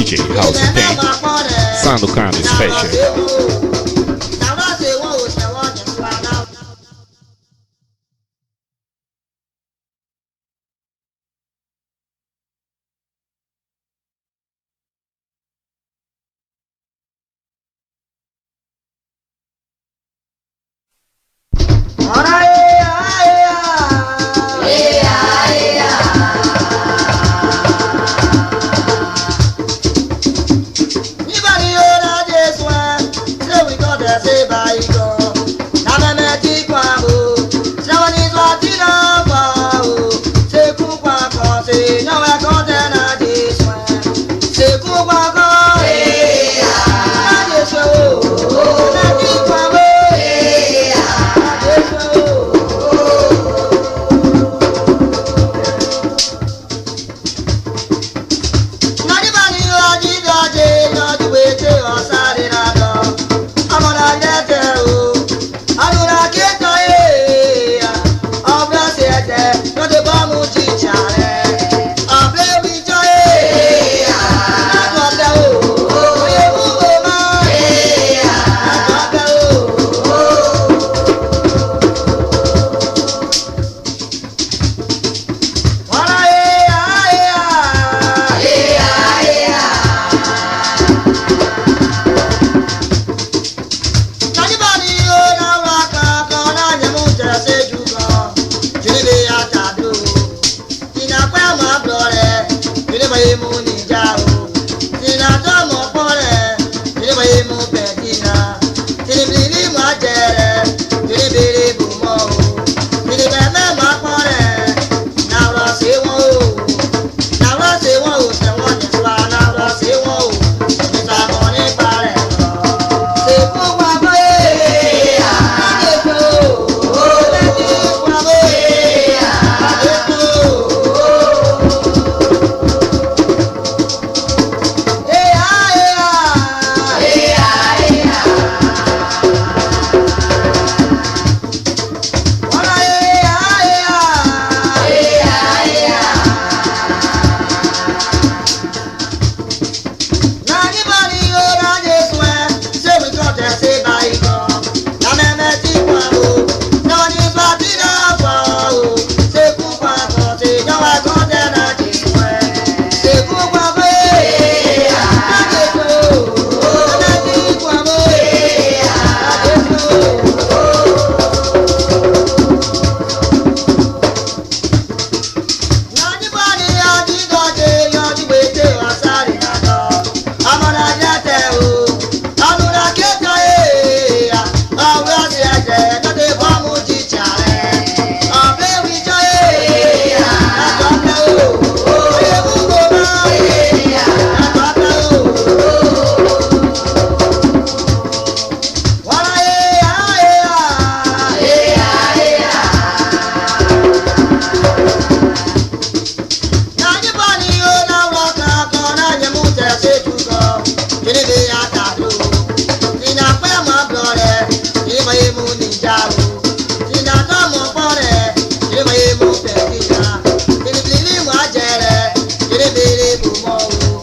DJ House Thing, sound kind of special.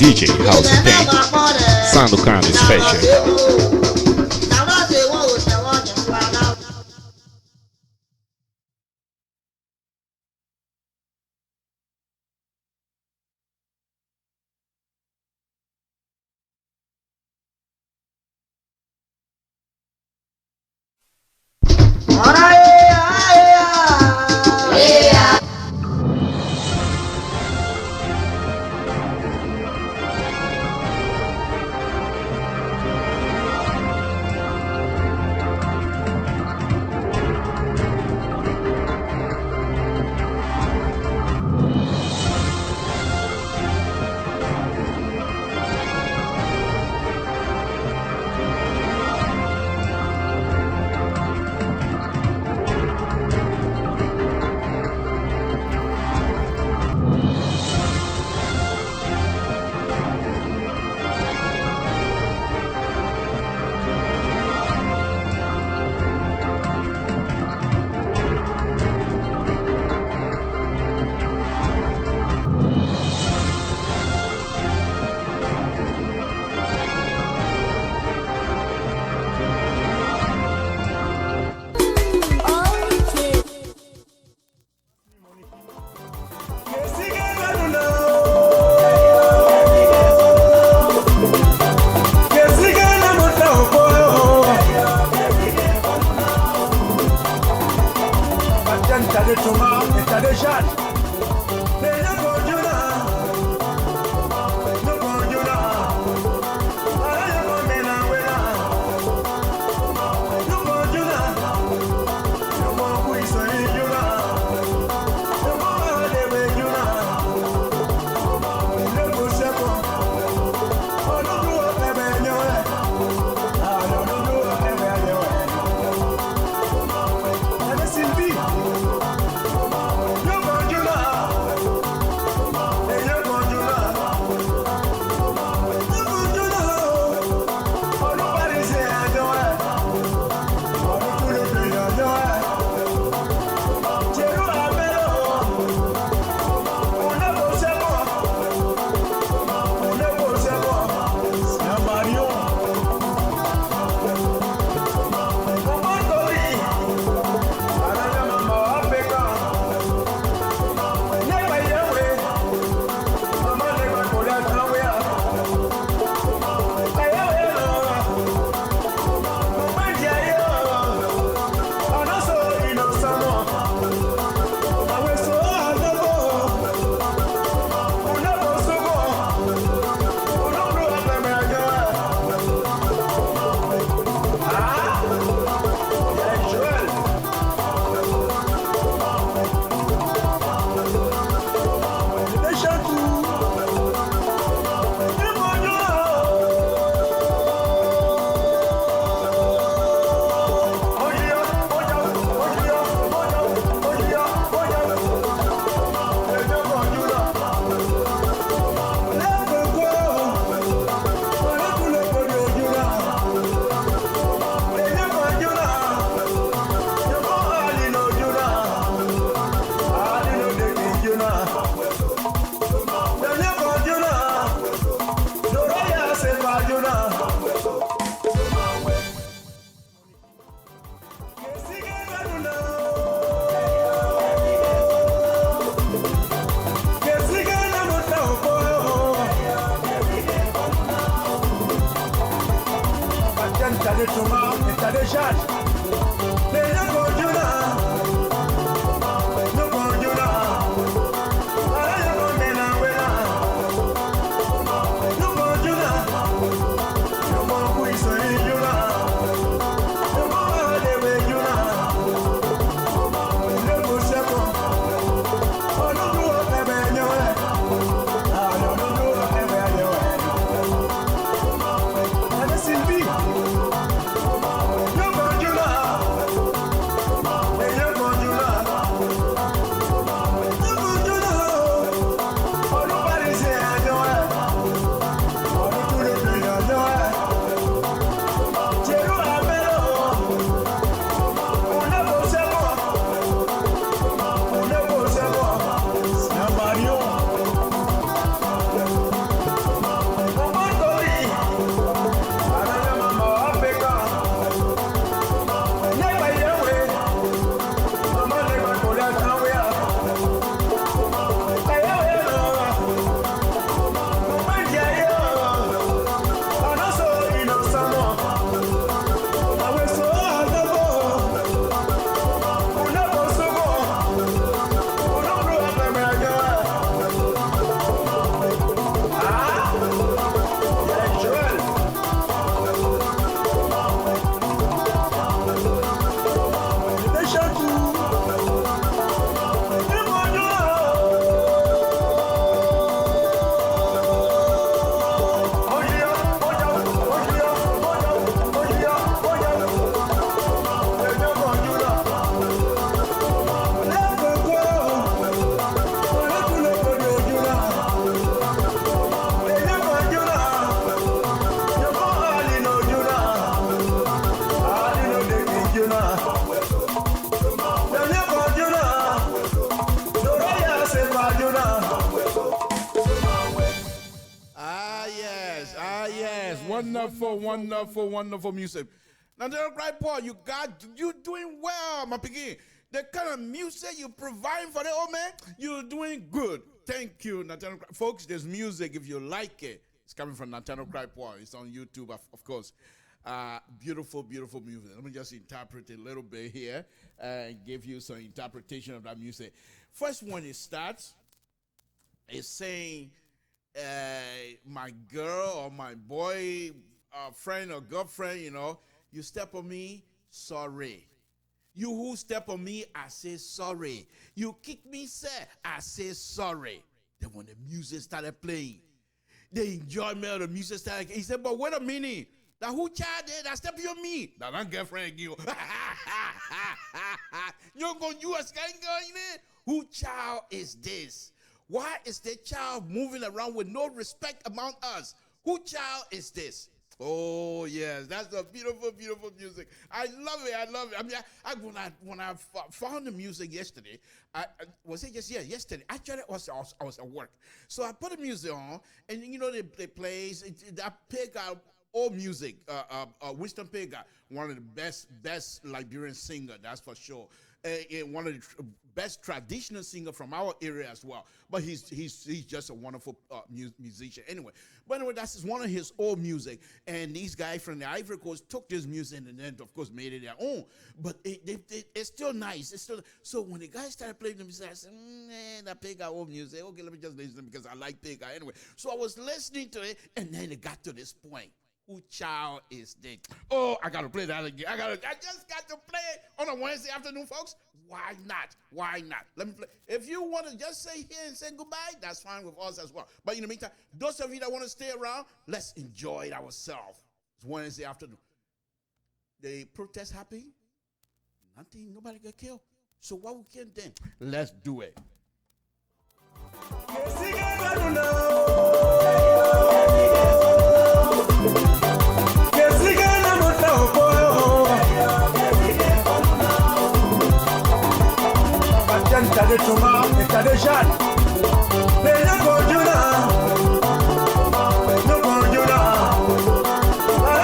DJ House Thing, sound kind of special. Wonderful music. Now, right, Paul, you doing well, my piggy. The kind of music you provide for the old man, you're doing good. Thank you, Nathaniel. Folks, there's music if you like it. It's coming from Nathaniel Cry Paul. It's on YouTube, of course. Beautiful, beautiful music. Let me just interpret a little bit here and give you some interpretation of that music. First one it starts, it's saying, my girl or my boy, friend or girlfriend, you step on me, sorry. You who step on me, I say sorry. You kick me, sir, I say sorry. Then when the music started playing, the enjoyment of the music started. He said, but wait a minute. That who child did that step on me? That I'm girlfriend you. You're going to do a scan going in? Who child is this? Why is the child moving around with no respect among us? Who child is this? Oh, yes, that's a beautiful, beautiful music. I love it. I love it. I mean, when I found the music yesterday, was it just yesterday? Actually, I was at work. So I put the music on, and they plays that pick out old music. Winston Pega, one of the best Liberian singer, that's for sure. One of the best traditional singer from our area as well. But he's just a wonderful musician. Anyway, that's one of his old music. And these guys from the Ivory Coast took this music and then, of course, made it their own. But it's still nice. It's still so when the guys started playing the music, I said, that Pega old music. Okay, let me just listen because I like Pega anyway. So I was listening to it, and then it got to this point. Who child is this? Oh, I got to play that again. I just got to play it on a Wednesday afternoon, folks. Why not? Why not? Let me play. If you want to just stay here and say goodbye, that's fine with us as well. But in the meantime, those of you that want to stay around, let's enjoy it ourselves. It's Wednesday afternoon. The protest happening, nothing, nobody got killed. So what we can then? Let's do it. T'as des tomates et t'as des jeunes. Mais le bon Dieu là, le bon Dieu là,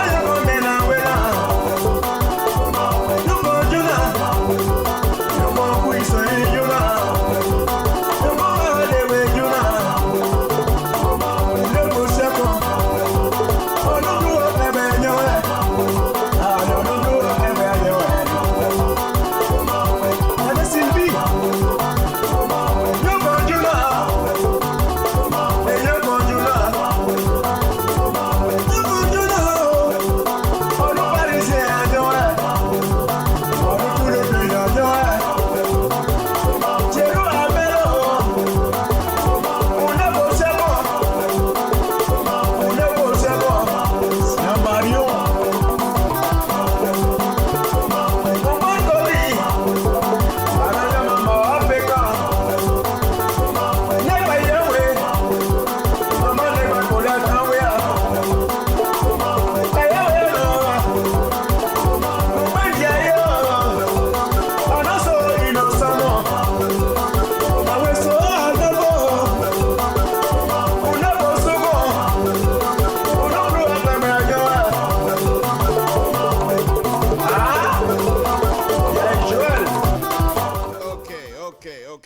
le bon ménage là, le bon Dieu là, le bon puissant Dieu là, le bon élevé Dieu là, le bon second, on nous doit faire bien, on nous doit faire bien. Allez Sylvie.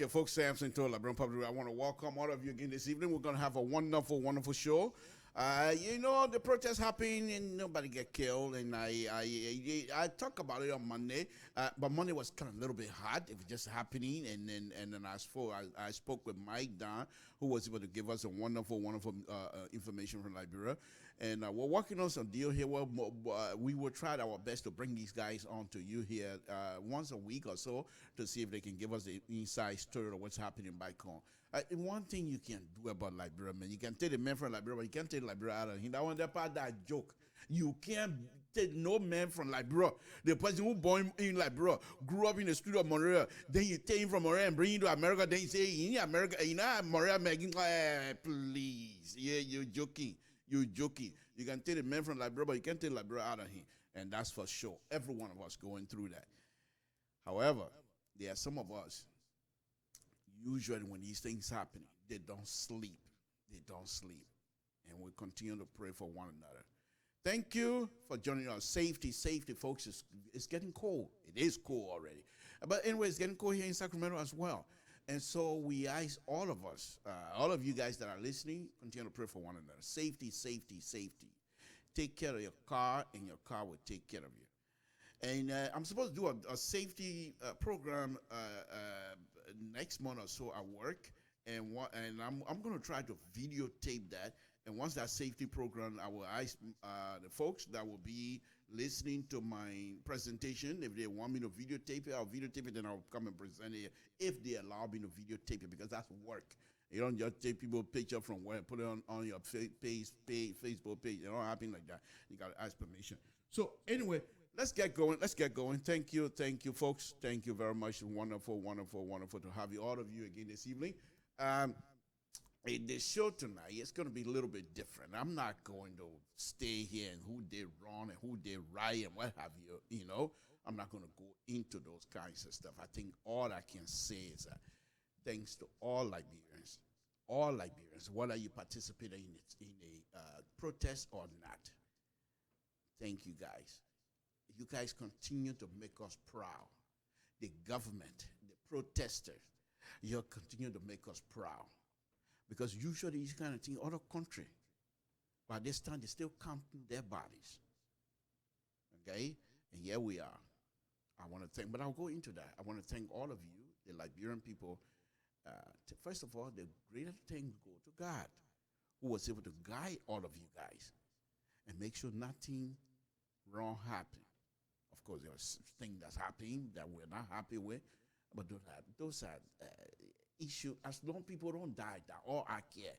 Folks, Samson to LIBERIA Public. I want to welcome all of you again this evening. We're going to have a wonderful, wonderful show. The protest happened and nobody get killed. And I talk about it on Monday, but Monday was kind of a little bit hot. It was just happening. And then I spoke with Mike Don, who was able to give us a wonderful, wonderful information from Liberia. And we're working on some deal here. Well, we will try our best to bring these guys on to you here once a week or so to see if they can give us the inside story of what's happening back home. One thing you can do about Liberia, man, you can take the man from Liberia, but you can't take Liberia out of him. That one, that part, that joke. You can't take no man from Liberia. The person who born in Liberia, grew up in the street of Monrovia, then you take him from Monrovia and bring him to America, then you say, in America, in Monrovia, please. Yeah, you're joking. You're joking. You can take the man from Liberia, but you can't take Liberia out of him. And that's for sure. Every one of us going through that. However, there are some of us, usually when these things happen, they don't sleep. They don't sleep. And we continue to pray for one another. Thank you for joining us. Safety, folks. It's getting cold. It is cold already. But anyway, it's getting cold here in Sacramento as well. And so we ask all of us, all of you guys that are listening, continue to pray for one another. Safety. take care of your car, and your car will take care of you. And I'm supposed to do a safety program next month or so at work, and I'm going to try to videotape that. And once that safety program, I will ask the folks that will be listening to my presentation, if they want me to videotape it, I'll videotape it, then I'll come and present it if they allow me to videotape it, because that's work. You don't just take people's picture from where, put it on your Facebook page. It don't happen like that. You got to ask permission. So anyway, let's get going. Thank you, folks. Thank you very much. Wonderful to have you, all of you, again this evening. The show tonight is going to be a little bit different. I'm not going to stay here and who did wrong and who did right and what have you. You know, I'm not going to go into those kinds of stuff. I think all I can say is that thanks to all Liberians, whether you participated in a protest or not, thank you guys. You guys continue to make us proud. The government, the protesters, you continue to make us proud. Because usually these kind of things, other country, by this time they still counting their bodies. Okay? And here we are. I want to thank, but I'll go into that. I want to thank all of you, the Liberian people. First of all, the greatest thanks go to God, who was able to guide all of you guys and make sure nothing wrong happened. Of course, there are things that's happening that we're not happy with, but those are issue. As long as people don't die, that all I care.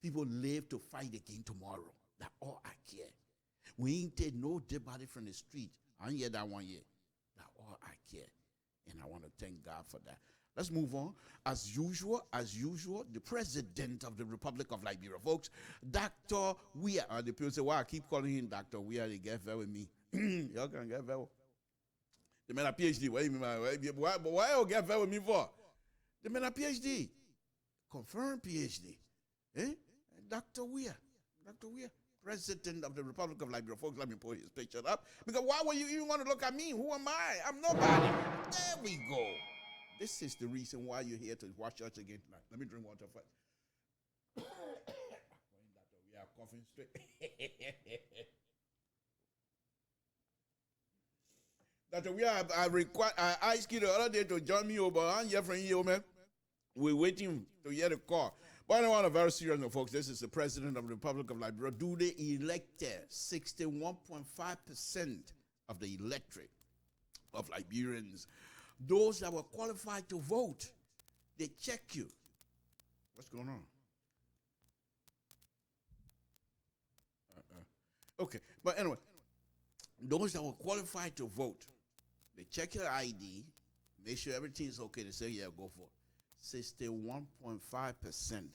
People live to fight again tomorrow. That all I care. We ain't take no dead body from the street. I ain't hear that one yet. That all I care. And I want to thank God for that. Let's move on. As usual, the president of the Republic of Liberia, folks, Dr. Weah. The people say, why I keep calling him Dr. Weah, they get fair with me. Y'all can get fair. The man a PhD. What do you mean? Why you get fair with me for? The man a PhD, confirmed PhD. Dr. Weah, president of the Republic of Liberia. Folks, let me pull his picture up. Because why would you even want to look at me? Who am I? I'm nobody. There we go. This is the reason why you're here to watch us again tonight. Let me drink water first. Dr. Weah coughing straight. Dr. Weah, I asked you the other day to join me over. I'm here from you, man. We're waiting to hear the call. But I want to very serious note, folks. This is the president of the Republic of Liberia. Do they elected 61.5% of the electorate of Liberians? Those that were qualified to vote, they check you. What's going on? Okay, but anyway, those that were qualified to vote, they check your ID, make sure everything is okay. They say, yeah, go for it. 61.5%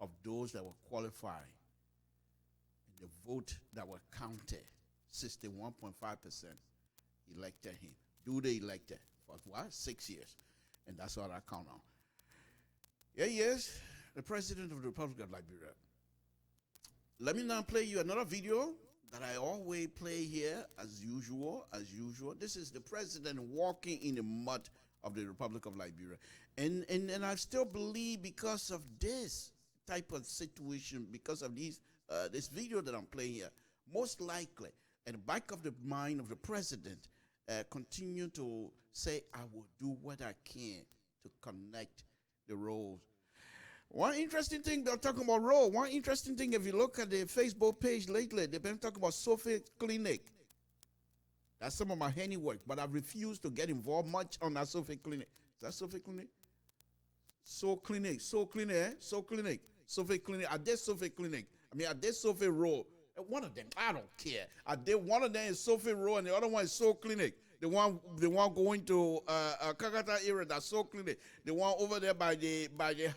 of those that were qualified in the vote that were counted, 61.5% elected him. Do they elected for what? 6 years. And that's what I count on. Yeah, yes, the president of the Republic of Liberia. Let me now play you another video that I always play here as usual. This is the president walking in the mud of the Republic of Liberia. And I still believe because of this type of situation, because of this video that I'm playing here, most likely at the back of the mind of the president, continue to say, I will do what I can to connect the roads. One interesting thing, they're talking about road. One interesting thing, if you look at the Facebook page lately, they've been talking about Sophie Clinic. That's some of my handiwork, but I refuse to get involved much on that Sophie Clinic. Is that Sophie Clinic? Sophie Clinic. I did Sophie Clinic. I did Sophie Road. One of them, I don't care. I did one of them is Sophie Road, and the other one is Soul Clinic. The one going to Kakata area, that's Soul Clinic. The one over there by the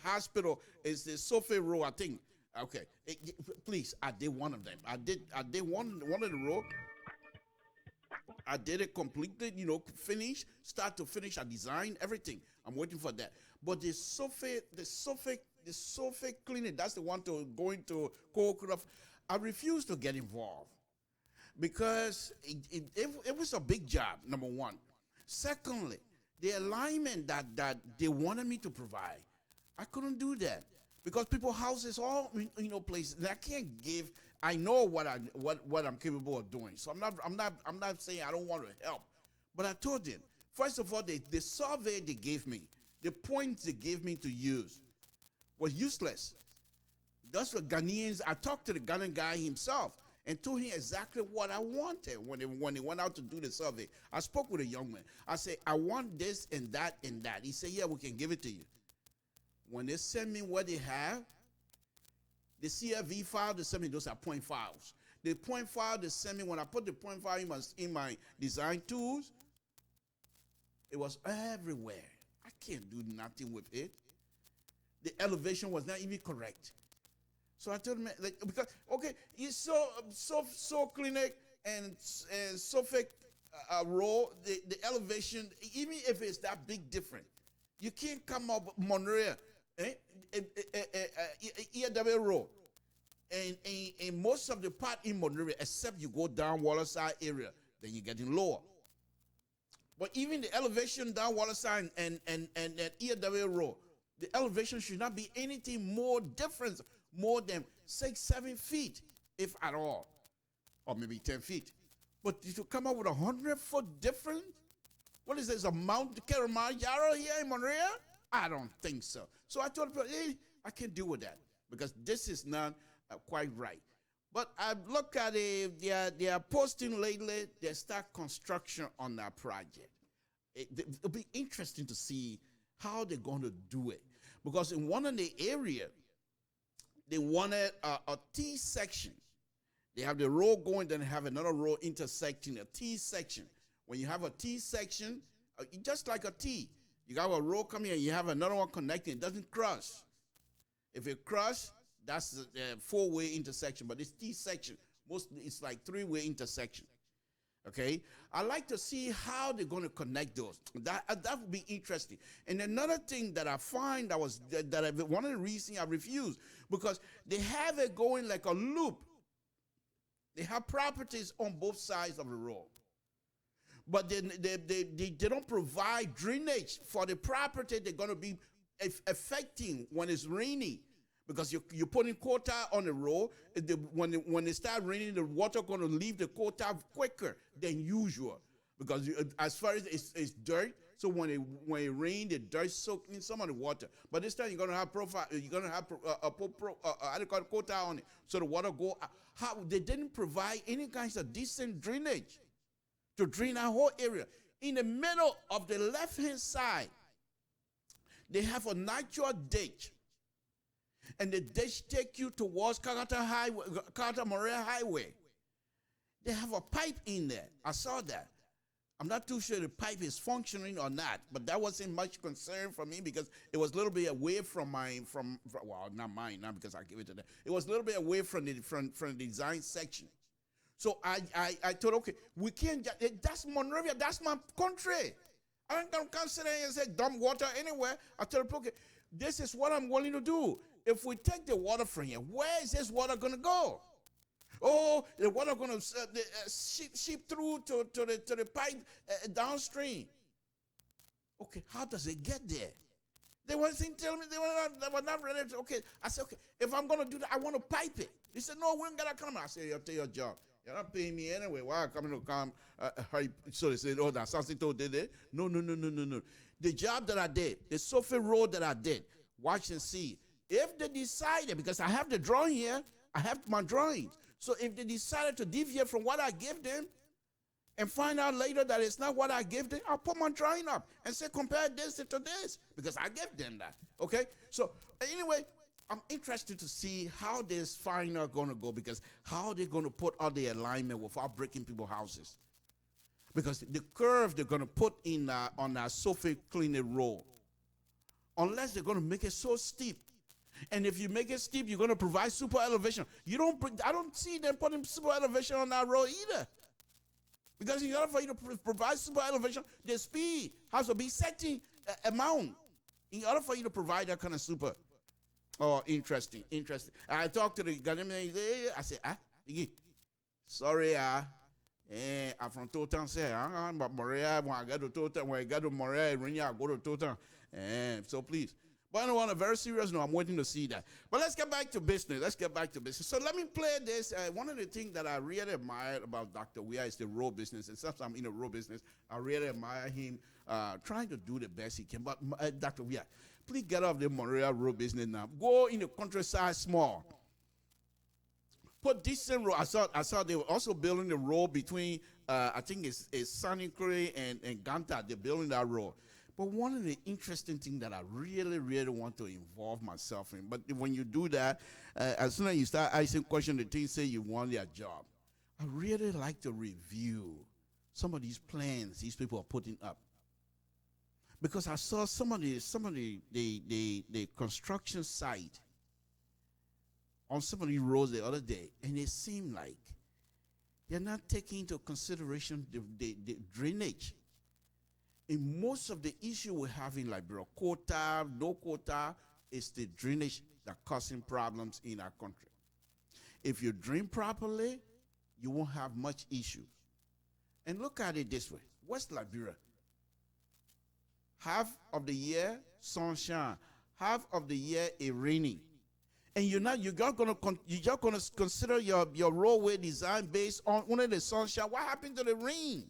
hospital is the Sophie Road, I think. Okay, please, I did one of them. I did one of the road. I did it completely, finish, start to finish. I designed everything. I'm waiting for that. But the Sophie Clinic, that's the one going to Kokura. I refuse to get involved because it was a big job, number one. Secondly, the alignment that they wanted me to provide, I couldn't do that because people's houses all places. And I can't give I know what I'm capable of doing. So I'm not saying I don't want to help. But I told them, first of all, the survey they gave me, the points they gave me to use was useless. That's what Ghanaians, I talked to the Ghanaian guy himself and told him exactly what I wanted when he went out to do the survey. I spoke with a young man. I said, I want this and that and that. He said, yeah, we can give it to you. When they send me what they have, the CFV file, they send me, those are point files. The point file they send me, when I put the point file in my design tools, it was everywhere. I can't do nothing with it. The elevation was not even correct. So I told him, like, because, okay, it's so clinic and Suffolk row, the elevation, even if it's that big different, you can't come up with Monrovia, EW row, and most of the part in Monrovia, except you go down Waterside area, then you're getting lower. But even the elevation down Waterside and EW row, the elevation should not be anything more different, more than 6-7 feet, if at all, or maybe 10 feet. But to come up with 100-foot difference, what is this, a Mount Kilimanjaro here in Monrovia? I don't think so. So I told people, hey, I can't deal with that because this is not quite right. But I look at it, they are posting lately, they start construction on that project. It'll be interesting to see how they're going to do it. Because in one of the areas, they wanted a T section. They have the road going, then they have another road intersecting, a T section. When you have a T section, just like a T, you got a road coming and you have another one connecting. It doesn't cross. If it crosses, that's a four-way intersection. But this T section, mostly it's like three-way intersection. Okay, I like to see how they're going to connect those. That would be interesting. And another thing that I find one of the reasons I refuse, because they have it going like a loop. They have properties on both sides of the road, but they don't provide drainage for the property they're going to be affecting when it's raining. Because you're putting quota on the road, when it starts raining, the water going to leave the quota quicker than usual. Because as far as it's dirt, so when it rains, the dirt soaks in some of the water. But this time you're going to have a quota on it, so the water go. How they didn't provide any kinds of decent drainage to drain that whole area. In the middle of the left-hand side, they have a natural ditch. And the ditch take you towards Carter-Morea Highway. They have a pipe in there. I saw that. I'm not too sure the pipe is functioning or not, but that wasn't much concern for me because it was a little bit away from well, not mine now because I give it to them. It was a little bit away from the design section. So I thought, okay, we can't, that's Monrovia, that's my country. I don't come sit there and say dump water anywhere. I told them, okay, this is what I'm willing to do. If we take the water from here, where is this water going to go? Oh, the water going to seep through to the pipe downstream. Okay, how does it get there? They weren't telling me, they were not ready to, okay. I said, okay, if I'm going to do that, I want to pipe it. He said, no, we ain't got to come. I said, you'll take your job. You're not paying me anyway. Why are you coming to come? So they said, oh, that's something to did it. No. The job that I did, the Sophie Road that I did, watch and see. If they decided, because I have the drawing here, I have my drawings. So if they decided to deviate from what I gave them and find out later that it's not what I gave them, I'll put my drawing up and say, compare this to this, because I gave them that, okay? So anyway, I'm interested to see how this final going to go, because how they're going to put all the alignment without breaking people's houses. Because the curve they're going to put in on that Sophie Clinic Road, unless they're going to make it so steep. And if you make it steep, you're going to provide super elevation. I don't see them putting super elevation on that road either. Because in order for you to provide super elevation, the speed has to be certain amount in order for you to provide that kind of super. Oh, interesting. I talked to the Ghanaian, I said, sorry, I'm from Totan, but Morea, when I got to Totan, I go to Morea, I go to Totan. So please. But on a very serious note, I'm waiting to see that. But let's get back to business. So let me play this. One of the things that I really admire about Dr. Weah is the road business. And since I'm in the road business, I really admire him trying to do the best he can. But Dr. Weah, please get off the Monrovia road business now. Go in the countryside small. Put decent road. I saw they were also building the road between, I think it's Sunny Cree and Ganta. They're building that road. But one of the interesting things that I really, really want to involve myself in, but when you do that, as soon as you start asking questions, the things say you want their job. I really like to review some of these plans these people are putting up. Because I saw some of the construction site on some of these roads the other day, and it seemed like they're not taking into consideration the drainage. In most of the issue we have in Liberia, quota, no quota, is the drainage that causing problems in our country. If you drain properly, you won't have much issue. And look at it this way. West Liberia, half of the year sunshine, half of the year it raining. And you're just gonna consider your roadway design based on only the sunshine. What happened to the rain?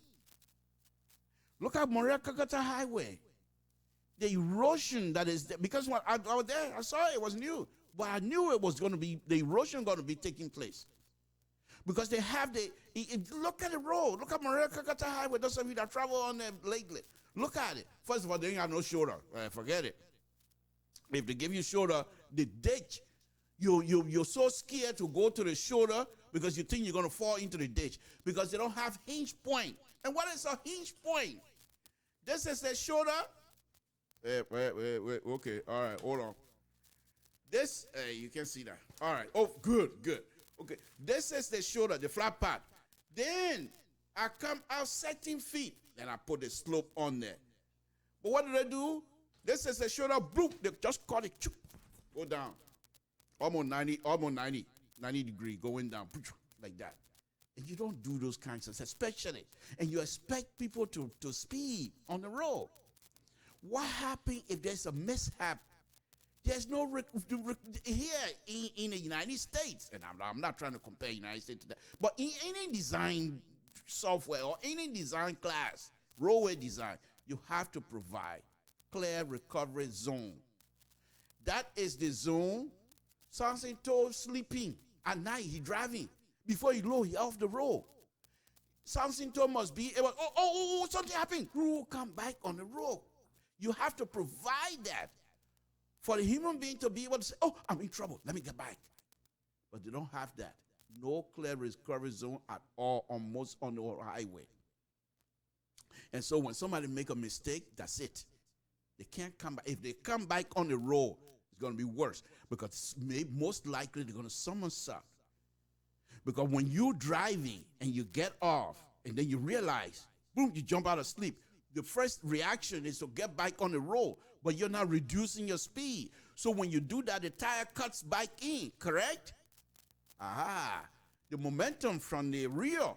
Look at Morea-Kakata Highway. The erosion that is there, because when I was there, I saw it was new. But I knew it was going to be, the erosion going to be taking place. Because they have look at the road. Look at Morea-Kakata Highway. Those of you that travel on there lately. Look at it. First of all, they ain't have no shoulder. Forget it. If they give you shoulder, the ditch, you're so scared to go to the shoulder because you think you're going to fall into the ditch because they don't have hinge point. And what is a hinge point? This is the shoulder. Wait. Okay, all right, hold on. This, you can see that. All right, oh, good. Okay, this is the shoulder, the flat part. Then I come out 17 feet, and I put the slope on there. But what do? This is the shoulder, bloop, they just cut it, go down. Almost 90 degree going down, like that. And you don't do those kinds of things, especially. And you expect people to speed on the road. What happens if there's a mishap? There's no here in the United States, and I'm not trying to compare United States to that, but in any design software or any design class, roadway design, you have to provide clear recovery zone. That is the zone. Something told sleeping at night, he driving. Before he low, he off the road. Something told must be able, something happened. Come back on the road. You have to provide that for the human being to be able to say, I'm in trouble, let me get back. But they don't have that. No clear recovery zone at all on the highway. And so when somebody make a mistake, that's it. They can't come back. If they come back on the road, it's going to be worse because most likely they're going to somersault. Because when you're driving and you get off and then you realize, boom, you jump out of sleep. The first reaction is to get back on the road, but you're not reducing your speed. So when you do that, the tire cuts back in, correct? The momentum from the rear,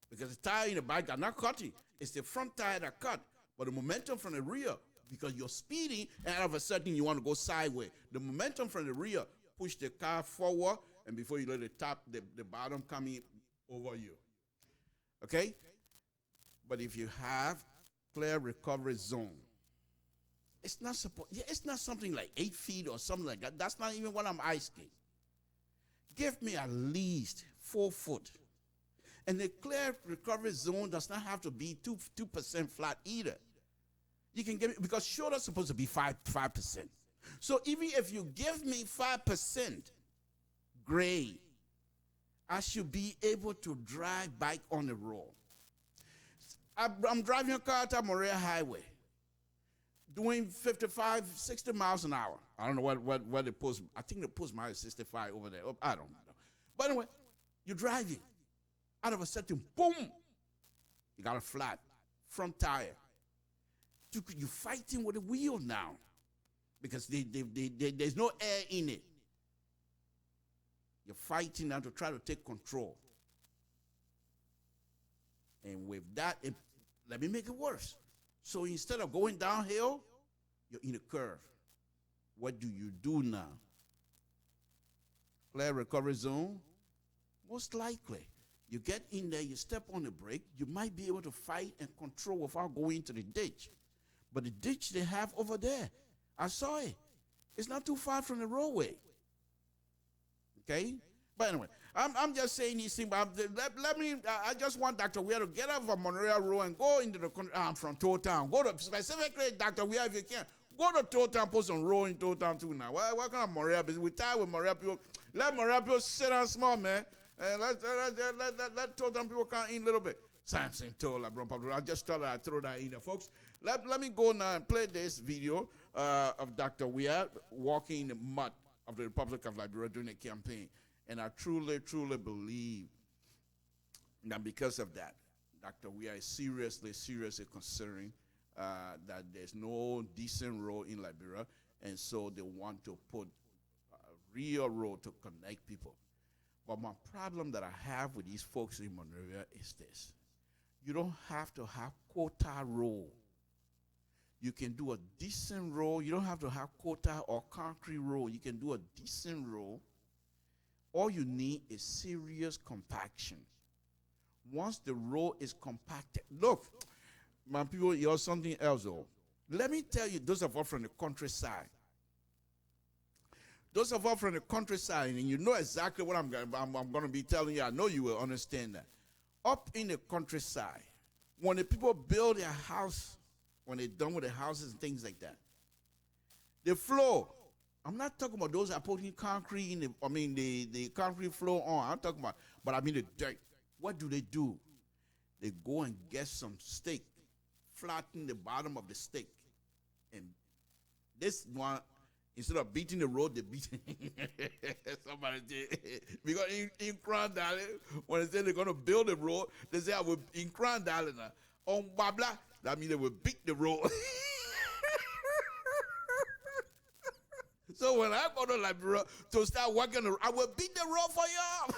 because the tire in the back are not cutting. It's the front tire that cut. But the momentum from the rear, because you're speeding, and all of a sudden you want to go sideways. The momentum from the rear push the car forward, and before you let the bottom come in over you. Okay? But if you have clear recovery zone, it's not something like 8 feet or something like that. That's not even what I'm asking. Give me at least 4 foot. And the clear recovery zone does not have to be 2% flat either. You can give it, because shoulder's supposed to be 5%. So even if you give me 5% grade, I should be able to drive back on the road. I'm driving a car to Morea Highway, doing 55, 60 miles an hour. I don't know what the post, I think the post might be 65 over there. I don't know. But anyway, you're driving. Out of a sudden, boom, you got a flat front tire. You're fighting with the wheel now because there's no air in it. You're fighting now to try to take control. And with that, let me make it worse. So instead of going downhill, you're in a curve. What do you do now? Clear recovery zone? Most likely. You get in there, you step on the brake, you might be able to fight and control without going into the ditch. But the ditch they have over there, I saw it. It's not too far from the roadway. Okay? But anyway, I'm just saying these things. But I just want Dr. Weir to get off of Monrovia Road and go into the country. I'm from Town. Go to, specifically, Dr. Weir, if you can, go to Town, put some road in Town too now. What kind of Monrovia business? We're tired with Monrovia people. Let Monrovia people sit down small, man. And let Town people come in a little bit. Samson told I just thought I'd throw that in there, folks. Let me go now and play this video of Dr. Weir walking in the mud of the Republic of Liberia during the campaign. And I truly, truly believe that because of that, Dr. Weir is seriously considering that there's no decent road in Liberia, and so they want to put a real road to connect people. But my problem that I have with these folks in Monrovia is this. You don't have to have quota road. You can do a decent road. You don't have to have quota or concrete road. You can do a decent road. All you need is serious compaction. Once the road is compacted, look, my people, you're something else though. Let me tell you, those of us from the countryside, and you know exactly what I'm going to be telling you. I know you will understand that. Up in the countryside, when the people build their house, when they're done with the houses and things like that, the floor, I'm not talking about those that are putting concrete in the concrete floor on. I'm talking about, but I mean the dirt. What do? They go and get some stake, flatten the bottom of the stake. And this one, instead of beating the road, they beat somebody did. Because in Crown Valley, when they say they're going to build a road, they say, I will, in Crown Valley now, on blah, blah, that means they will beat the road. So when I go to Liberia to start working, I will beat the road for you.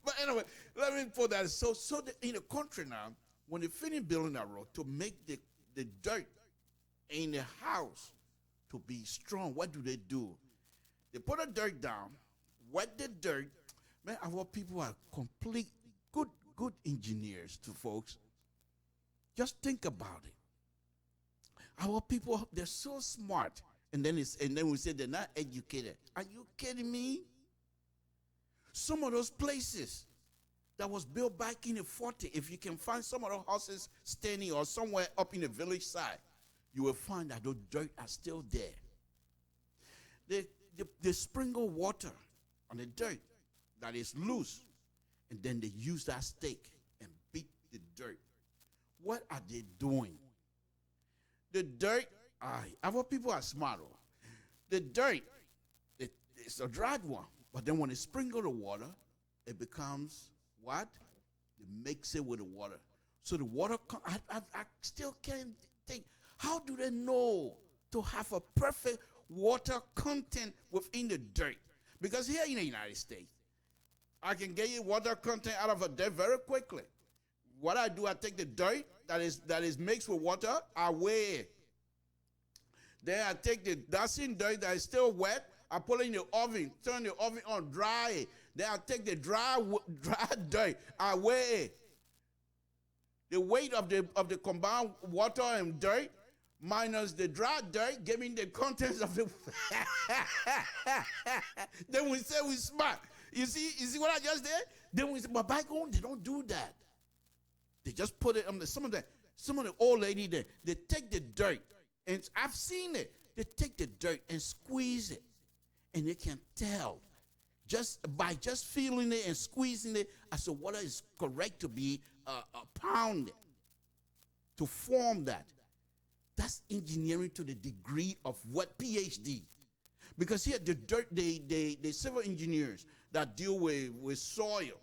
But anyway, let me put that. So in the country now, when they finish building that road, to make the dirt in the house to be strong, what do? They put the dirt down, wet the dirt. Man, our people are complete good engineers to folks. Just think about it. Our people, they're so smart. And then we say they're not educated. Are you kidding me? Some of those places that was built back in the 40s, if you can find some of those houses standing or somewhere up in the village side, you will find that those dirt are still there. They sprinkle water on the dirt that is loose, and then they use that stake and beat the dirt. What are they doing? The dirt, our people are smart. The dirt, it's a dried one. But then when they sprinkle the water, it becomes what? They mix it with the water. So the water, I still can't think, how do they know to have a perfect water content within the dirt? Because here in the United States, I can get you water content out of a dirt very quickly. What I do, I take the dirt that is mixed with water, I weigh it. Then I take the dusting dirt that is still wet, I put it in the oven, turn the oven on, dry it. Then I take the dry dirt, I weigh it. The weight of the combined water and dirt minus the dry dirt, giving the contents of the. Then we say we smart. You see what I just did? Then we say, but back home they don't do that. They just put it on some of the old lady there. They take the dirt, and I've seen it. They take the dirt and squeeze it, and they can tell just by feeling it and squeezing it as the water is correct to be pounded to form that. That's engineering to the degree of what PhD. Because here the dirt, the civil engineers that deal with soil,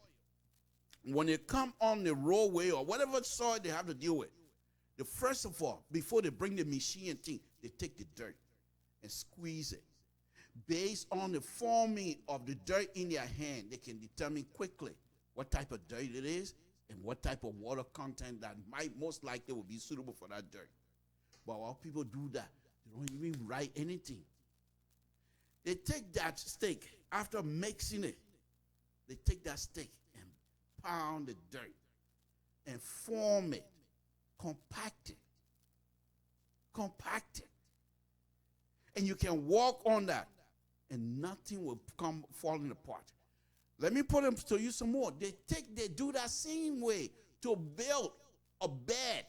when they come on the roadway or whatever soil they have to deal with, the first of all, before they bring the machine and thing, they take the dirt and squeeze it. Based on the forming of the dirt in their hand, they can determine quickly what type of dirt it is and what type of water content that might most likely will be suitable for that dirt. But while people do that, they don't even write anything. They take that steak, after mixing it, they take that steak and pound the dirt and form it, compact it. Compact it. And you can walk on that and nothing will come falling apart. Let me put them to you some more. They do that same way to build a bed,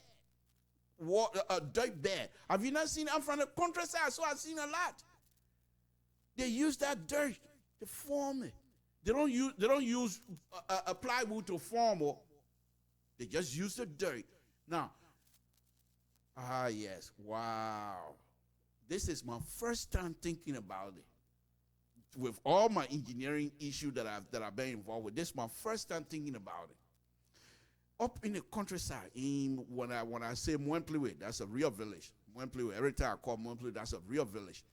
a dirt bed. Have you not seen? I'm from the countryside, so I've seen a lot. They use that dirt to form it. They don't use a plywood to form it. They just use the dirt. Now, yes, wow. This is my first time thinking about it. With all my engineering issue that I've been involved with, this is my first time thinking about it. Up in the countryside, when I say Mwempliwe, that's a real village. Mwempliwe, every time I call Mwempliwe, that's a real village.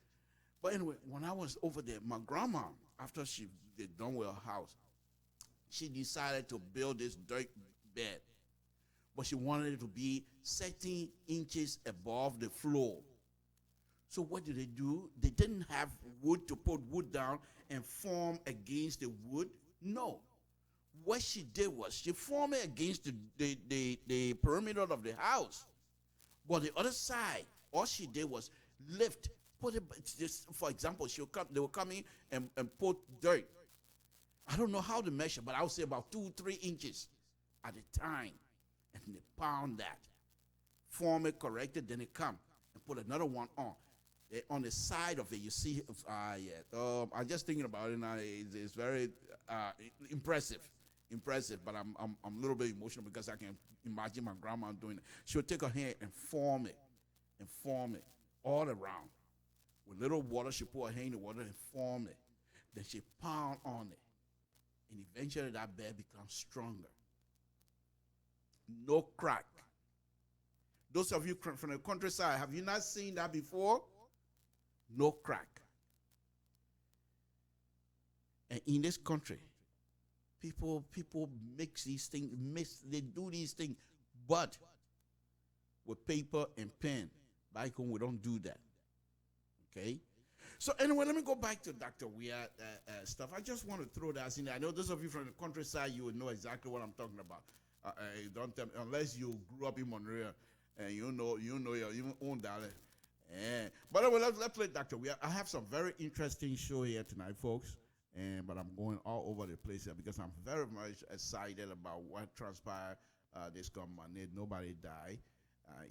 But anyway, when I was over there, my grandma, after she did done with her house, she decided to build this dirt bed. But she wanted it to be 13 inches above the floor. So what did they do? They didn't have wood to put wood down and form against the wood. No. What she did was she formed it against the perimeter of the house. But the other side, all she did was lift, put it, just, for example, they will come in and put dirt. I don't know how to measure, but I would say about 2-3 inches at a time. And they pound that, form it, correct it, then they come and put another one on. On the side of it, you see, I'm just thinking about it now. It's very impressive, but I'm a little bit emotional because I can imagine my grandma doing it. She'll take her hand and form it all around. With little water, she put her hand in the water and form it. Then she pound on it. And eventually that bed becomes stronger. No crack. Those of you from the countryside, have you not seen that before? No crack. And in this country, people mix these things, they do these things, but with paper and pen. Back home, we don't do that. Okay? So anyway, let me go back to Dr. Weir stuff. I just want to throw that in there. I know those of you from the countryside, you would know exactly what I'm talking about. Don't tell me, unless you grew up in Monroe and you know your own dialect. But anyway, let's play Dr. Weir. I have some very interesting show here tonight, folks. But I'm going all over the place here because I'm very much excited about what transpired this Monday. Nobody died,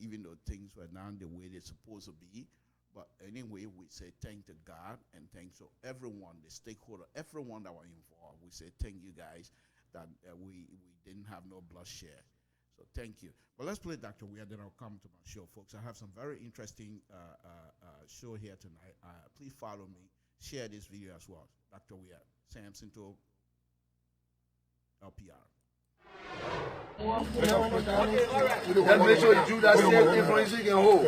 even though things were not the way they're supposed to be. But anyway, we say thank to God and thanks to everyone, the stakeholder, everyone that were involved. We say thank you guys that we didn't have no bloodshed. So thank you. But let's play Dr. Weir, then I'll come to my show, folks. I have some very interesting show here tonight. Please follow me. Share this video as well. Dr. Weir, Samson to LPR. Let's make sure you do that same thing for you can hold.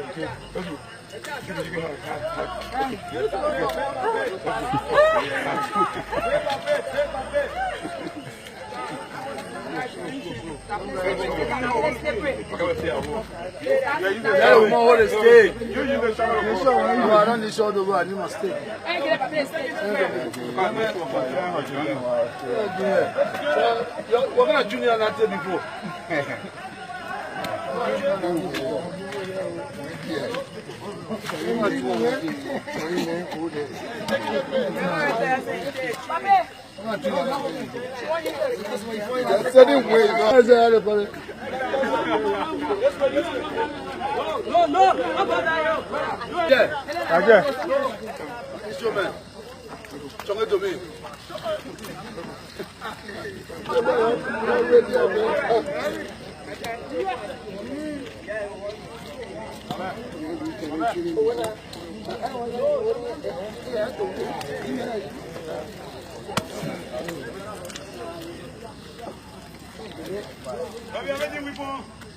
We're going to junior that before.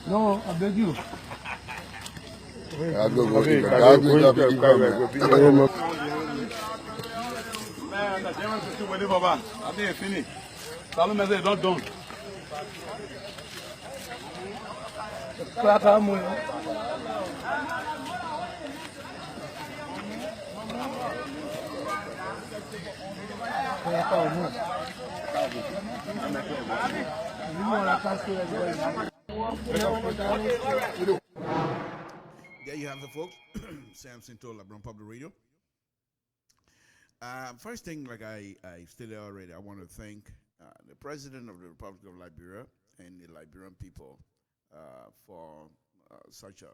No, I beg you. Man, the Germans are still waiting for us. I think it's finished. Salome said, not done. Clap, There you have it, folks. Samson told LeBron Public Radio. First thing, like I stated already, I want to thank the President of the Republic of Liberia and the Liberian people for such a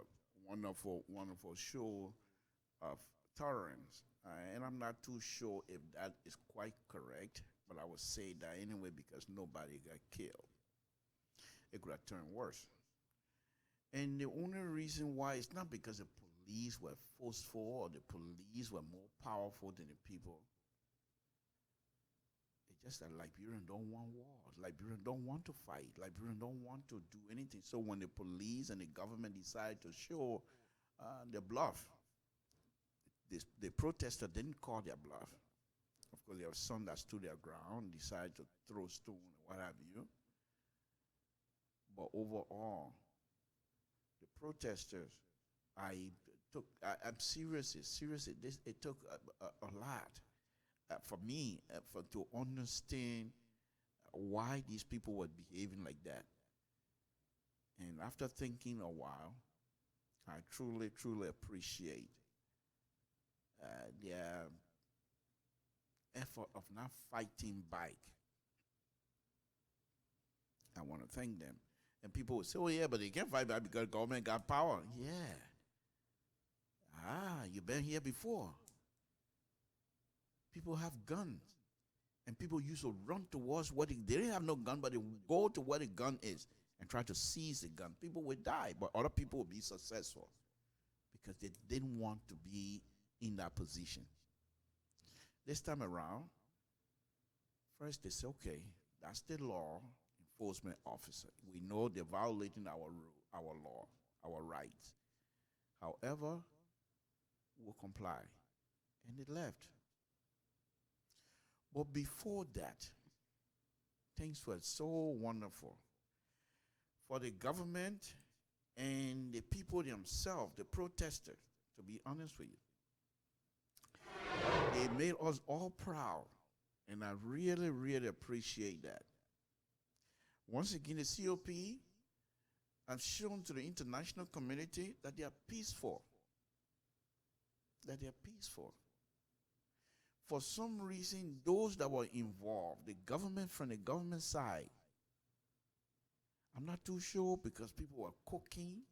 wonderful, wonderful show of tolerance. And I'm not too sure if that is quite correct, but I would say that anyway because nobody got killed. It could have turned worse. And the only reason why it's not because the police were forceful or the police were more powerful than the people. It's just that Liberians don't want war. Liberians don't want to fight. Liberians don't want to do anything. So when the police and the government decide to show their bluff, the protester didn't call their bluff. Of course, there was some that stood their ground, decided to throw stone or what have you. But overall, the protesters, I'm seriously, it took a lot for me to understand why these people were behaving like that. And after thinking a while, I truly, truly appreciate their effort of not fighting back. I want to thank them. And people would say, oh, yeah, but they can't fight back because the government got power. Yeah. You've been here before. People have guns. And people used to run towards they didn't have no gun, but they would go to where the gun is and try to seize the gun. People would die, but other people would be successful because they didn't want to be in that position. This time around, first they say, okay, that's the law enforcement officer. We know they're violating our law, our rights. However, we'll comply. And they left. But before that, things were so wonderful. For the government and the people themselves, the protesters, to be honest with you, they made us all proud. And I really, really appreciate that. Once again, the COP have shown to the international community that they are peaceful. That they are peaceful. For some reason, those that were involved, the government from the government side, I'm not too sure because people were cooking.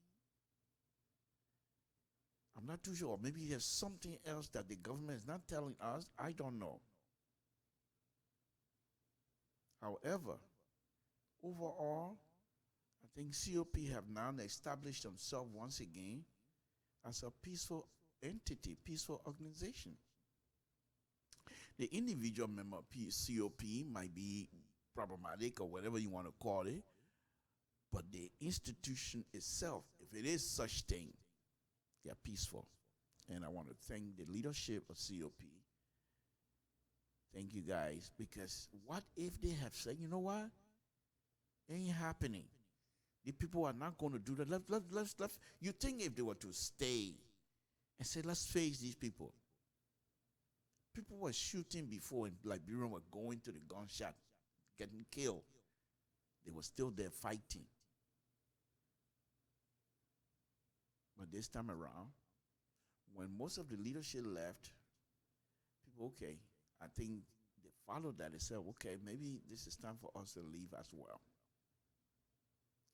I'm not too sure. Maybe there's something else that the government is not telling us. I don't know. However, overall, I think COP have now established themselves once again as a peaceful entity, peaceful organization. The individual member of COP might be problematic or whatever you want to call it, but the institution itself, if it is such thing, they are peaceful. And I want to thank the leadership of COP. Thank you guys, because what if they have said, you know what? It ain't happening. The people are not going to do that. Let's. You think if they were to stay and say, let's face these people. People were shooting before and Liberians were going to the gunshot, getting killed. They were still there fighting. But this time around, when most of the leadership left, people, okay, I think they followed that and said, okay, maybe this is time for us to leave as well.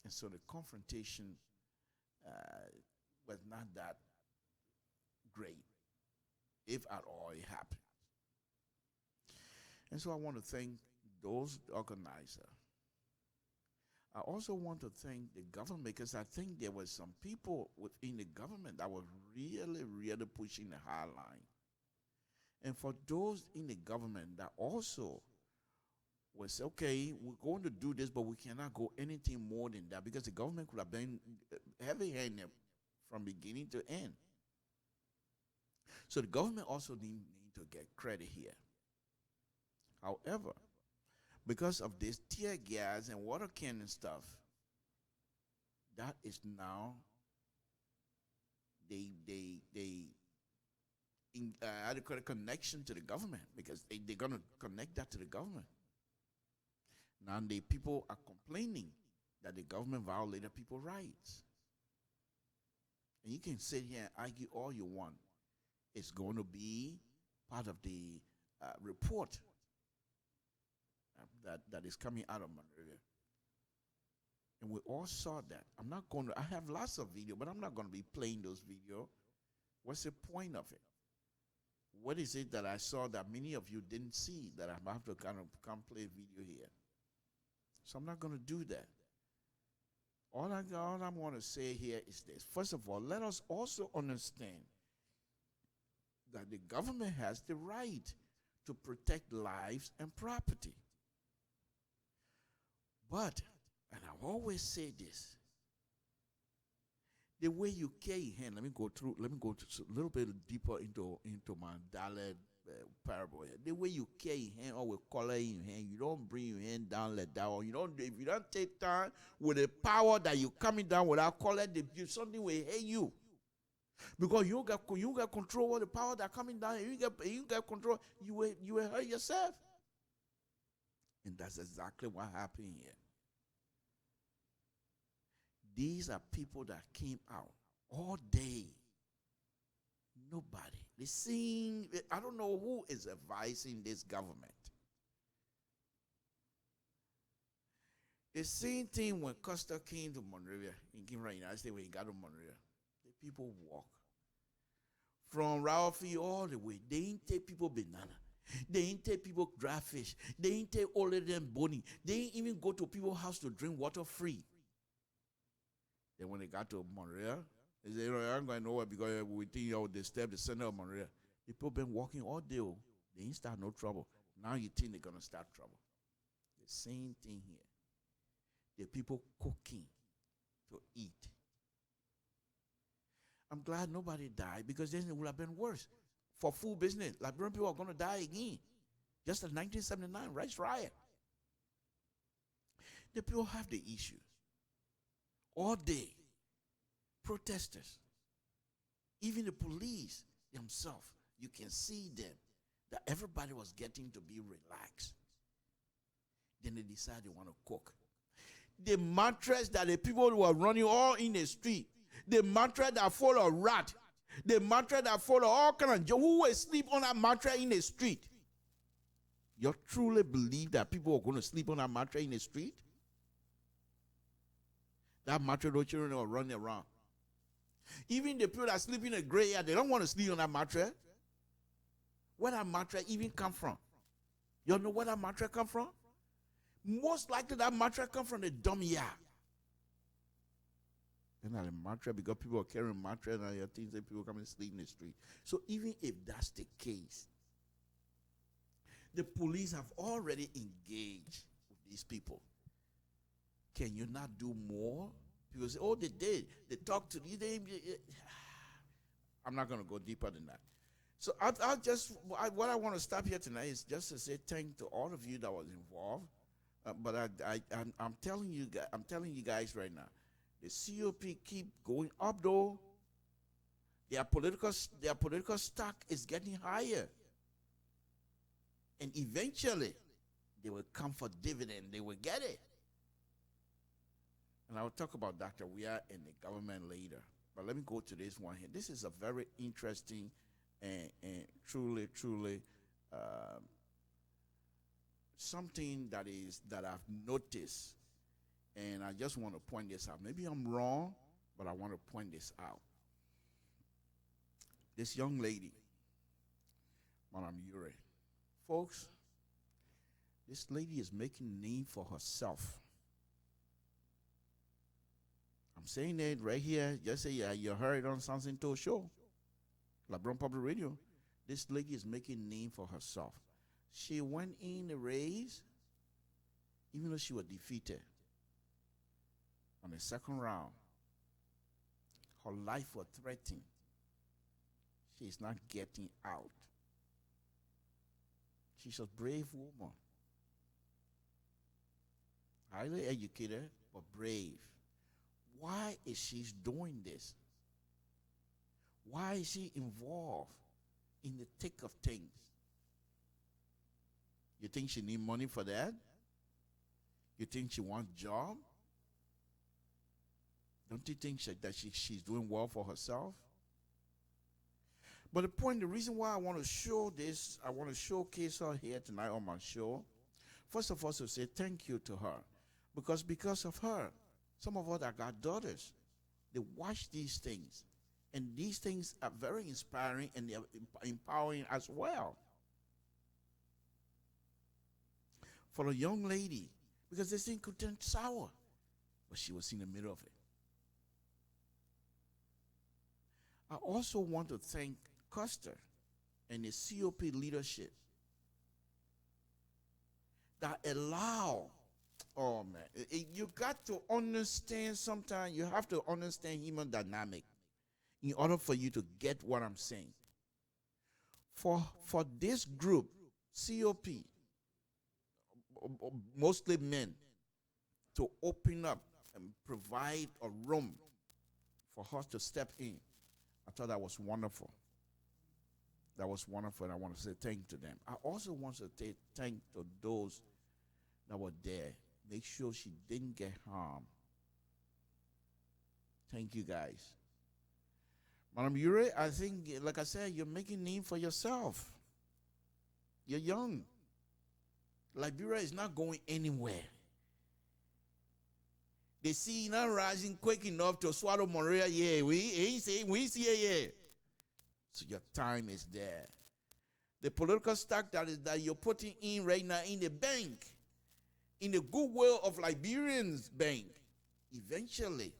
And so the confrontation was not that great, if at all it happened. And so I want to thank those organizers. I also want to thank the government because I think there were some people within the government that were really, really pushing the high line. And for those in the government that also was, okay, we're going to do this, but we cannot go anything more than that because the government could have been heavy-handed from beginning to end. So the government also need to get credit here. However, because of this tear gas and water cannon stuff, that is now they adequate connection to the government, because they're going to connect that to the government. Now the people are complaining that the government violated people's rights. And you can sit here and argue all you want. It's going to be part of the report that is coming out of Monrovia. And we all saw that. I have lots of video, but I'm not going to be playing those videos. What's the point of it? What is it that I saw that many of you didn't see that I have to kind of come play video here? So I'm not going to do that. All I want to say here is this. First of all, let us also understand that the government has the right to protect lives and property. But, and I always say this, the way you carry hand, let me go a little bit deeper into my dollar parable here. The way you carry hand or with color in your hand, you don't bring your hand down like that, or if you don't take time with the power that you're coming down without color, something will hit you. Because you got control of the power that coming down, and you get control, you will hurt yourself. And that's exactly what happened here. These are people that came out all day. Nobody. I don't know who is advising this government. The same thing when Custer came to Monrovia, he came from the United States when he got to Monrovia. The people walk from Ralphie all the way. They ain't take people banana. They ain't take people dry fish. They ain't take all of them bony. They ain't even go to people's house to drink water free. Then when they got to Monrovia, they said, I'm going nowhere because we think you disturb the center of Monrovia. The people been walking all day. They ain't start no trouble. Now you think they're going to start trouble. The same thing here. The people cooking to eat. I'm glad nobody died, because then it would have been worse. For food business, Liberian people are going to die again. Just like 1979 rice riot. The people have the issue. All day, protesters, even the police themselves, you can see them, that everybody was getting to be relaxed. Then they decided they want to cook. The mattress that the people were running all in the street, the mattress that full of rat, the mattress that full of all kinds of who will sleep on that mattress in the street? You truly believe that people are going to sleep on that mattress in the street? That mattress, those children are running around. Even the people that sleep in a graveyard, they don't want to sleep on that mattress. Where that mattress even come from? You know where that mattress come from? Most likely that mattress come from the dumb yard. And not a mattress, because people are carrying mattress and things that people come and sleep in the street. So even if that's the case, the police have already engaged with these people. Can you not do more? People say, oh, they did. They talked to you. I'm not going to go deeper than that. So what I want to stop here tonight is just to say thank to all of you that was involved. But I'm telling you guys right now, the COP keep going up though. Their political stock is getting higher. And eventually, they will come for dividend. They will get it. And I will talk about Dr. Weah and the government later. But let me go to this one here. This is a very interesting and truly something that I've noticed. And I just want to point this out. Maybe I'm wrong, but I want to point this out. This young lady, Madam Ure. Folks, this lady is making a name for herself. I'm saying it right here. Just say, yeah, you heard it on Something to Show, LeBron Public Radio. This lady is making a name for herself. She went in the race, even though she was defeated on the second round. Her life was threatened. She is not getting out. She's a brave woman. Highly educated, but brave. Why is she doing this? Why is she involved? in the thick of things. You think she need money for that? You think she wants a job? Don't you think she's doing well for herself? But the reason why I want to show this, I want to showcase her here tonight on my show, first of all, to say thank you to her. Because of her, some of us that got daughters, they watch these things. And these things are very inspiring and they're empowering as well. For a young lady, because this thing could turn sour, but she was in the middle of it. I also want to thank Custer and the COP leadership that allow, oh man, you got to understand sometimes, you have to understand human dynamic in order for you to get what I'm saying. For this group, COP, mostly men, to open up and provide a room for us to step in, I thought that was wonderful. That was wonderful, and I want to say thank you to them. I also want to say thank to those that were there. Make sure she didn't get harmed. Thank you, guys. Madam Ure, I think, like I said, you're making name for yourself. You're young. Liberia is not going anywhere. They see you not rising quick enough to swallow Monrovia. Yeah, we see it. Yeah. So your time is there. The political stock that you're putting in right now in the bank, in the goodwill of Liberians bank, eventually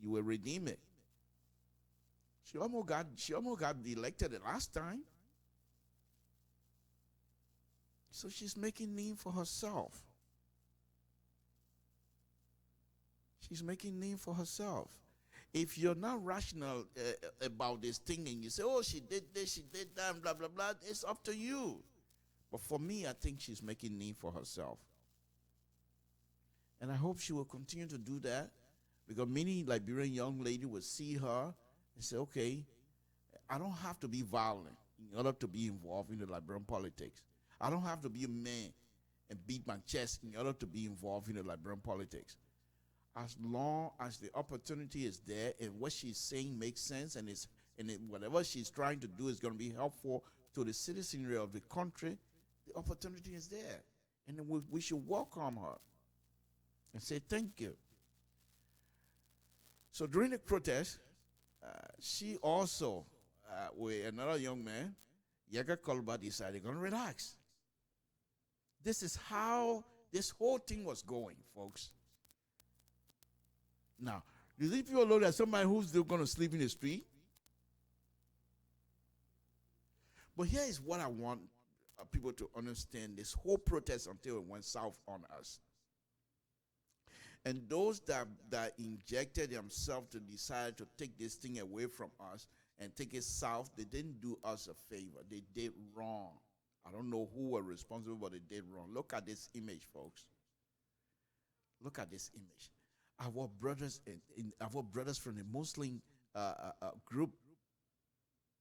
you will redeem it. She almost got elected the last time. So she's making name for herself. She's making name for herself. If you're not rational about this thing and you say, oh, she did this, she did that, blah, blah, blah, it's up to you. But for me, I think she's making name for herself. And I hope she will continue to do that, because many Liberian young ladies will see her and say, okay, I don't have to be violent in order to be involved in the Liberian politics. I don't have to be a man and beat my chest in order to be involved in the Liberian politics. As long as the opportunity is there and what she's saying makes sense and whatever she's trying to do is going to be helpful to the citizenry of the country, the opportunity is there. And then we should welcome her and say thank you. So during the protest, she also, with another young man, Yaga Kolba, decided they're going to relax. This is how this whole thing was going, folks. Now, do these people know that somebody who's still going to sleep in the street? But here is what I want people to understand this whole protest until it went south on us. And those that injected themselves to decide to take this thing away from us and take it south, they didn't do us a favor. They did wrong. I don't know who were responsible, but they did wrong. Look at this image, folks. Look at this image. Our brothers from the Muslim group,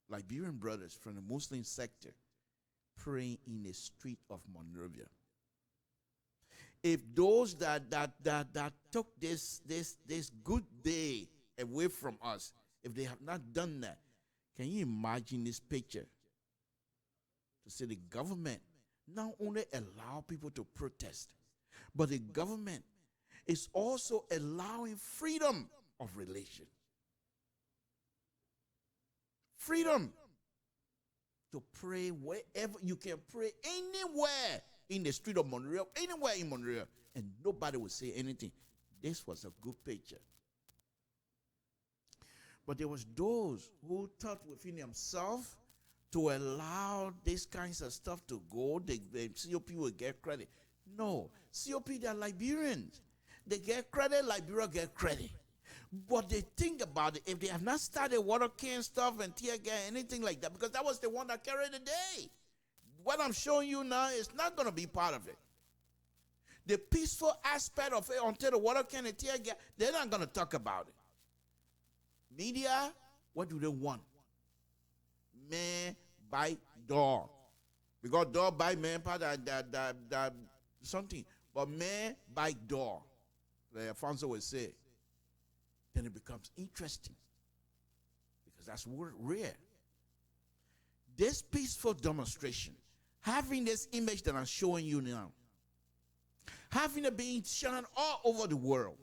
Liberian brothers from the Muslim sector, praying in the street of Monrovia. If those that took this good day away from us, if they have not done that, can you imagine this picture? To say the government not only allow people to protest, but the government is also allowing freedom of religion. Freedom to pray wherever you can pray, anywhere in the street of Monrovia, anywhere in Monrovia, and nobody will say anything. This was a good picture. But there was those who thought within themselves to allow these kinds of stuff to go, the COP will get credit. No, COP, they're Liberians. They get credit, Liberia get credit. But they think about it, if they have not started water can stuff and tear gas, anything like that, because that was the one that carried the day. What I'm showing you now is not going to be part of it. The peaceful aspect of it until the water can and tear gas, they're not going to talk about it. Media, what do they want? man by door. Because door by man part that something. But man by door. Like Alfonso would say. Then it becomes interesting. Because that's rare. This peaceful demonstration, having this image that I'm showing you now, having it being shown all over the world.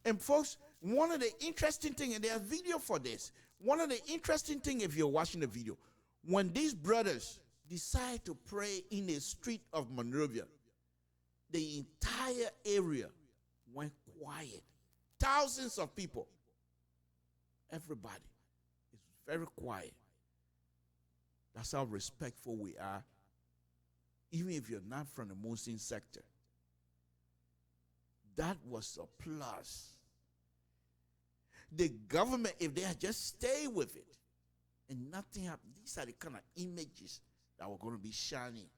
And folks, one of the interesting things, and there's a video for this, one of the interesting things, if you're watching the video, when these brothers decide to pray in the street of Monrovia, the entire area went quiet. Thousands of people. Everybody is very quiet. That's how respectful we are, even if you're not from the Muslim sector. That was a plus. The government, if they had just stayed with it and nothing happened, these are the kind of images that were going to be shining.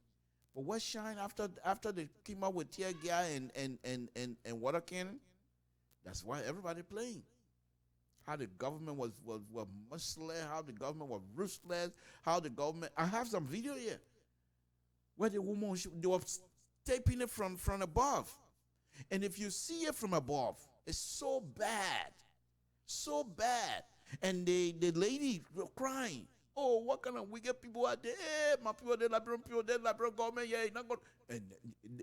But what shined after they came out with tear gas and water cannon? That's why everybody playing. How the government was merciless, how the government was ruthless, how the government. I have some video here where the woman, they were taping it from above. And if you see it from above, it's so bad. So bad. And the lady crying, oh, what kind of wicked people are there? My people, they're Liberian people, they're Liberian government, yeah, not going. And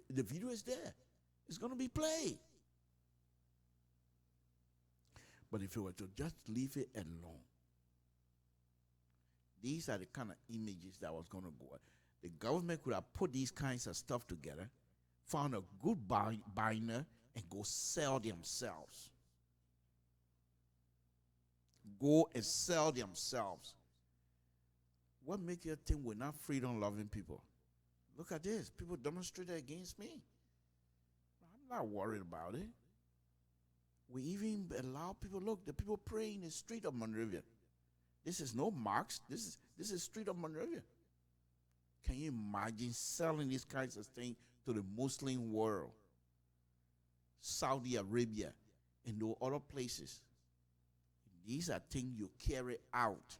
the video is there. It's going to be played. But if you were to just leave it alone, these are the kind of images that was going to go. The government could have put these kinds of stuff together, found a good binder, and go sell themselves. Go and sell themselves. What makes you think we're not freedom-loving people? Look at this. People demonstrated against me. I'm not worried about it. We even allow people, look, the people pray in the street of Monrovia. This is no Marx. This is street of Monrovia. Can you imagine selling these kinds of things to the Muslim world? Saudi Arabia and those other places. These are things you carry out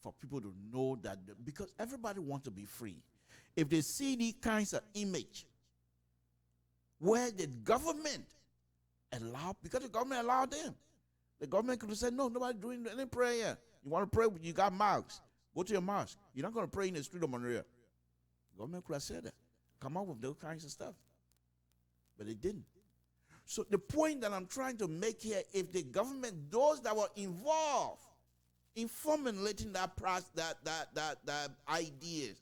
for people to know that, because everybody wants to be free. If they see these kinds of image where the government allowed, because the government allowed them. The government could have said, no, nobody doing any prayer. You want to pray, you got mosques. Go to your mosque. You're not going to pray in the street of Monrovia. The government could have said that. Come up with those kinds of stuff. But they didn't. So the point that I'm trying to make here, if the government, those that were involved in formulating that ideas,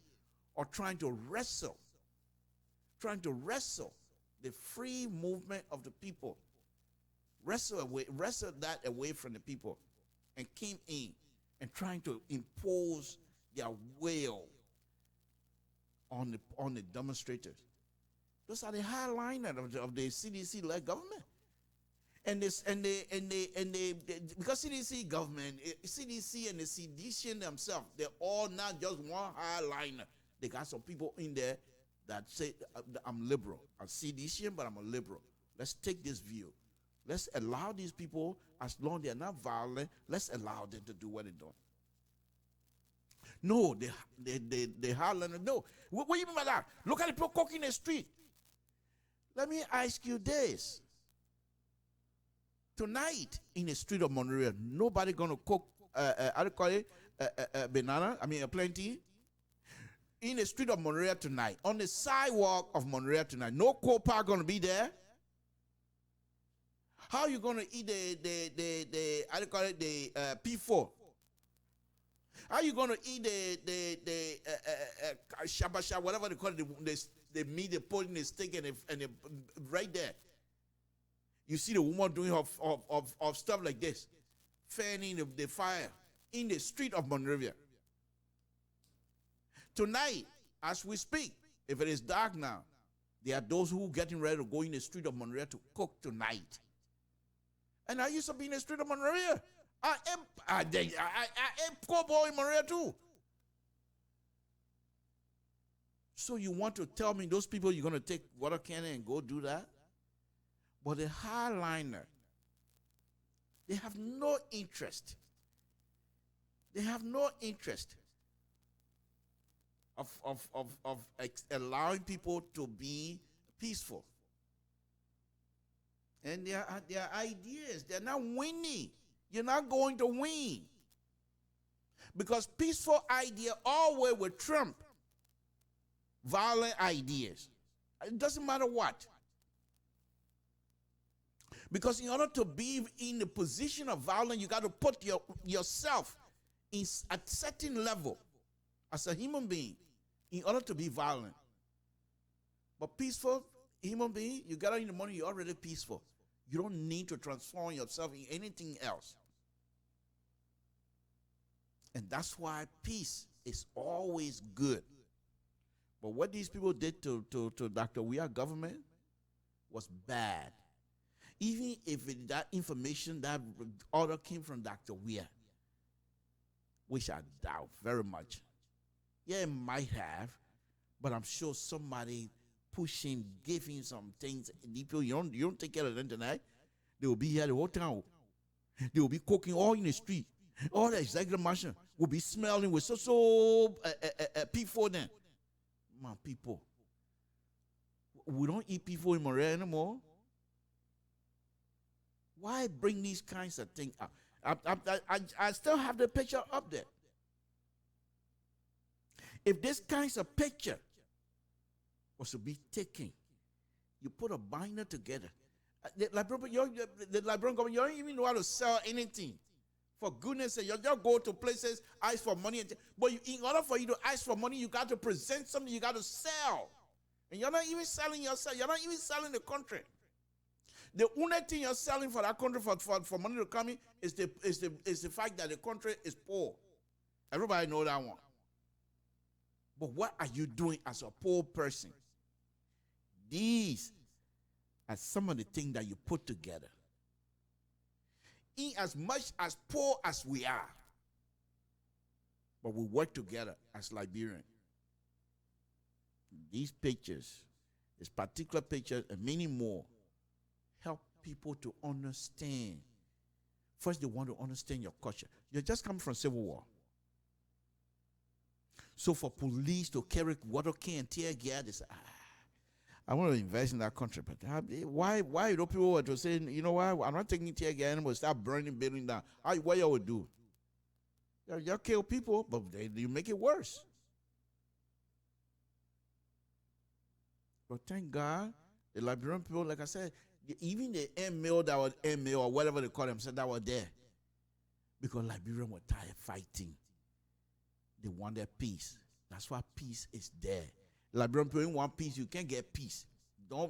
or trying to wrestle the free movement of the people, wrestle that away from the people, and came in and trying to impose their will on the demonstrators. Those are the highliner of the CDC-led government. And because CDC government, CDC and the seditious themselves, they're all not just one highliner. They got some people in there that say, I'm liberal. I'm seditious, but I'm a liberal. Let's take this view. Let's allow these people, as long as they're not violent, let's allow them to do what they're doing. No, they highliner. No. What do you mean by that? Look at the people cooking in the street. Let me ask you this. Tonight, in the street of Monrovia, nobody going to cook, how do you call it, plenty. In the street of Monrovia tonight, on the sidewalk of Monrovia tonight, no co-park going to be there. How are you going to eat the how do you call it, the P4? How are you going to eat the shabasha, whatever they call it, the meat they put in the steak and right there. You see the woman doing of stuff like this, fanning the fire in the street of Monrovia. Tonight, as we speak, if it is dark now, there are those who are getting ready to go in the street of Monrovia to cook tonight. And I used to be in the street of Monrovia. I am cowboy in Monrovia too. So you want to tell me those people you're going to take water cannon and go do that? But the highliner, they have no interest They have no interest of allowing people to be peaceful. And their ideas, they're not winning. You're not going to win. Because peaceful idea always will trump violent ideas. It doesn't matter what. Because in order to be in the position of violence, you got to put yourself in a certain level as a human being in order to be violent. But peaceful human being, you get out in the morning, you're already peaceful. You don't need to transform yourself in anything else. And that's why peace is always good. But what these people did to Dr. Weah government was bad. Even if that information, that order came from Dr. Weah, which I doubt very much. Yeah, it might have, but I'm sure somebody pushed him, gave him some things. People, you don't take care of them tonight. They will be here the whole time. They will be cooking all in the street. All the executive mansion will be smelling with P4 then. My people, we don't eat P4 in Montreal anymore. Why bring these kinds of things up? I still have the picture up there. If this kinds of picture was to be taken, you put a binder together. The Liberian government, you don't even know how to sell anything. For goodness sake, you just go to places, ask for money. But in order for you to ask for money, you got to present something, you got to sell. And you're not even selling yourself. You're not even selling the country. The only thing you're selling for that country for money to come in is the fact that the country is poor. Everybody know that one. But what are you doing as a poor person? These are some of the things that you put together. In as much as poor as we are, but we work together as Liberians. These pictures, this particular picture and many more, help people to understand. First, they want to understand your culture. You just come from civil war. So for police to carry water can, tear gas, they say, I want to invest in that country. But why people were to say, you know what, I'm not taking tear gas anymore, start burning building down. What you would do? You kill people, but you make it worse. But thank God, the Liberian people, like I said, even the ML that was ML or whatever they call them, said that were there. Because Liberians were tired fighting. They wanted peace. That's why peace is there. Liberian people want peace. You can't get peace.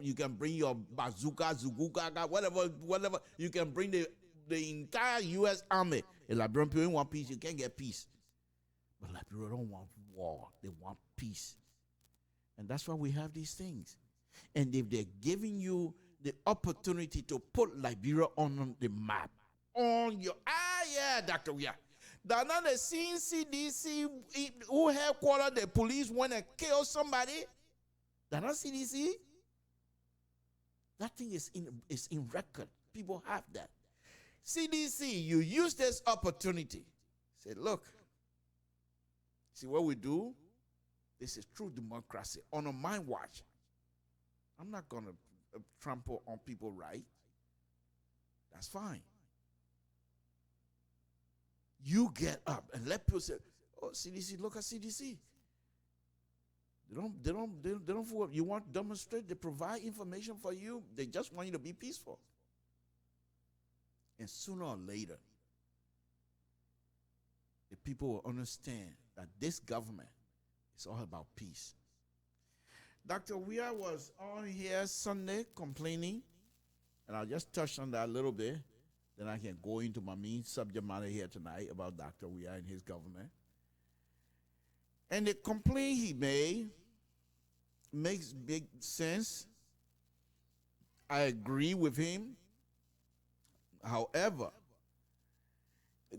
You can bring your bazooka, zuguka, whatever. You can bring the entire U.S. Army. The Liberian people want peace. You can't get peace. But Liberia don't want war. They want peace. And that's why we have these things. And if they're giving you the opportunity to put Liberia on the map, on your, Dr. Weah. They're not the CDC who headquarters the police when they kill somebody. They're not CDC. That thing is in record. People have that. CDC, you use this opportunity. Say, look, see what we do? This is true democracy. On my watch, I'm not going to trample on people's rights. That's fine. You get up and let people say, oh, CDC, look at CDC. They don't fool up. You want to demonstrate, they provide information for you. They just want you to be peaceful. And sooner or later, the people will understand that this government is all about peace. Dr. Weah was on here Sunday complaining, and I'll just touch on that a little bit. Then I can go into my main subject matter here tonight about Dr. Weah and his government. And the complaint he made makes big sense. I agree with him. However,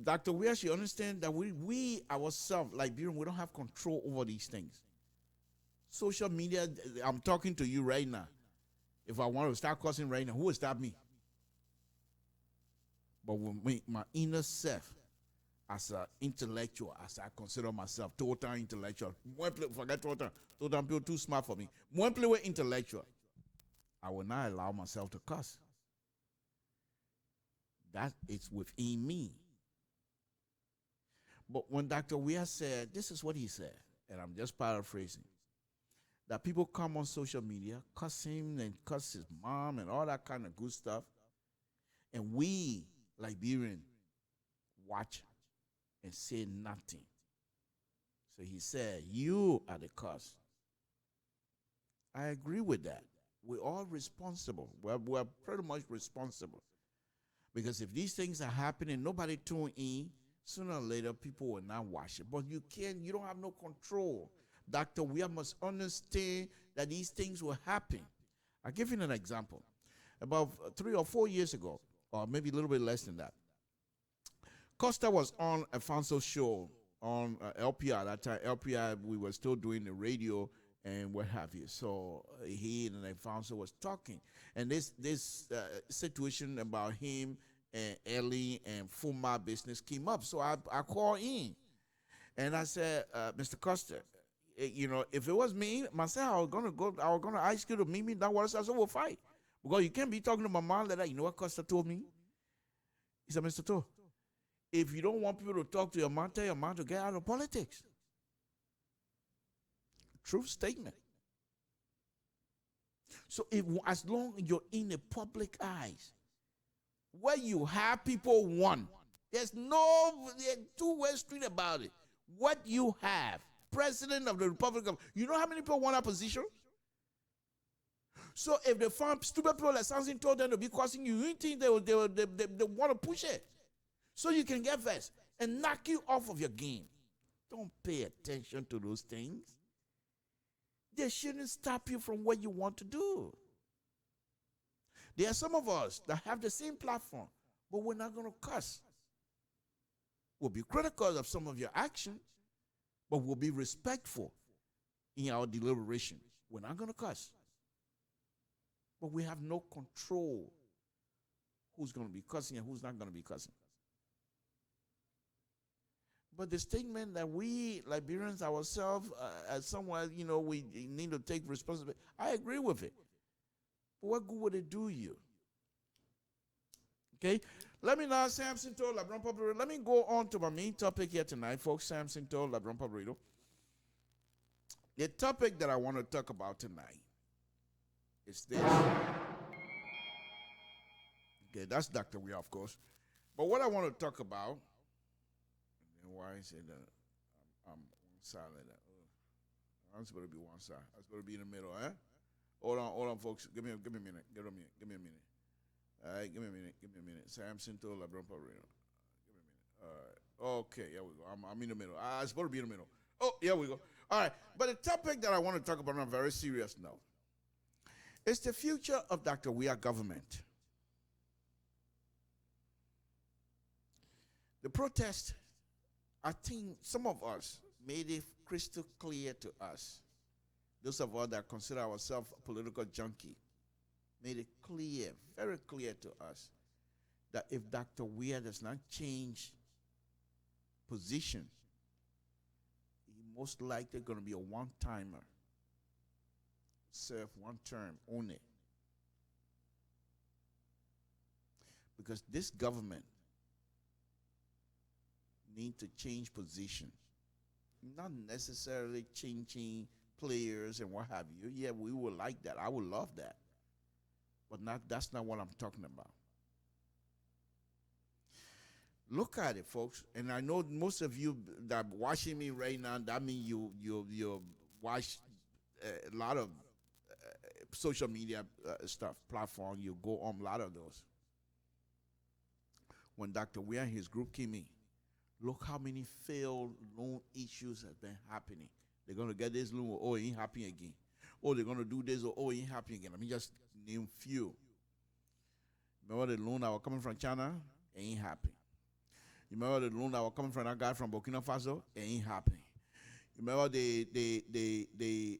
Dr. Weah should understand that we ourselves, Liberians, we don't have control over these things. Social media, I'm talking to you right now. If I want to start cursing right now, who will stop me? But with my inner self, as an intellectual, as I consider myself, total intellectual. Forget total people too smart for me. One play with intellectual, I will not allow myself to cuss. That is within me. But when Dr. Weir said, this is what he said, and I'm just paraphrasing, that people come on social media, cuss him and cuss his mom and all that kind of good stuff, and we, Liberians, watch and say nothing. So he said, you are the cause. I agree with that. We're all responsible. We're pretty much responsible. Because if these things are happening, nobody tune in, sooner or later people will not watch it. But you don't have no control. Dr. We must understand that these things will happen. I'll give you an example. About 3 or 4 years ago, or maybe a little bit less than that, Costa was on Alfonso's show on LPR. That time, LPR, we were still doing the radio and what have you. So he and Alfonso was talking. And this situation about him and Ellie and Fuma business came up. So I called in. And I said, Mr. Costa, if it was me, myself, I was gonna ask you to meet me down water. So we'll fight. Because you can't be talking to my mom like that. You know what Costa told me? He said, Mr. To, if you don't want people to talk to your mom, tell your mom to get out of politics. True statement. So as long as you're in the public eyes, where you have people won, there's two-way street about it. What you have, President of the Republic of, you know how many people want that position? So if they found stupid people like something told them to be causing you, you think they want to push it. So you can get vexed and knock you off of your game. Don't pay attention to those things. They shouldn't stop you from what you want to do. There are some of us that have the same platform, but we're not going to cuss. We'll be critical of some of your actions, but we'll be respectful in our deliberation. We're not going to cuss. But we have no control who's going to be cussing and who's not going to be cussing. But the statement that we Liberians ourselves, as someone, we need to take responsibility, I agree with it. But what good would it do you? Okay? Let me now, Samson told Labron Pabrito. Let me go on to my main topic here tonight, folks. Samson told Labron Pabrito. The topic that I want to talk about tonight is this. Okay, that's Dr. Weir, of course. But what I want to talk about, and why I say that I'm one side like that. I'm supposed to be one side. I'm supposed to be in the middle, eh? Hold on, folks. Give me a minute. Give me a minute. All right, give me a minute. Samson told Labron Pabrito. Give me a minute. All right. Okay, here we go. I'm in the middle. I'm supposed to be in the middle. Oh, here we go. All right. But the topic that I want to talk about on a very serious note is the future of Dr. Weir government. The protest, I think some of us made it crystal clear to us. Those of us that consider ourselves a political junkie made it clear, very clear to us, that if Dr. Weir does not change position, he's most likely going to be a one-timer, serve one term only. Because this government needs to change position, not necessarily changing players and what have you. Yeah, we would like that. I would love that. But that's not what I'm talking about. Look at it, folks. And I know most of you that are watching me right now, that means you watch a lot of social media stuff, platform. You go on a lot of those. When Dr. Weir and his group came in, look how many failed loan issues have been happening. They're going to get this loan, oh, it ain't happening again. Oh, they're going to do this, oh, it ain't happening again. Let me just name few. Remember the loan that was coming from China? It ain't happening. You remember the loan that was coming from that guy from Burkina Faso? It ain't happening. You remember the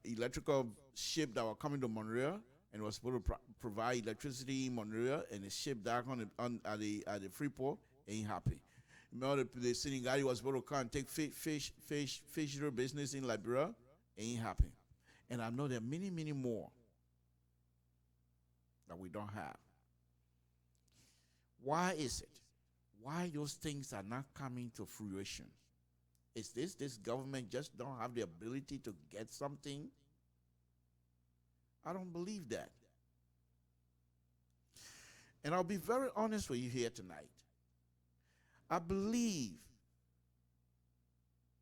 electrical ship that was coming to Monrovia and was supposed to provide electricity in Monrovia, and the ship down at the Freeport? It ain't happening. Remember the Senegal was supposed to come and take fishery business in Liberia? It ain't happening. And I know there are many, many more that we don't have. Why is it? Why those things are not coming to fruition? Is this government just don't have the ability to get something? I don't believe that. And I'll be very honest with you here tonight. I believe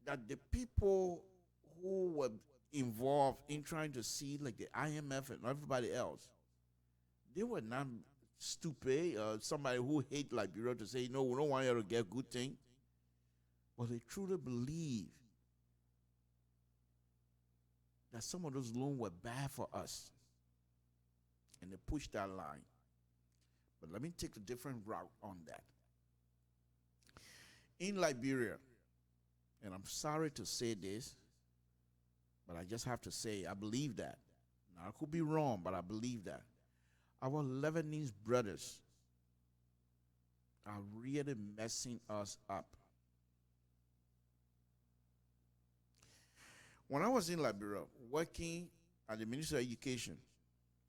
that the people who were involved in trying to see like the IMF and everybody else, they were not stupid or somebody who hate Liberia to say, no, we don't want you to get good thing. But they truly believe that some of those loans were bad for us. And they pushed that line. But let me take a different route on that. In Liberia, and I'm sorry to say this, but I just have to say, I believe that. Now, I could be wrong, but I believe that. Our Lebanese brothers are really messing us up. When I was in Liberia, working at the Ministry of Education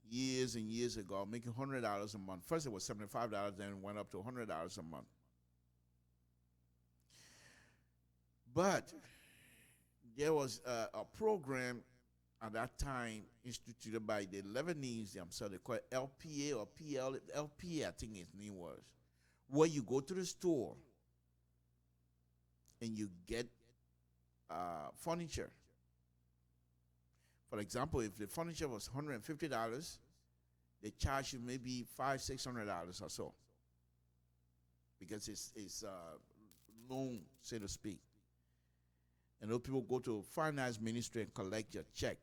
years and years ago, making $100 a month. First it was $75, then it went up to $100 a month. But there was a program at that time instituted by the Lebanese, I'm sorry, they call it LPA or PL, LPA I think his name was, where you go to the store and you get furniture. For example, if the furniture was $150, they charge you maybe $500-$600 or so, because it's loan, so to speak. And those people go to finance ministry and collect your check,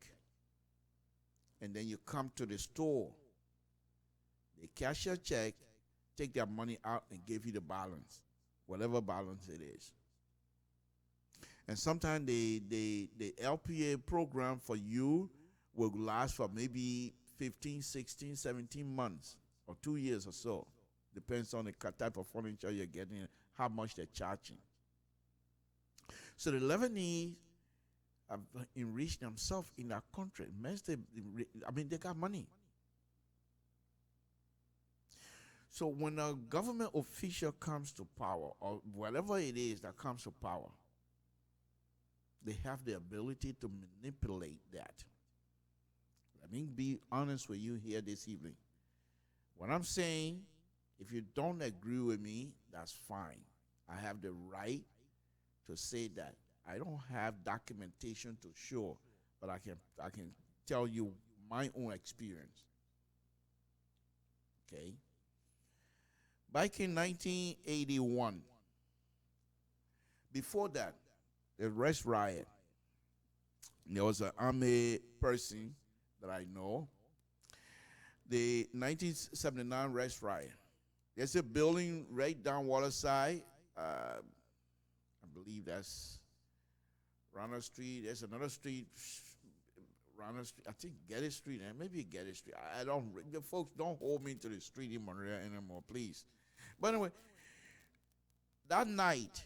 and then you come to the store. They cash your check, take their money out, and give you the balance, whatever balance it is. And sometimes the LPA program for you will last for maybe 15, 16, 17 months or 2 years or so. Depends on the type of furniture you're getting, how much they're charging. So the Lebanese have enriched themselves in that country. They got money. So when a government official comes to power, or whatever it is that comes to power, they have the ability to manipulate that. Let me be honest with you here this evening. What I'm saying, if you don't agree with me, that's fine. I have the right to say that. I don't have documentation to show, but I can tell you my own experience. Okay? Back in 1981, before that, the Rest Riot, there was an army person that I know. The 1979 Rest Riot. There's a building right down Waterside. I believe that's Ronald Street. There's another street, Ronald Street. I think Getty Street, and maybe Getty Street. The folks don't hold me to the street in Monroe anymore, please. But anyway, that night,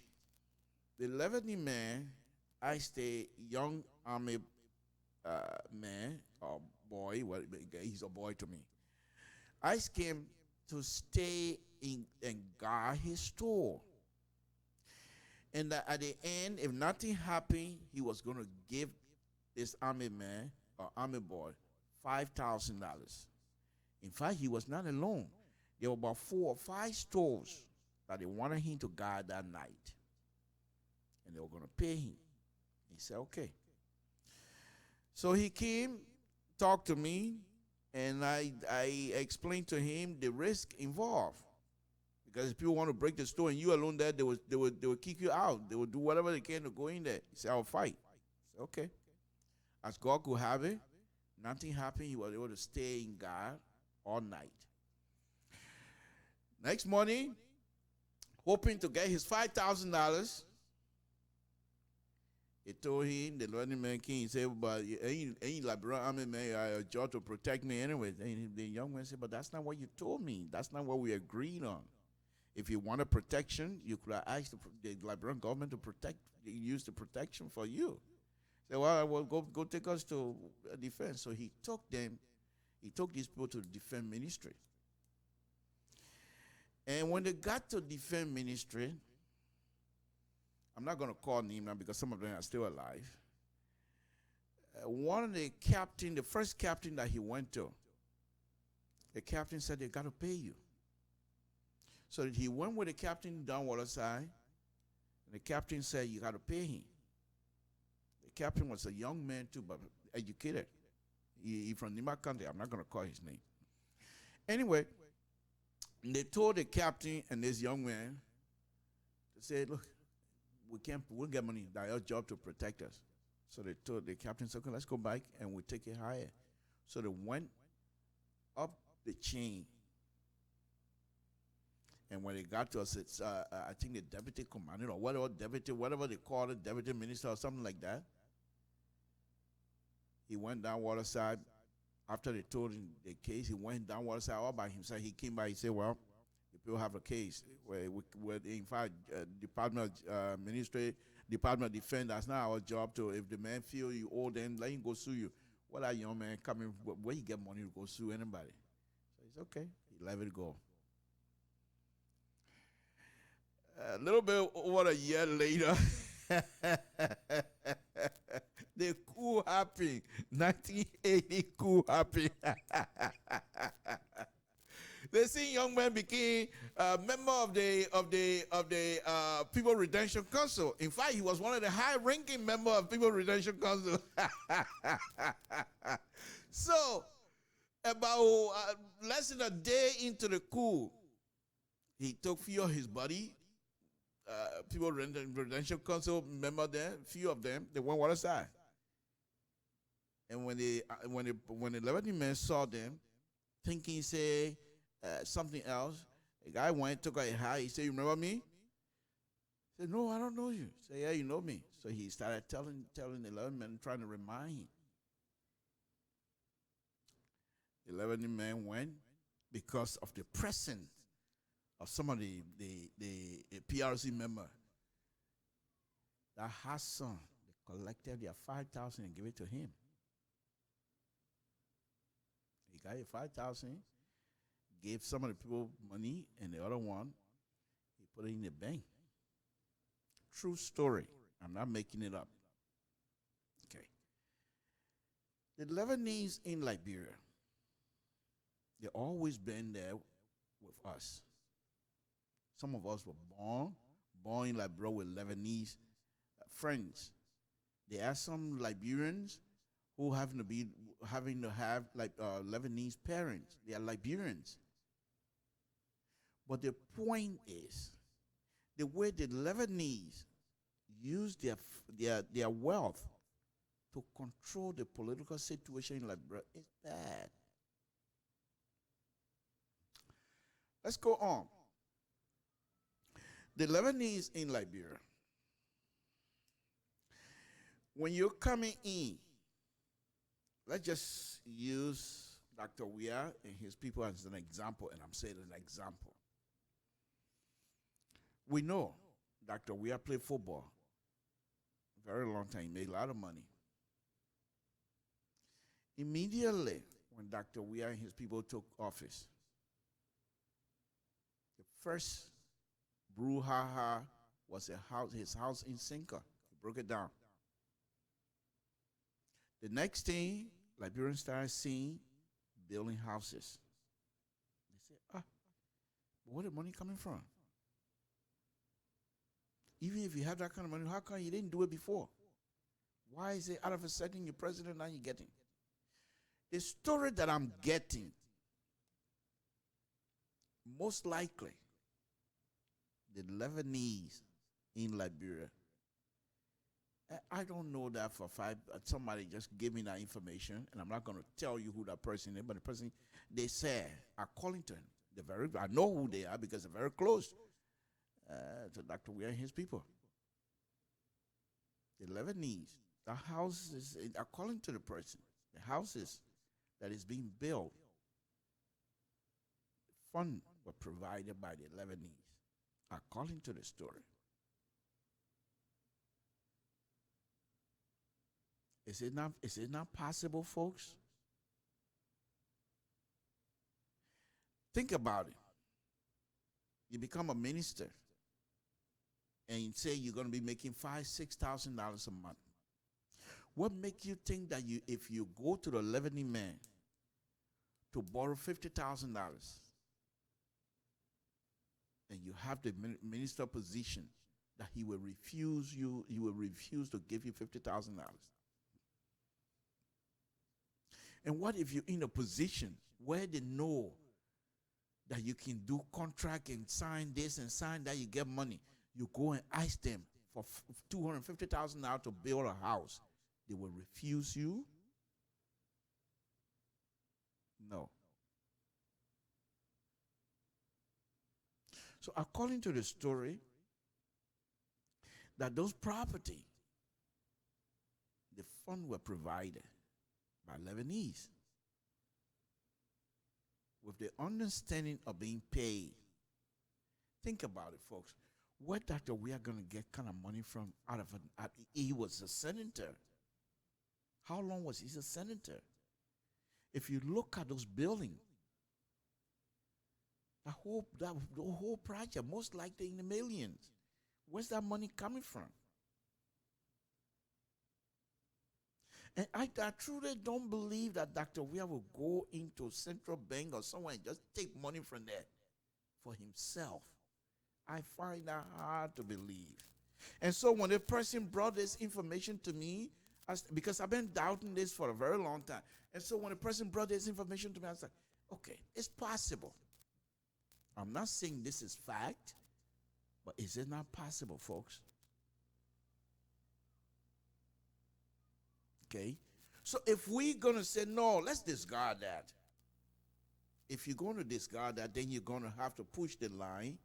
the Lebanese man, I stay young army man or boy. Well, he's a boy to me. I came to stay in and guard his store. And at the end, if nothing happened, he was going to give this army man or army boy $5,000. In fact, he was not alone. There were about 4 or 5 stores that they wanted him to guard that night. And they were going to pay him. He said, okay. So he came, talked to me, and I explained to him the risk involved. Because if people want to break the store and you alone there, they would kick you out. They would do whatever they can to go in there. He said, I'll fight. I said, okay. As God could have it, nothing happened. He was able to stay in God all night. Next morning, hoping to get his $5,000, he told him, the Lebanese man came, he said, but ain't Liberian army man, your job to protect me anyway. And the young man said, but that's not what you told me. That's not what we agreed on. If you wanted protection, you could have asked the Liberian government to use the protection for you. Say, well, go take us to defense. So he took these people to the defense ministry. And when they got to defense ministry, I'm not going to call names now because some of them are still alive. One of the first captain that he went to, the captain said, they got to pay you. So he went with the captain down Waterside, and the captain said, you got to pay him. The captain was a young man too, but educated. He from Nima County. I'm not going to call his name. Anyway, they told the captain and this young man, they said, look, we'll get money. That's our job to protect us. So they told the captain, okay, let's go back and we'll take it higher. So they went up the chain. And when they got to us, it's I think the deputy commander or whatever they call it, deputy minister or something like that. He went down Waterside. After they told him the case, he went down Waterside all by himself. He came by, he said, well, the people have a case. Where in fact, Department of Defense, that's not our job to, if the man feel you owe them, let him go sue you. What that young man coming, where you get money to go sue anybody? So he's okay. He let it go. A little bit over a year later, the coup happened. 1980 coup happened. The same young man became a member of the People Redemption Council. In fact, he was one of the high-ranking members of People Redemption Council. So, about less than a day into the coup, he took few of his buddies. People Redemption Council member there, few of them, they went Waterside. And when the Lebanese men saw them, thinking say something else, the guy went, took a high. He said, "You remember me?" He said, "No, I don't know you." He said, "Yeah, you know me." So he started telling the Lebanese men, trying to remind him. The Lebanese men went because of the presence of some of the PRC member. That Hassan, they collected their 5,000 and gave it to him. He got 5,000, gave some of the people money, and the other one, he put it in the bank. True story. I'm not making it up. Okay. The Lebanese in Liberia, they've always been there with us. Some of us were born in Liberia with Lebanese friends. There are some Liberians who having to have Lebanese parents. They are Liberians. But the point is, the way the Lebanese use their wealth to control the political situation in Liberia is bad. Let's go on. The Lebanese in Liberia, when you're coming in, let's just use Dr. Weah and his people as an example, and I'm saying an example. We know Dr. Weah played football a very long time. He made a lot of money. Immediately, when Dr. Weah and his people took office, the first brouhaha was his house in Sinka. He broke it down. The next thing, Liberians started seeing building houses. They said, where the money coming from? Even if you have that kind of money, how come you didn't do it before? Why is it out of a sudden you're president, now you're getting? The story that I'm getting, most likely, the Lebanese in Liberia, I don't know that for somebody just gave me that information, and I'm not going to tell you who that person is, but the person, they said, according to him, I know who they are because they're very close to Dr. Weah and his people. The Lebanese, the houses, according to the person, the houses that is being built, funds were provided by the Lebanese. according to the story. Is it not possible, folks? Think about it. You become a minister and you say you're going to be making $5,000-$6,000 a month. What makes you think that if you go to the leavening man to borrow $50,000 and you have the minister position, that he will refuse to give you $50,000? And what if you're in a position where they know that you can do contract and sign this and sign that, you get money? You go and ask them for $250,000 to build a house. They will refuse you? No. So according to the story, that those property, the funds were provided by Lebanese with the understanding of being paid. Think about it, folks. Where Dr. We are going to get kind of money from out of he was a senator. How long was he a senator? If you look at those buildings, the whole project, most likely in the millions. Where's that money coming from? And I truly don't believe that Dr. Weah will go into central bank or somewhere and just take money from there for himself. I find that hard to believe. And so when a person brought this information to me, because I've been doubting this for a very long time, and so when a person brought this information to me, I was like, okay, it's possible. I'm not saying this is fact, but is it not possible, folks? Okay? So if we're going to say, no, let's discard that. If you're going to discard that, then you're going to have to push the line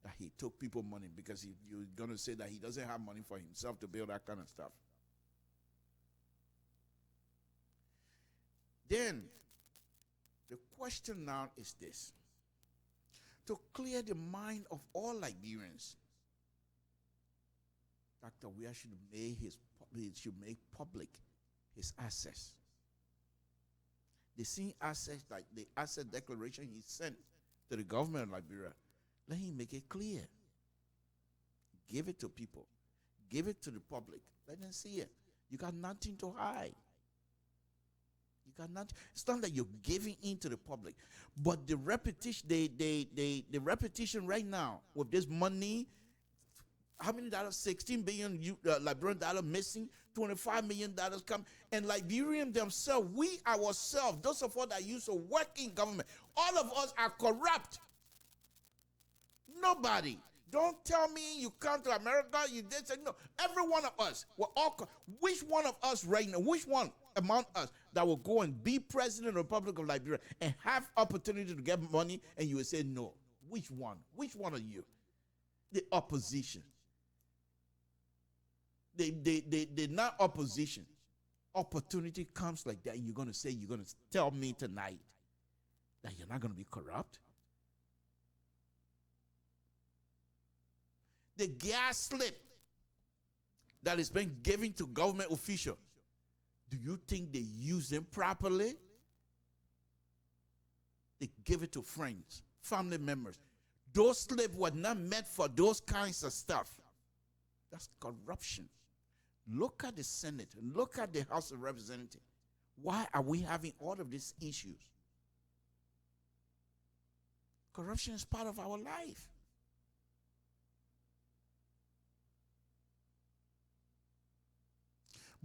that he took people money, because you're going to say that he doesn't have money for himself to build that kind of stuff. Then, the question now is this. To clear the mind of all Liberians, Dr. Weah should make public his assets. The same assets, like the asset declaration he sent to the government of Liberia, let him make it clear. Give it to people. Give it to the public. Let them see it. You got nothing to hide. You got nothing. It's not that you're giving in to the public, but the repetition, the repetition right now with this money. How many dollars? 16 billion Liberian dollars missing, $25 million come. And Liberians themselves, we ourselves, those of us that used to work in government, all of us are corrupt. Nobody. Don't tell me you come to America, you did say no. Every one of us, we're all, which one of us right now, which one among us that will go and be president of the Republic of Liberia and have opportunity to get money, and you will say no? Which one? Which one of you? The opposition. They're not opposition. Opportunity comes like that, and you're going to say, you're going to tell me tonight that you're not going to be corrupt? The gas slip that is being given to government officials, do you think they use them properly? They give it to friends, family members. Those slips were not meant for those kinds of stuff. That's corruption. Look at the Senate. Look at the House of Representatives. Why are we having all of these issues? Corruption is part of our life.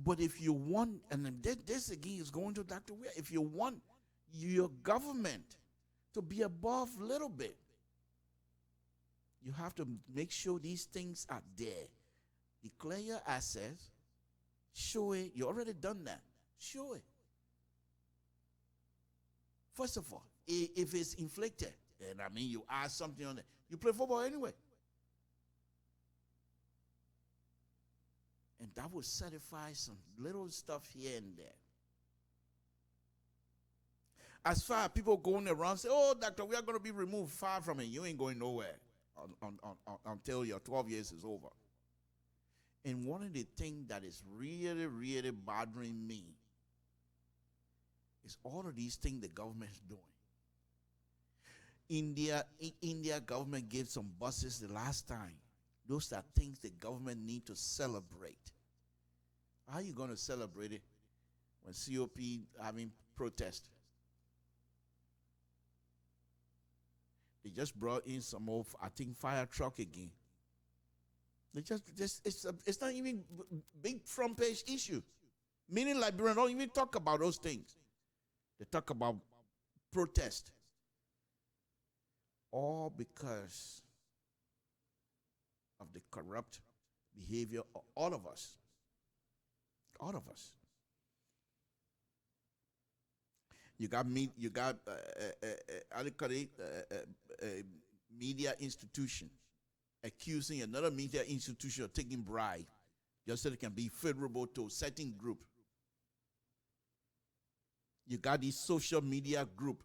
But if you want, and this again is going to Dr. Weah, if you want your government to be above a little bit, you have to make sure these things are there. Declare your assets, show it. You already done that. Show it. First of all, if it's inflicted, and I mean you add something on it, you play football anyway. And that will certify some little stuff here and there. As far as people going around say, oh, doctor, we are going to be removed, far from it. You ain't going nowhere. until your 12 years is over. And one of the things that is really, really bothering me is all of these things the government is doing. India government gave some buses the last time. Those are things the government need to celebrate. How are you going to celebrate it when COP having protest? They just brought in some more, I think, fire truck again. They just it's not even big front page issue. Many Liberians don't even talk about those things. They talk about protest. All because of the corrupt behavior of all of us. All of us. You got media institution accusing another media institution of taking bribe just so they can be favorable to a certain group. You got these social media group.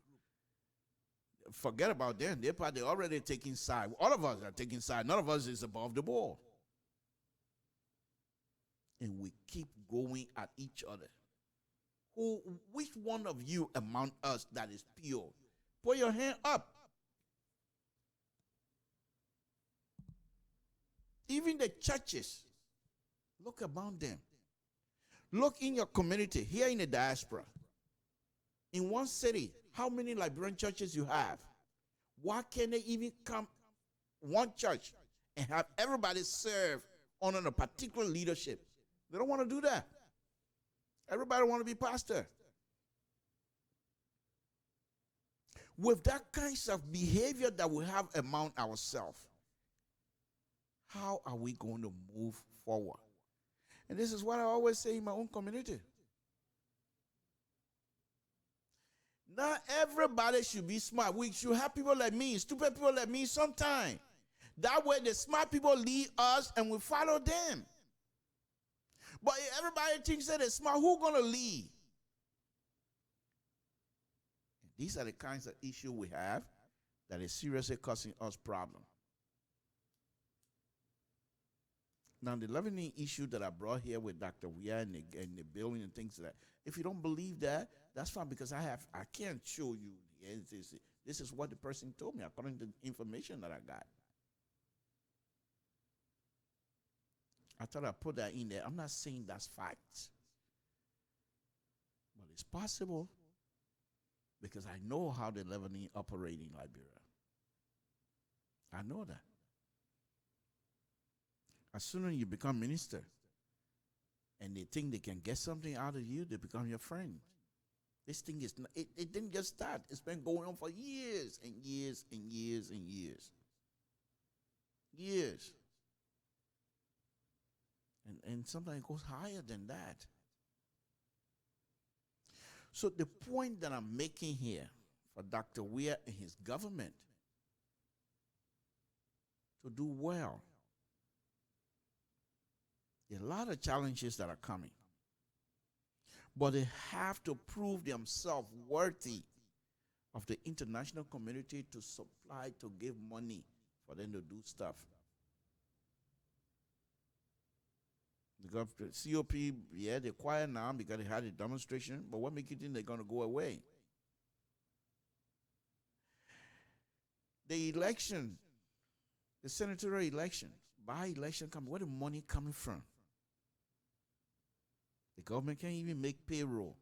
Forget about them. They're probably already taking side. All of us are taking side. None of us is above the ball. And we keep going at each other. Which one of you among us that is pure? Put your hand up. Even the churches, look around them. Look in your community, here in the diaspora. In one city, how many Liberian churches you have? Why can't they even come one church and have everybody serve under a particular leadership? They don't want to do that. Everybody want to be pastor. With that kinds of behavior that we have among ourselves, how are we going to move forward? And this is what I always say in my own community. Not everybody should be smart. We should have people like me, stupid people like me sometime. That way the smart people lead us and we follow them. But if everybody thinks that they're smart, who's going to lead? And these are the kinds of issues we have that is seriously causing us problems. Now, the leavening issue that I brought here with Dr. Weah and the building and things like that, if you don't believe that, that's fine, because I can't show you. This is what the person told me according to the information that I got. I thought I'd put that in there. I'm not saying that's facts. But it's possible because I know how the leavening operate in Liberia. I know that. As soon as you become minister and they think they can get something out of you, they become your friend. This thing is not, it didn't just start. It's been going on for years and years and years and years. Years. And sometimes it goes higher than that. So the point that I'm making here for Dr. Weah and his government to do well, there are a lot of challenges that are coming. But they have to prove themselves worthy of the international community to supply, to give money for them to do stuff. The COP, yeah, they're quiet now because they had a demonstration, but what makes you think they're going to go away? The election, the senatorial election, by-election coming, where the money coming from? The government can't even make payroll.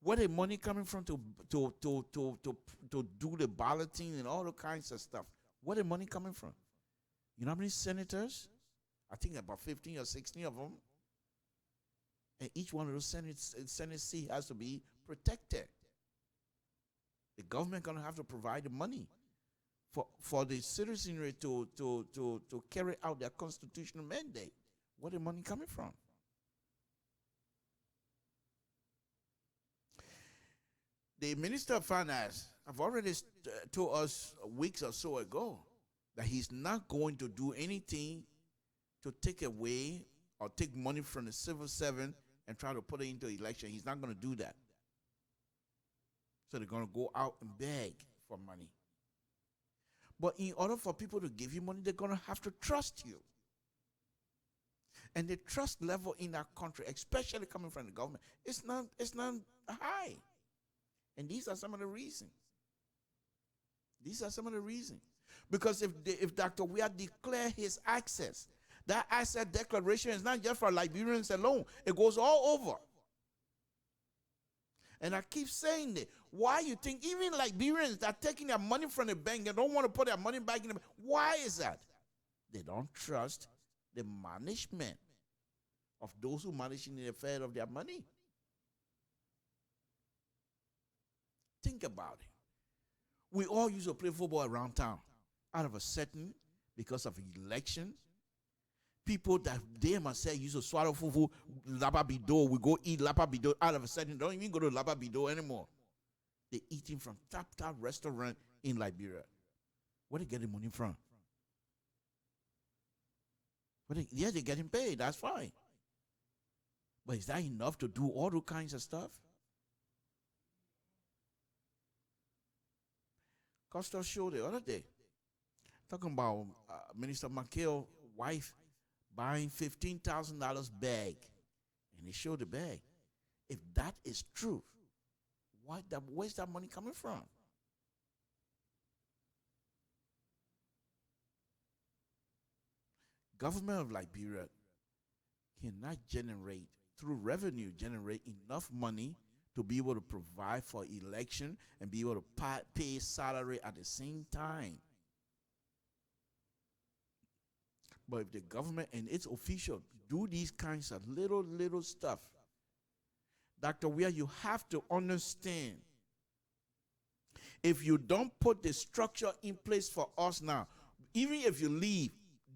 Where the money coming from to do the balloting and all the kinds of stuff? Where the money coming from? You know how many senators? I think about 15 or 16 of them. And each one of those Senate seats has to be protected. The government going to have to provide the money for the citizenry to carry out their constitutional mandate. Where the money coming from? The Minister of Finance have already told us weeks or so ago that he's not going to do anything to take away or take money from the civil servant and try to put it into election. He's not going to do that. So they're going to go out and beg for money. But in order for people to give you money, they're going to have to trust you. And the trust level in our country, especially coming from the government, it's not high. And these are some of the reasons. These are some of the reasons. Because if Dr. Weah declare his access, that access declaration is not just for Liberians alone. It goes all over. And I keep saying that. Why you think even Liberians that are taking their money from the bank and don't want to put their money back in the bank? Why is that? They don't trust the management of those who manage in the affair of their money. Think about it. We all used to play football around town. Out of a sudden, because of election, people that they myself used to swallow fufu, lababido, we go eat lababido. Out of a sudden, don't even go to lababido anymore. They're eating from top restaurant in Liberia. Where they getting money from? They're getting paid. That's fine. But is that enough to do all those kinds of stuff? Costa show the other day, talking about Minister McHale's wife buying $15,000 bag, and they showed the bag. If that is true, where's that money coming from? Government of Liberia cannot generate, through revenue, generate enough money to be able to provide for election and be able to pay salary at the same time. But if the government and its officials do these kinds of little stuff, Dr. Weah, you have to understand, if you don't put the structure in place for us now, even if you leave,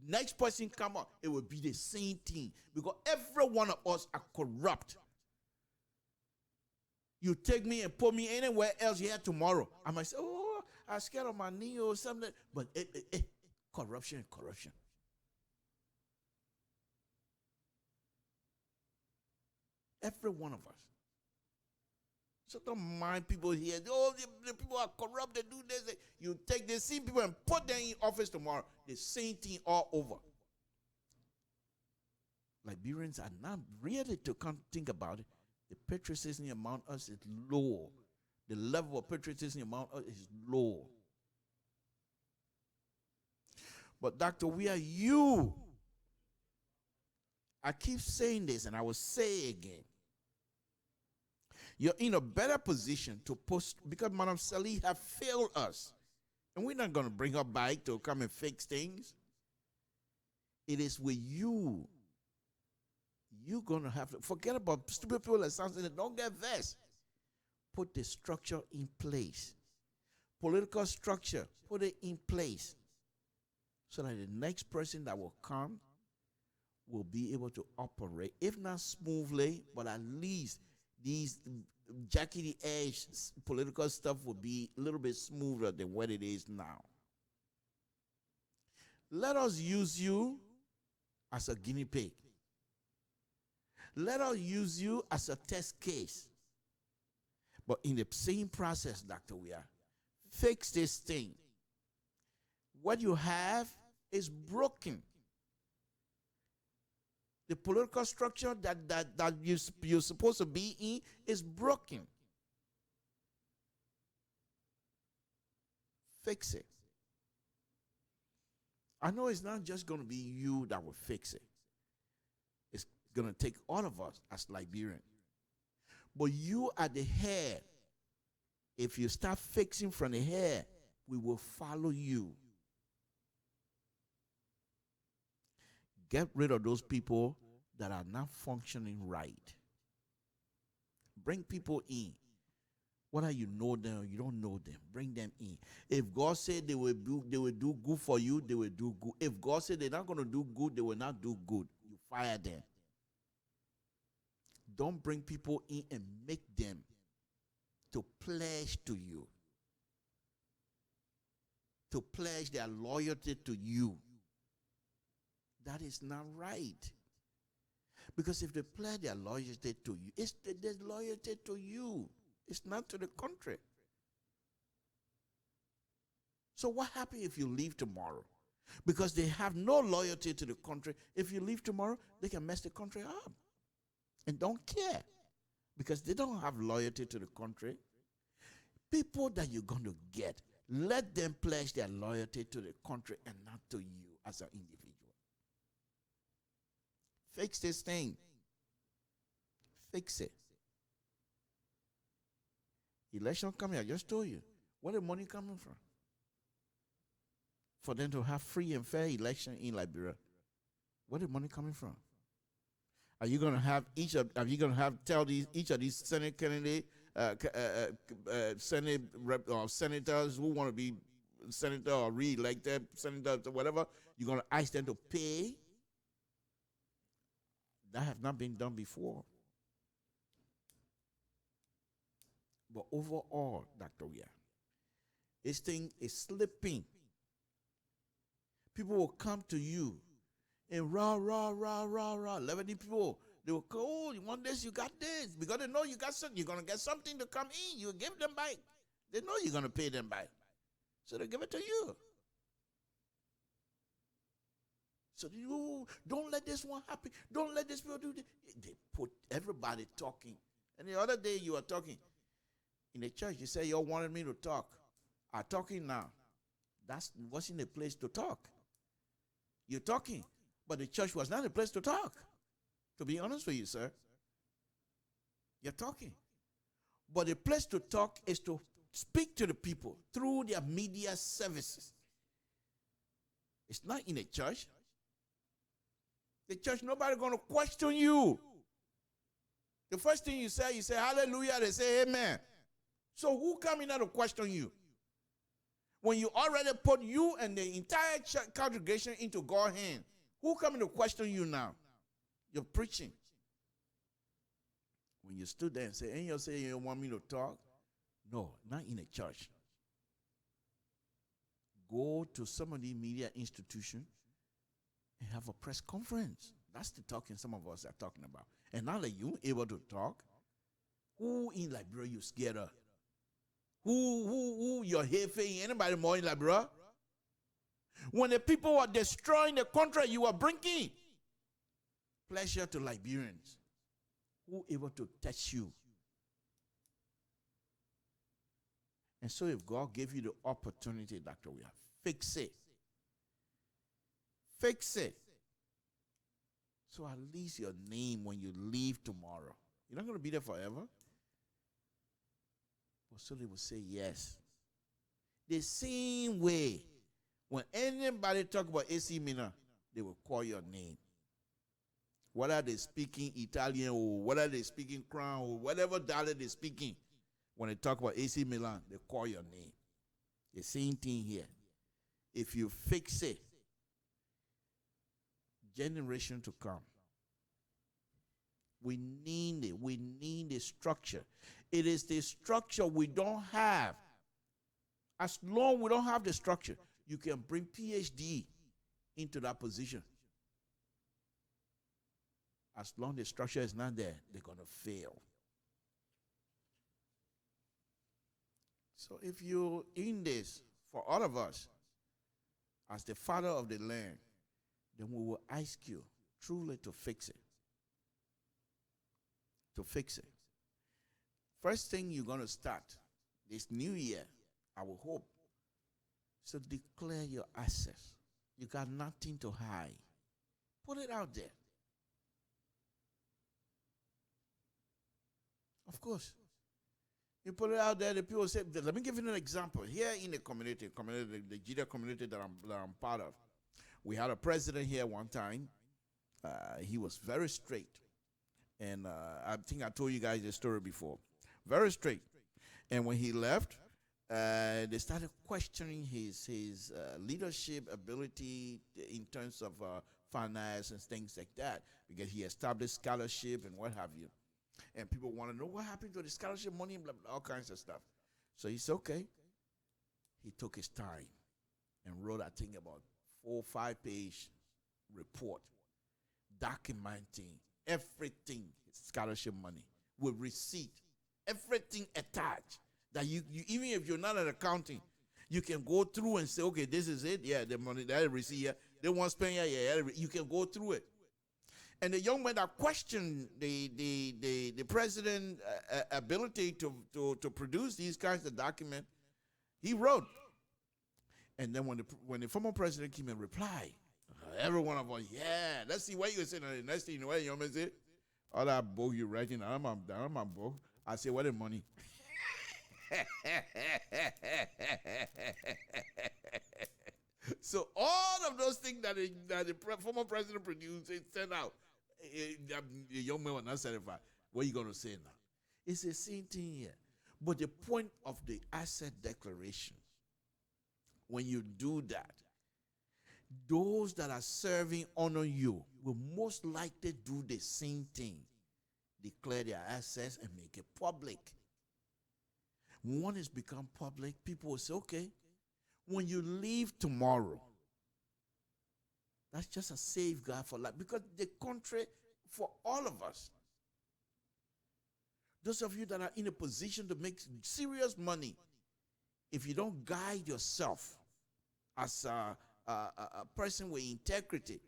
next person come up, it will be the same thing. Because every one of us are corrupt. You take me and put me anywhere else here tomorrow, I might say, oh, I'm scared of my knee or something. But corruption. Every one of us. So don't mind people here. Oh, the people are corrupt, they do this. You take the same people and put them in office tomorrow. The same thing all over. Liberians are not really to come think about it. The patriotism among us is low. The level of patriotism among us is low. But Dr. Weah, I keep saying this and I will say it again. You're in a better position to post, because Madam Sally have failed us. And we're not going to bring her back to come and fix things. It is with you. You're going to have to forget about stupid people that sounds like don't get vexed. Put the structure in place. Political structure, put it in place. So that the next person that will come will be able to operate, if not smoothly, but at least these jaggedy edge political stuff will be a little bit smoother than what it is now. Let us use you as a guinea pig. Let us use you as a test case. But in the same process, Dr. Weah, fix this thing. What you have is broken. The political structure that you're supposed to be in is broken. Fix it. I know it's not just going to be you that will fix it. It's going to take all of us as Liberians. But you are the head. If you start fixing from the head, we will follow you. Get rid of those people that are not functioning right. Bring people in. Whether you know them or you don't know them, bring them in. If God said they will do good for you, they will do good. If God said they're not going to do good, they will not do good. You fire them. Don't bring people in and make them to pledge to you. To pledge their loyalty to you. That is not right. Because if they pledge their loyalty to you, it's their loyalty to you. It's not to the country. So what happens if you leave tomorrow? Because they have no loyalty to the country. If you leave tomorrow, they can mess the country up and don't care because they don't have loyalty to the country. People that you're going to get, let them pledge their loyalty to the country and not to you as an individual. Fix this thing. Fix it. Election coming, I just told you. Where the money coming from? For them to have free and fair election in Liberia. Where the money coming from? Are you going to have each of these Senate candidates, Senate rep, or senators who want to be senator or re-elected senators or whatever, you're going to ask them to pay? That has not been done before. But overall, Dr. Wia, this thing is slipping. People will come to you and rah, 11 people. They will go, oh, you want this, you got this. Because they know you got something. You're going to get something to come in. You give them back. They know you're going to pay them back. So they give it to you. So you don't let this one happen. Don't let this people do this. They put everybody talking. And the other day you were talking. In the church, you say, you all wanted me to talk. I'm talking now. That wasn't a place to talk. You're talking. But the church was not a place to talk. To be honest with you, sir. You're talking. But the place to talk is to speak to the people through their media services. It's not in a church. The church, nobody going to question you. The first thing you say hallelujah, they say amen. So who coming out to question you? When you already put you and the entire congregation into God's hand, who coming to question you now? You're preaching. When you stood there and say, and you say you don't want me to talk? No, not in a church. Go to some of the media institutions and have a press conference. That's the talking some of us are talking about. And now that you're able to talk, who in Liberia you scared of? Who your hefe? Anybody more in Liberia? When the people were destroying the country, you were bringing pleasure to Liberians. Who able to touch you? And so if God gave you the opportunity, Dr. Wia, fix it. Fix it. So at least your name when you leave tomorrow. You're not going to be there forever. But so they will say yes. The same way, when anybody talk about AC Milan, they will call your name. Whether they're speaking Italian or whether they're speaking Crown or whatever dialect they're speaking, when they talk about AC Milan, they call your name. The same thing here. If you fix it, generation to come, we need it. We need the structure. It is the structure we don't have. As long as we don't have the structure, you can bring PhD into that position. As long as the structure is not there, they're going to fail. So if you're in this, for all of us, as the father of the land, then we will ask you truly to fix it. To fix it. First thing you're going to start this new year, I will hope, so declare your assets. You got nothing to hide. Put it out there. Of course. You put it out there, the people say, let me give you an example. Here in the community, the Judea community that I'm part of, we had a president here one time. He was very straight. And I think I told you guys the story before. Very straight. And when he left, they started questioning his leadership ability in terms of finance and things like that, because he established scholarship and what have you. And people want to know what happened to the scholarship money and blah, blah, all kinds of stuff. So he said, okay. He took his time and wrote, I think, about 4 or 5 page report documenting everything, scholarship money, with receipt, everything attached. That you even if you're not at accounting, You can go through and say, okay, this is it. Yeah, the money that I receive here. They want to spend here. Yeah, you can go through it. And the young man that questioned the president's ability to produce these kinds of documents, he wrote. And then when the former president came and replied, every one of us, yeah, let's see what you say. The next thing you know, what the young man said, all that book you writing, I'm my book. I say, what the money? So all of those things that the former president produced, it sent out. The young man was not satisfied. What are you going to say now? It's the same thing here. But the point of the asset declaration, when you do that, those that are serving under you will most likely do the same thing. Declare their assets and make it public. When it's become public, people will say, okay, when you leave tomorrow, that's just a safeguard for life. Because the country, for all of us, those of you that are in a position to make serious money, if you don't guide yourself as a person with integrity,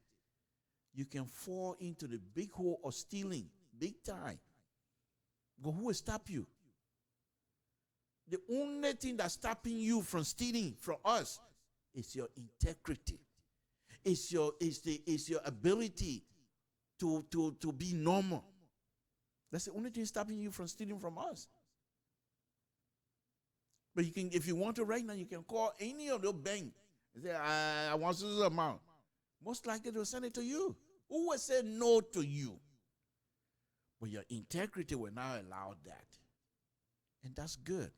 you can fall into the big hole of stealing, big time. But who will stop you? The only thing that's stopping you from stealing from us is your integrity. It's your ability to be normal. That's the only thing stopping you from stealing from us. But you can, if you want to right now, you can call any of those banks and say, I want this amount. Most likely they'll send it to you. Who will say no to you? But your integrity will not allow that. And that's good.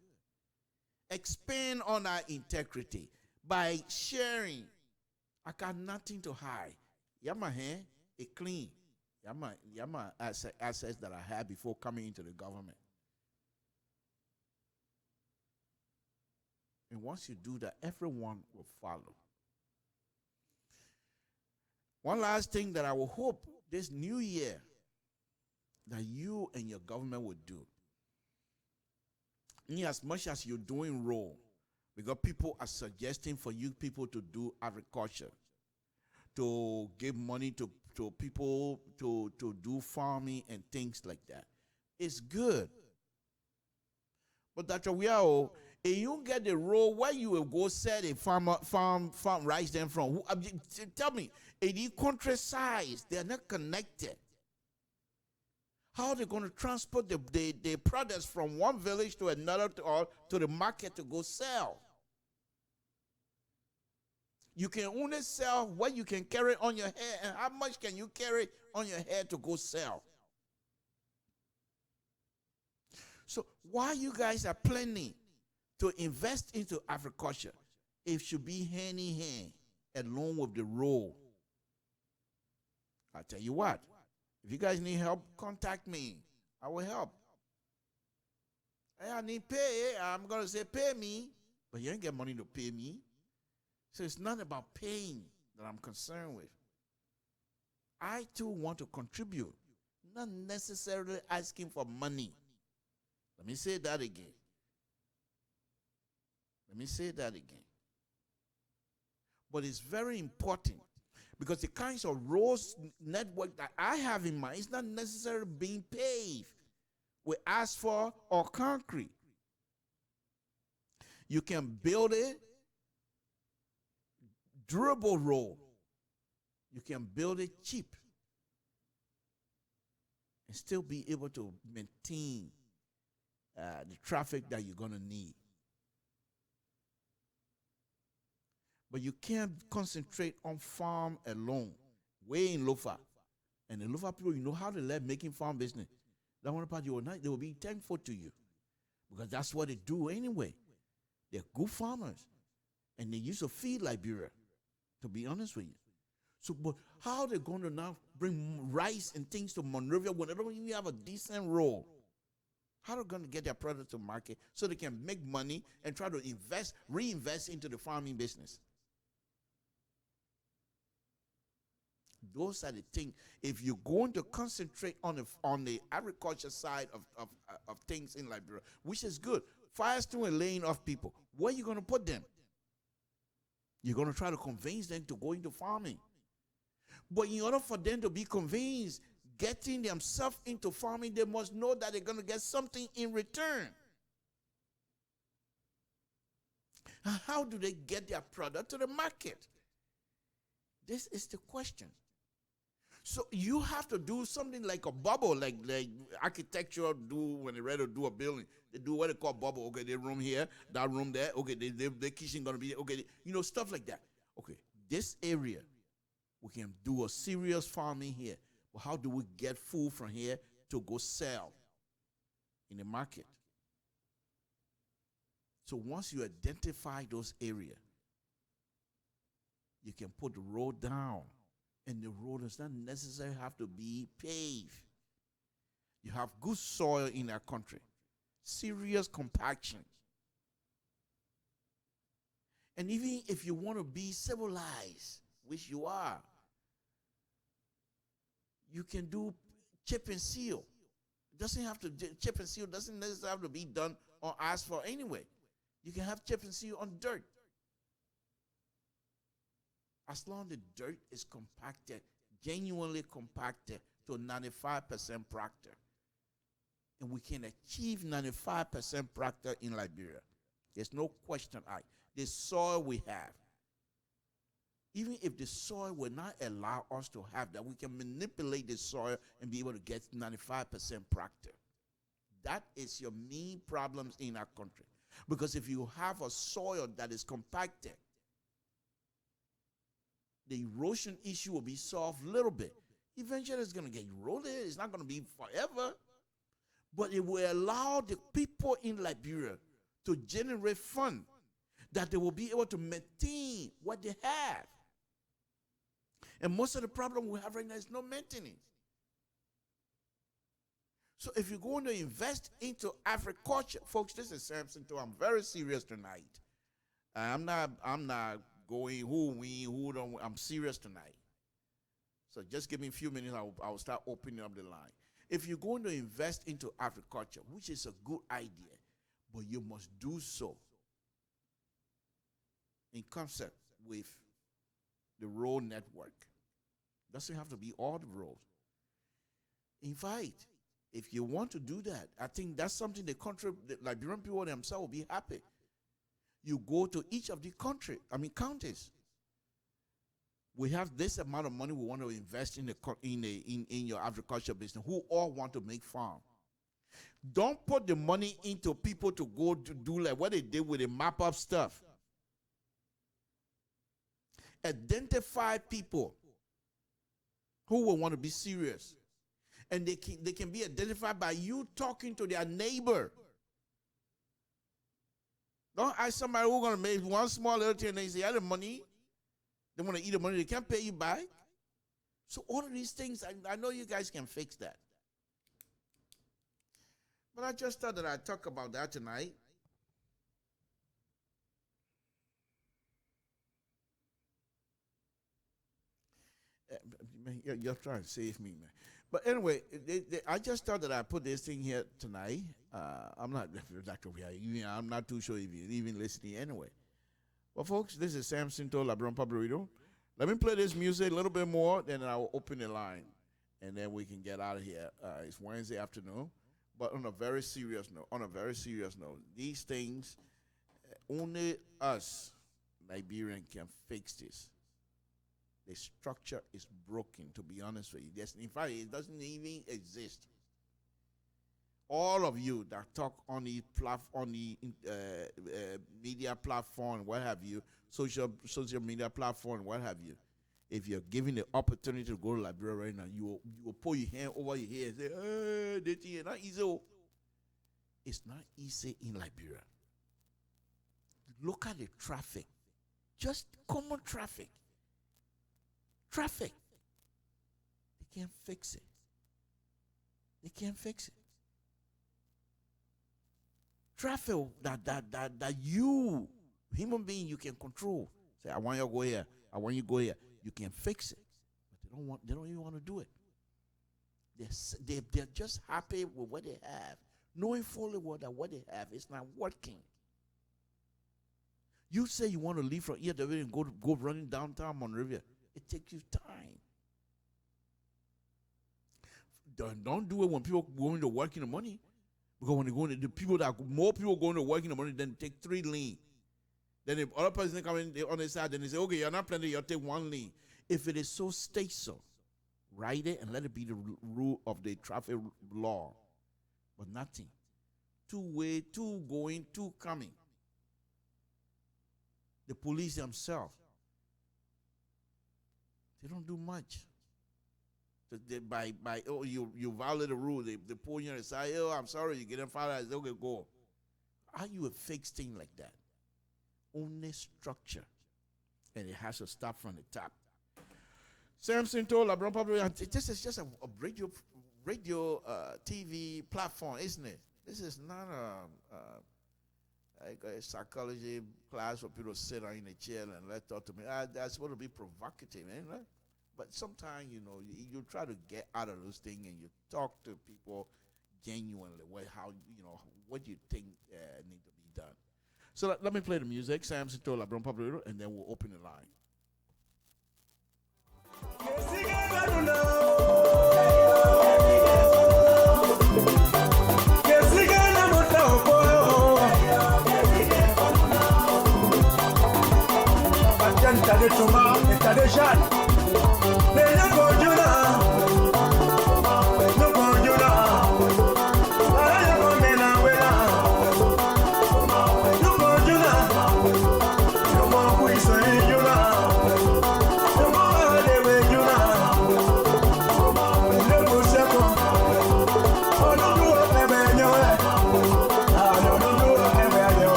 Expand on our integrity by sharing. I got nothing to hide. Yeah, my hand, it clean. Yeah, my assets that I had before coming into the government. And once you do that, everyone will follow. One last thing that I will hope this new year that you and your government would do. In as much as you're doing role, because people are suggesting for you people to do agriculture, to give money to people to do farming and things like that. It's good. But Dr. Wiao, if you get the role where you will go sell a farm rice them from, tell me, in the countryside, they're not connected. How are they going to transport the products from one village to another to the market to go sell? You can only sell what you can carry on your head, and how much can you carry on your head to go sell? So while you guys are planning to invest into agriculture, it should be hand in hand along with the role. I'll tell you what. If you guys need help, contact me. I will help. Hey, I need pay. I'm going to say pay me. But you ain't get money to pay me. So it's not about paying that I'm concerned with. I too want to contribute. Not necessarily asking for money. Let me say that again. Let me say that again. But it's very important. Because the kinds of roads network that I have in mind is not necessarily being paved with asphalt or concrete. You can build a durable road. You can build it cheap and still be able to maintain the traffic that you're going to need. But you can't concentrate on farm alone. Way in Lofa. And the Lofa people, you know how they love making farm business. That one part, they will be thankful to you. Because that's what they do anyway. They're good farmers. And they used to feed Liberia, to be honest with you. So, but how are they going to now bring rice and things to Monrovia when they don't even have a decent role? How are they going to get their product to market so they can make money and try to reinvest into the farming business? Those are the things. If you're going to concentrate on the agriculture side of things in Liberia, which is good, Firestone and laying off people, where are you going to put them? You're going to try to convince them to go into farming. But in order for them to be convinced, getting themselves into farming, they must know that they're going to get something in return. How do they get their product to the market? This is the question. So you have to do something like a bubble, like architecture do when they're ready to do a building. They do what they call bubble. Okay, they room here, that room there. Okay, their kitchen going to be, okay, stuff like that. Okay, this area, we can do a serious farming here. But how do we get food from here to go sell in the market? So once you identify those areas, you can put the road down. And the road does not necessarily have to be paved. You have good soil in our country. Serious compaction. And even if you want to be civilized, which you are, you can do chip and seal. Chip and seal doesn't necessarily have to be done on asphalt anyway. You can have chip and seal on dirt. As long as the dirt is compacted, genuinely compacted to 95% practice. And we can achieve 95% practice in Liberia. There's no question. The soil we have, even if the soil will not allow us to have that, we can manipulate the soil and be able to get 95% practice. That is your main problems in our country. Because if you have a soil that is compacted, the erosion issue will be solved a little bit. Eventually it's going to get eroded. It's not going to be forever. But it will allow the people in Liberia to generate funds that they will be able to maintain what they have. And most of the problem we have right now is no maintenance. So if you're going to invest into agriculture, folks, this is Samson too. I'm very serious tonight. I'm not going who win, who don't. I'm serious tonight. So just give me a few minutes. I'll start opening up the line. If you're going to invest into agriculture, which is a good idea, but you must do so in concept with the road network. Doesn't have to be all the roads. In fact, if you want to do that, I think that's something the Liberian people themselves will be happy. You go to each of the counties. We have this amount of money we want to invest in your agriculture business. Who all want to make farm? Don't put the money into people to go to do like what they did with the map up stuff. Identify people who will want to be serious. And they can be identified by you talking to their neighbor. Don't ask somebody who's going to make one small little thing and they say, I have the money. They want to eat the money. They can't pay you back. So all of these things, I know you guys can fix that. But I just thought that I'd talk about that tonight. You're trying to save me, man. But anyway, I just thought that I'd put this thing here tonight. I'm not Dr. I'm not too sure if you're even listening anyway. Well, folks, this is Sam Cinto, Labron Pablito. Let me play this music a little bit more, then I'll open the line, and then we can get out of here. It's Wednesday afternoon, but on a very serious note, these things, only us, Liberian, can fix this. The structure is broken, to be honest with you. In fact, it doesn't even exist. All of you that talk on the media platform, what have you, social media platform, what have you, if you're given the opportunity to go to Liberia right now, you will pull your hand over your head and say, hey, not easy. It's not easy in Liberia. Look at the traffic. Just common traffic. Traffic. They can't fix it. They can't fix it. Traffic that you, human being, you can control. Say, I want you to go here. I want you to go here. You can fix it. But they don't even want to do it. They're just happy with what they have, knowing fully well that what they have is not working. You say you want to leave from here to and go running downtown Monrovia. It takes you time. Don't do it when people going to work in the money. Because when they go in, more people going to work in the money, then take 3 lanes. Then if other person come in on the side, then they say, okay, you're not planning, you'll take 1 lane. If it is so, stay so. Write it and let it be the rule of the traffic law. But nothing. 2-way, 2 going, 2 coming. The police themselves, they don't do much. So you violate the rule, they pull you aside, oh, I'm sorry, you get in fire, I say, okay, go. Are you a fake thing like that? Only structure. And it has to start from the top. Samson told LeBron Public, this is just a radio TV platform, isn't it? This is not like a psychology class for people to sit down in a chair and let talk to me. That's supposed to be provocative, right? But sometimes, you try to get out of those things and you talk to people genuinely, what you think need to be done. So let me play the music, Samson told LeBron Public, and then we'll open the line.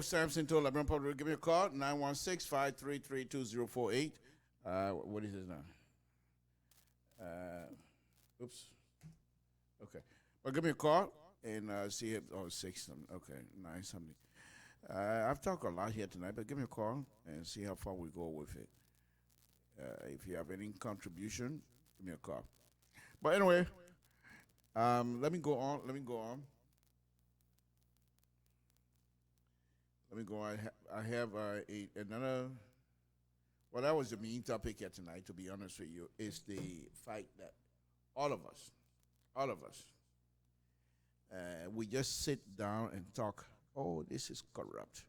Samson told LeBron Public, give me a call, 916-533-2048. What is it now? Oops. Okay. Well, give me a call and see if, 6 something. Okay, 9 something. I've talked a lot here tonight, but give me a call and see how far we go with it. If you have any contribution, give me a call. But anyway, let me go on. I have another. Well, that was the main topic here tonight, to be honest with you, is the fact that all of us, we just sit down and talk, oh, this is corrupt.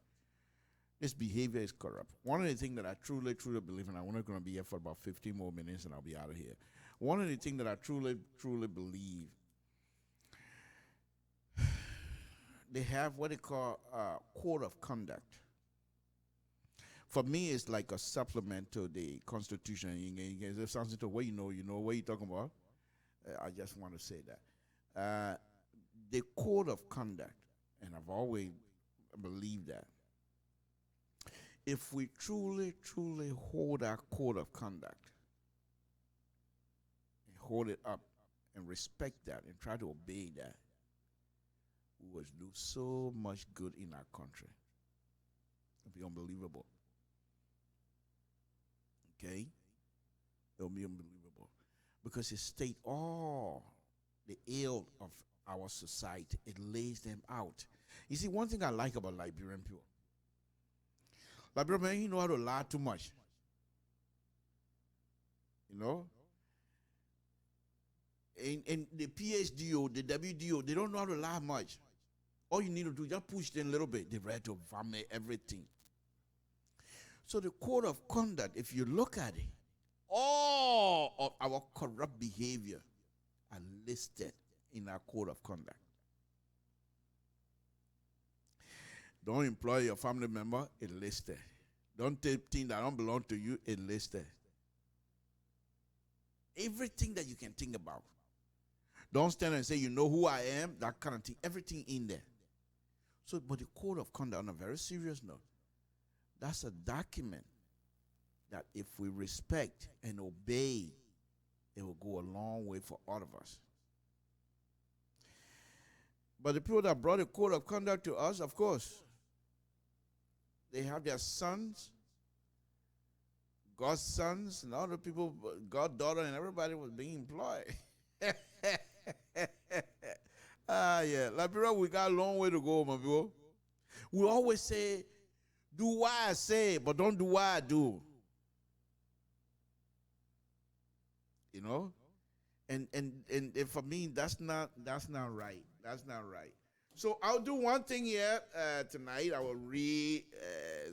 This behavior is corrupt. One of the things that I truly, truly believe, and I'm only going to be here for about 15 more minutes and I'll be out of here. One of the things that I truly, truly believe, they have what they call a code of conduct. For me, it's like a supplement to the Constitution. If there's something to what you know what you're talking about. I just want to say that. The code of conduct, and I've always believed that, if we truly, truly hold our code of conduct, hold it up and respect that and try to obey that, we would do so much good in our country. It'll be unbelievable. Okay? It'll be unbelievable. Because it states all the ill of our society. It lays them out. You see, one thing I like about Liberian people, Liberian men, you know how to lie too much. You know? And the PhDO, the WDO, they don't know how to lie much. All you need to do is just push them a little bit. They're ready to vomit everything. So the code of conduct, if you look at it, all of our corrupt behavior are listed in our code of conduct. Don't employ your family member, it's listed. Don't take things that don't belong to you, it's listed. Everything that you can think about. Don't stand and say, you know who I am, that kind of thing. Everything in there. So, but the code of conduct, on a very serious note, that's a document that if we respect and obey, it will go a long way for all of us. But the people that brought the code of conduct to us, of course, they have their sons, God's sons, and other people, goddaughter, and everybody was being employed. Yeah, Liberia, we got a long way to go, my people. We always say, do what I say, but don't do what I do. You know? And for me, that's not right. That's not right. So I'll do one thing here tonight. I will read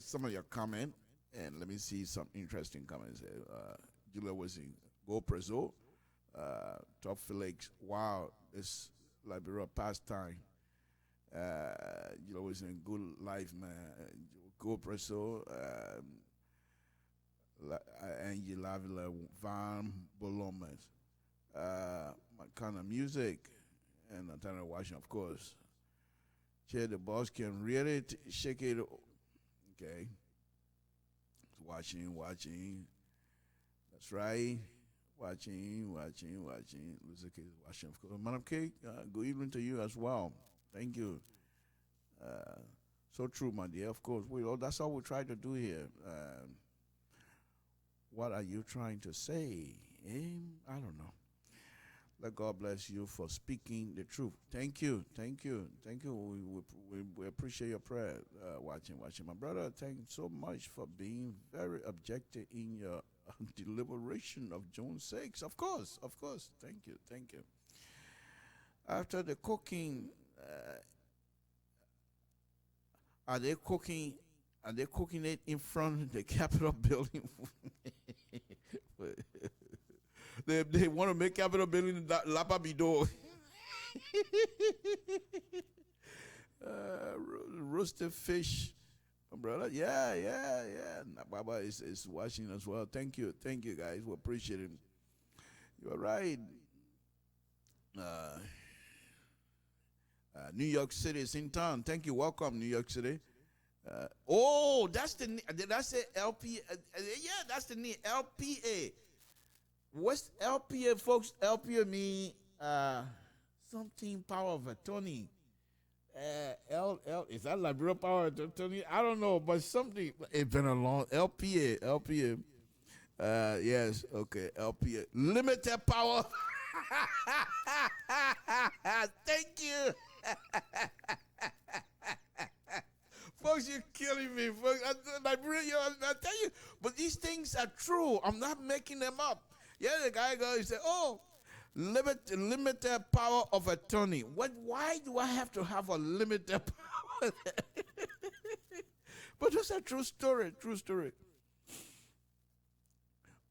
some of your comments. And let me see some interesting comments. Julia was in Go Prezo. Top Felix, wow, this Liberia pastime. Julia was in good life, man. Go Prezo. Angie Lavila, Van Bolomas. My kind of music. And Nathaniel Washington, of course. Chair the boss can really shake it. Okay. Watching. That's right. Watching. Lucy K is watching, of course. Madam K, good evening to you as well. Thank you. So true, my dear. Of course, that's all we try to do here. What are you trying to say? I don't know. Let God bless you for speaking the truth. Thank you. We appreciate your prayer. Watching. My brother, thank you so much for being very objective in your deliberation of June 6th. Of course. Thank you. After the cooking, are they cooking it in front of the Capitol building? They want to make Capitol building Lapa Bido. Roasted fish, brother. Yeah. Baba is watching as well. Thank you, guys. We appreciate it. You're right. New York City is in town. Thank you. Welcome, New York City. That's the. Did I say LPA? Yeah, that's the name. LPA. What's LPA, folks? LPA mean something power of attorney. Is that Liberia power of attorney? I don't know, but something. It's been a long LPA. Yes, okay. LPA, limited power. Thank you. Folks, you're killing me. Folks, I tell you, but these things are true. I'm not making them up. Yeah, the guy goes and says, limited power of attorney. Why do I have to have a limited power? But that's a true story.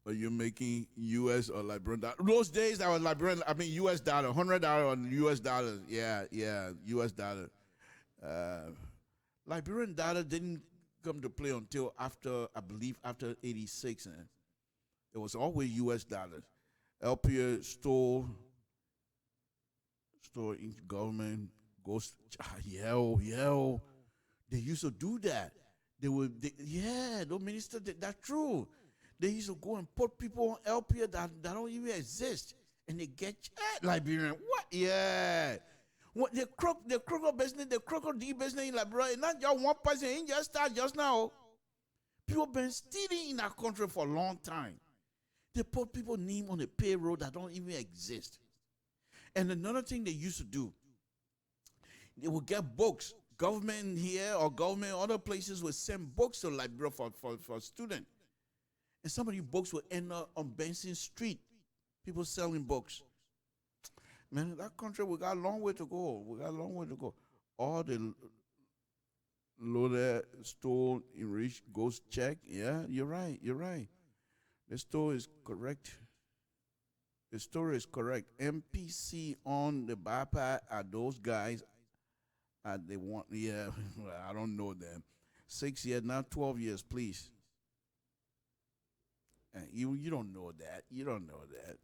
Are you making U.S. or Liberian dollar? Those days, I was U.S. dollar, $100 on U.S. dollars. Yeah, U.S. dollar. Liberian dollar didn't come to play until after 86. It was always U.S. dollars. LPA stole in government, goes, yell. They used to do that. Those ministers, that's true. They used to go and put people on LPA that don't even exist And they get Liberian. What? Yeah. What the crocodile business, the crocodile business in Liberia, not just one person, it just start just now. People been stealing in our country for a long time. They put people's name on a payroll that don't even exist. And another thing they used to do, they would get books. Government here or government other places would send books to Liberia for students. And some of these books would end up on Benson Street. People selling books. Man, that country, we got a long way to go. We got a long way to go. All the loaded, stole, enriched, ghost check. Yeah, you're right. You're right. The story is correct. The story is correct. MPC on the bypass are those guys. They want, yeah, I don't know them. 6 years, not 12 years, please. You don't know that. You don't know that.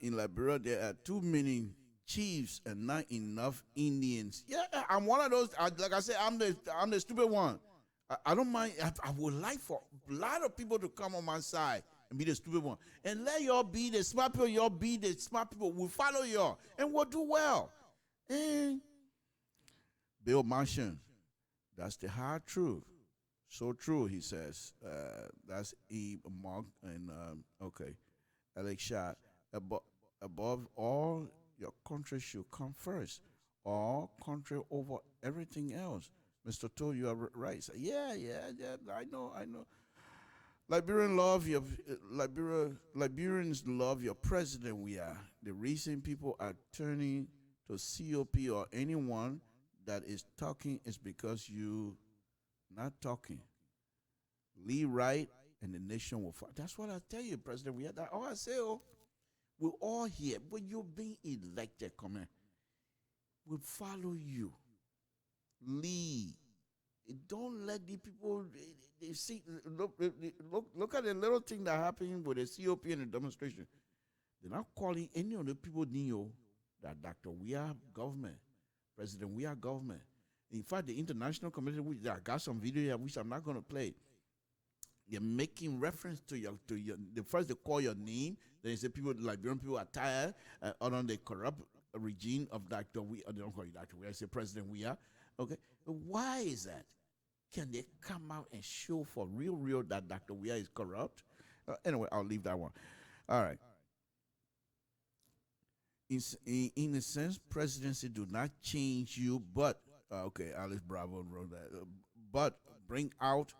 In Liberia, there are too many chiefs and not enough Indians. Yeah, I'm one of those. Like I said, I'm the stupid one. I don't mind. I would like for a lot of people to come on my side and be the stupid one. And let y'all be the smart people. Y'all be the smart people. We'll follow y'all. And we'll do well. And Bill Martian, that's the hard truth. So true, he says. That's E. Mark and, okay, Alex Shah. Above all, your country should come first. All country over everything else. Mr. To, you are right. So, yeah, I know. Liberians love your president. We are. The reason people are turning to COP or anyone that is talking is because you not talking. Lead right, and the nation will fight. That's what I tell you, President. We had that. Oh, I say, we're all here. When you're being elected, come here. We'll follow you. Lead. Don't let the people they see. Look at the little thing that happened with the COP and the demonstration. They're not calling any of the people Neo that Dr. We are government, President. We are government. In fact, the international community, I got some video here which I'm not going to play. They're making reference to your. The first they call your name, then they say people, Liberian people are tired under the corrupt regime of Dr. We. They don't call you Dr. We. I say President We are. Okay, why is that? Can they come out and show for real that Dr. We are is corrupt? Anyway, I'll leave that one. All right. In a sense, presidency do not change you, but okay, Alice Bravo wrote that. But bring out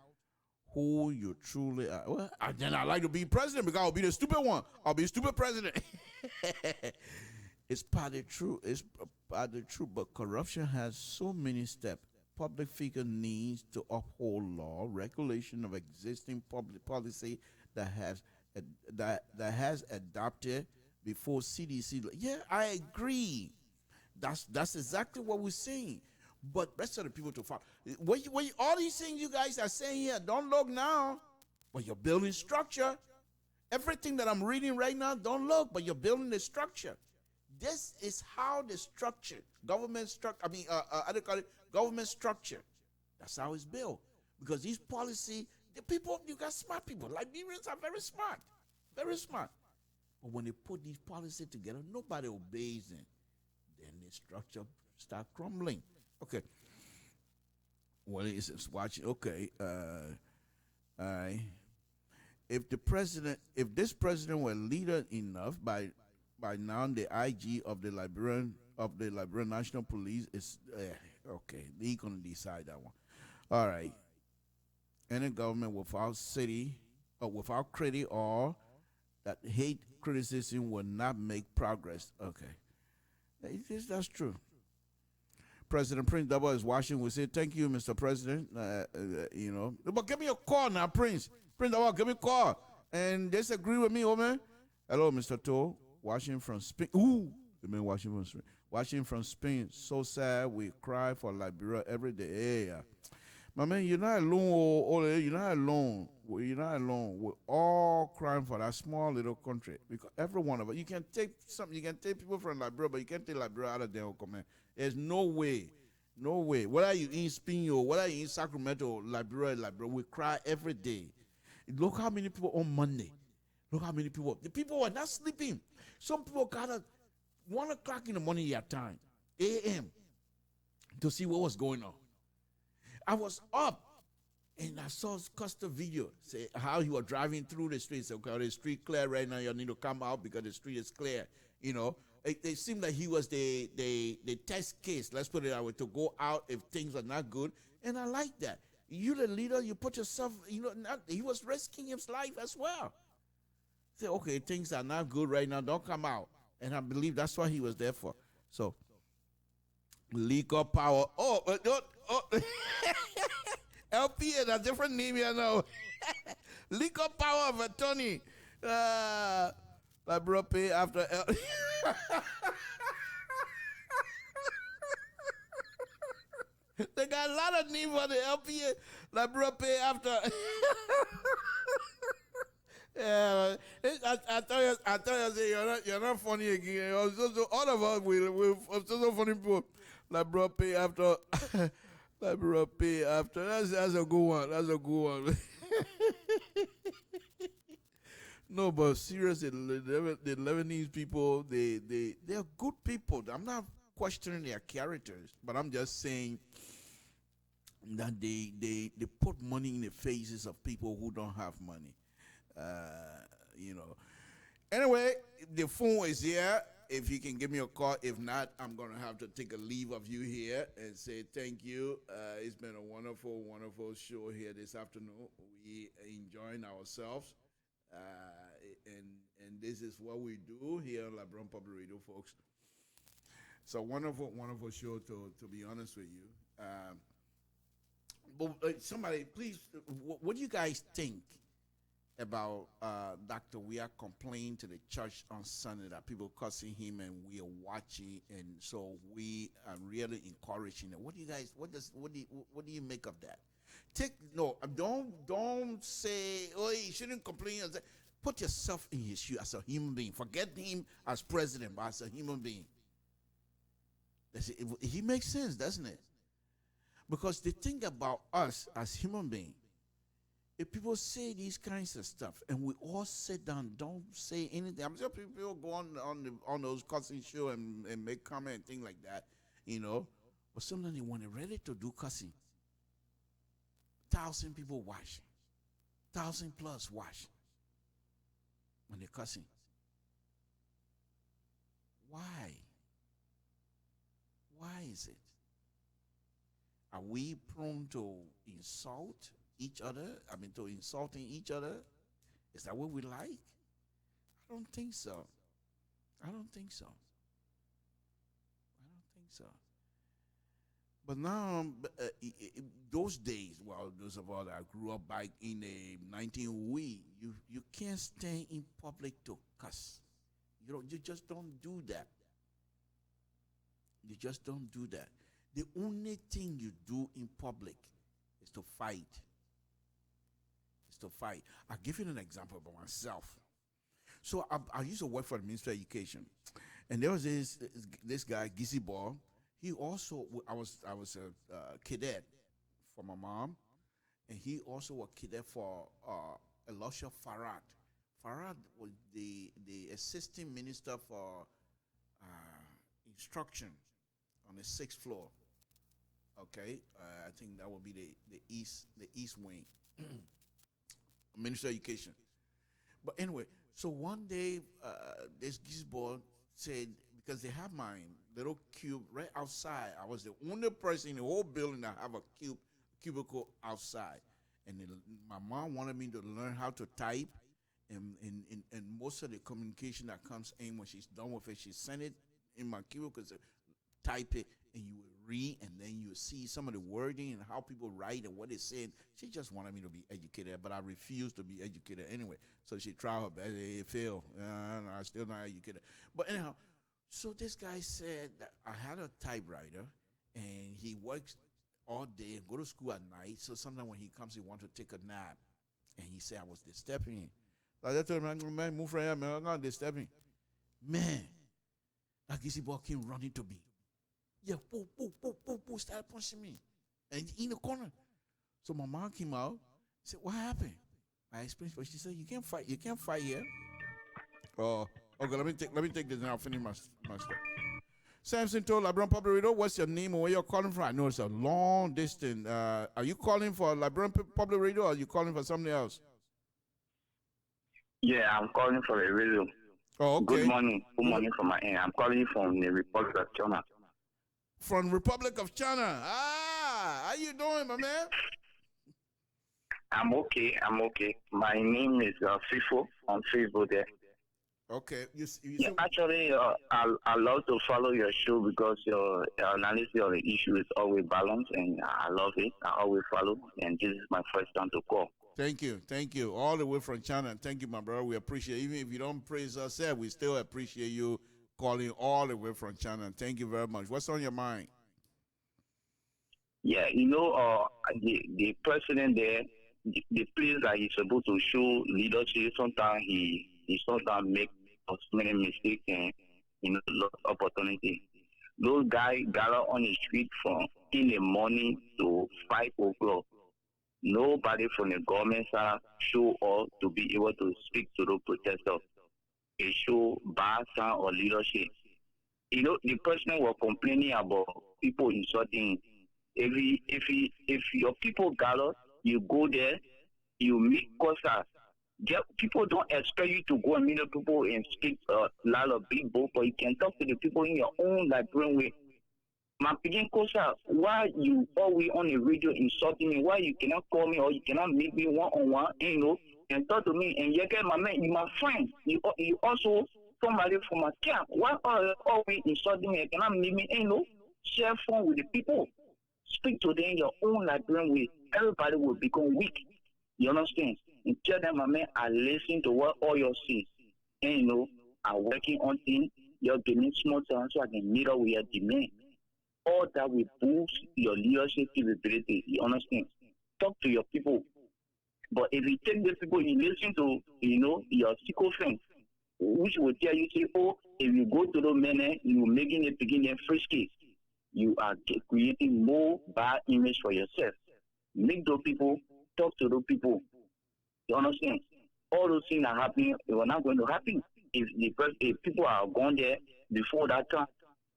who you truly are. Well, then I like to be president because I'll be the stupid one. I'll be a stupid president. It's part of the truth. It's part of the truth. But corruption has so many steps. Public figure needs to uphold law, regulation of existing public policy that has adopted before CDC. Yeah, I agree. That's exactly what we're saying. But rest of the people to follow. All these things you guys are saying here, don't look now, but you're building structure. Everything that I'm reading right now, don't look, but you're building the structure. This is how the structure, government structure, government structure. That's how it's built. Because these policy, the people, you got smart people. Liberians are very smart. Very smart. But when they put these policies together, nobody obeys them. Then the structure start crumbling. Okay. Well, it's watching. Okay. If this president were leader enough, by now the IG of the Liberian National Police is okay. They gonna decide that one. All right. Any government without without critic or that hate criticism will not make progress. Okay. That's true. President Prince Double is watching. We say, thank you, Mr. President. But give me a call now, Prince. Prince Double, give me a call. And disagree with me, man. Hello, Mr. Toe. Watching from Spain. Ooh, you mean watching from Spain. Watching from Spain. So sad. We cry for Liberia every day. Yeah. My man, you're not alone. You're not alone. You're not alone. We're all crying for that small little country. Because every one of us, you can take something. You can take people from Liberia, but you can't take Liberia out of there. There's no way. No way. Whether you in Spain or whether you in Sacramento, Liberia, we cry every day. Look how many people on Monday. Look how many people. The people were not sleeping. Some people got at 1 o'clock in the morning their time, a.m., to see what was going on. I was up and I saw Costa video say how he was driving through the street. So, okay, the street clear right now. You need to come out because the street is clear. You know, it seemed like he was the test case. Let's put it that way, to go out if things are not good. And I like that. You the leader, you put yourself. You know, he was risking his life as well. Say, okay, things are not good right now. Don't come out. And I believe that's what he was there for. So, legal power. Oh. LPA, a different name, you know. Legal power of attorney. Like bro, pay after They got a lot of names for the LPA. Like bro, pay after. Yeah, I tell you, you're not funny again. All of us we're so funny people. Like bro, pay after. Like bro, pay after. That's a good one. That's a good one. No, but seriously, the Lebanese people, they're good people. I'm not questioning their characters, but I'm just saying that they put money in the faces of people who don't have money. You know. Anyway, the phone is here. If you can give me a call. If not, I'm going to have to take a leave of you here and say thank you. It's been a wonderful, wonderful show here this afternoon. We enjoying ourselves. And this is what we do here on LeBron Public Radio, folks. It's a wonderful, wonderful show, to be honest with you. But somebody, please, what do you guys think about Dr. Weah complaining to the church on Sunday that people cussing him and we are watching, and so we are really encouraging it. What do you guys? What do you make of that? Don't say, oh, he shouldn't complain. Put yourself in his shoe as a human being. Forget him as president, but as a human being. He makes sense, doesn't it? Because the thing about us as human beings, if people say these kinds of stuff and we all sit down, don't say anything. I'm sure people go on those cussing show and make comment and things like that, you know. But sometimes when they're ready to do cussing, 1,000 people watch, 1,000 plus watch when they're cussing. Why? Why is it? Are we prone to insult each other? To insulting each other? Is that what we like? I don't think so. I don't think so. But now, those days, well, those of us that grew up back in the 19 you can't stand in public to cuss. You just don't do that. You just don't do that. The only thing you do in public is to fight. I'll give you an example about myself. So I used to work for the Ministry of Education, and there was this guy, Gizzy Ball. He also, I was a cadet for my mom, and he also was a cadet for Elisha Farad. Farad was the assistant minister for instruction on the 6th floor. Okay, I think that would be the east wing, Ministry of Education. But anyway, so one day this Gizbo said, because they have my little cube right outside. I was the only person in the whole building that have a cubicle outside, and my mom wanted me to learn how to type, and most of the communication that comes in when she's done with it, she sent it in my cubicle, type it, and you would read, and then you would see some of the wording and how people write and what they said. She just wanted me to be educated, but I refused to be educated anyway. So she tried her best. It failed. I'm still not educated. But anyhow, so this guy said that I had a typewriter, and he works all day and go to school at night. So sometimes when he comes, he wants to take a nap. And he said I was disturbing him. So I told him, man, move from here, man. I'm not disturbing. Man, that Gizzy boy came running to me. Yeah, started punching me. And in the corner. So my mom came out, said, what happened? I explained, but she said, you can't fight. You can't fight here. Oh, okay. Let me take this and I'll finish my stuff. Samson told Liberian Public Radio, what's your name and where you're calling from? I know it's a long distance. Are you calling for Liberian Public Radio or are you calling for something else? Yeah, I'm calling for a radio. Oh, okay. Good morning. Good morning from my end. I'm calling from the Republic of China. From Republic of China. How you doing, my man? I'm okay. My name is FIFO on Facebook there. Okay. Yeah, actually, I love to follow your show because your analysis of the issue is always balanced, and I love it. I always follow, and this is my first time to call. Thank you. All the way from China. Thank you, my brother. We appreciate it. Even if you don't praise us, we still appreciate you calling all the way from China. Thank you very much. What's on your mind? Yeah, the president there, the place that he's supposed to show leadership, sometimes he sometimes make many mistakes and lost opportunity. Those guys gather on the street from in the morning to 5 o'clock. Nobody from the government side show up to be able to speak to the protesters. They show bad sign or leadership. The president was complaining about people insulting. If your people gather, you go there, you meet causes. People don't expect you to go and meet the people and speak a lot of big book, but you can talk to the people in your own Liberian way. My pidgin Kosa, why you always on the radio insulting me? Why you cannot call me or you cannot meet me one-on-one, and talk to me? And you get my man, you my friend. You also somebody from my camp. Why always insulting me? You cannot meet me, share phone with the people. Speak to them in your own Liberian way. Everybody will become weak. You understand? And tell them, my man, I listen to what all you say. And I'm working on things. You're getting small time so I can meet up with your demand. All that will boost your leadership capability. You understand? Talk to your people. But if you take the people, you listen to, your sycophants, which will tell you, say, if you go to the men, you're making it begin them frisky. You are creating more bad image for yourself. Make those people, talk to those people. You understand? All those things are happening. They were not going to happen. If people are gone there before that time,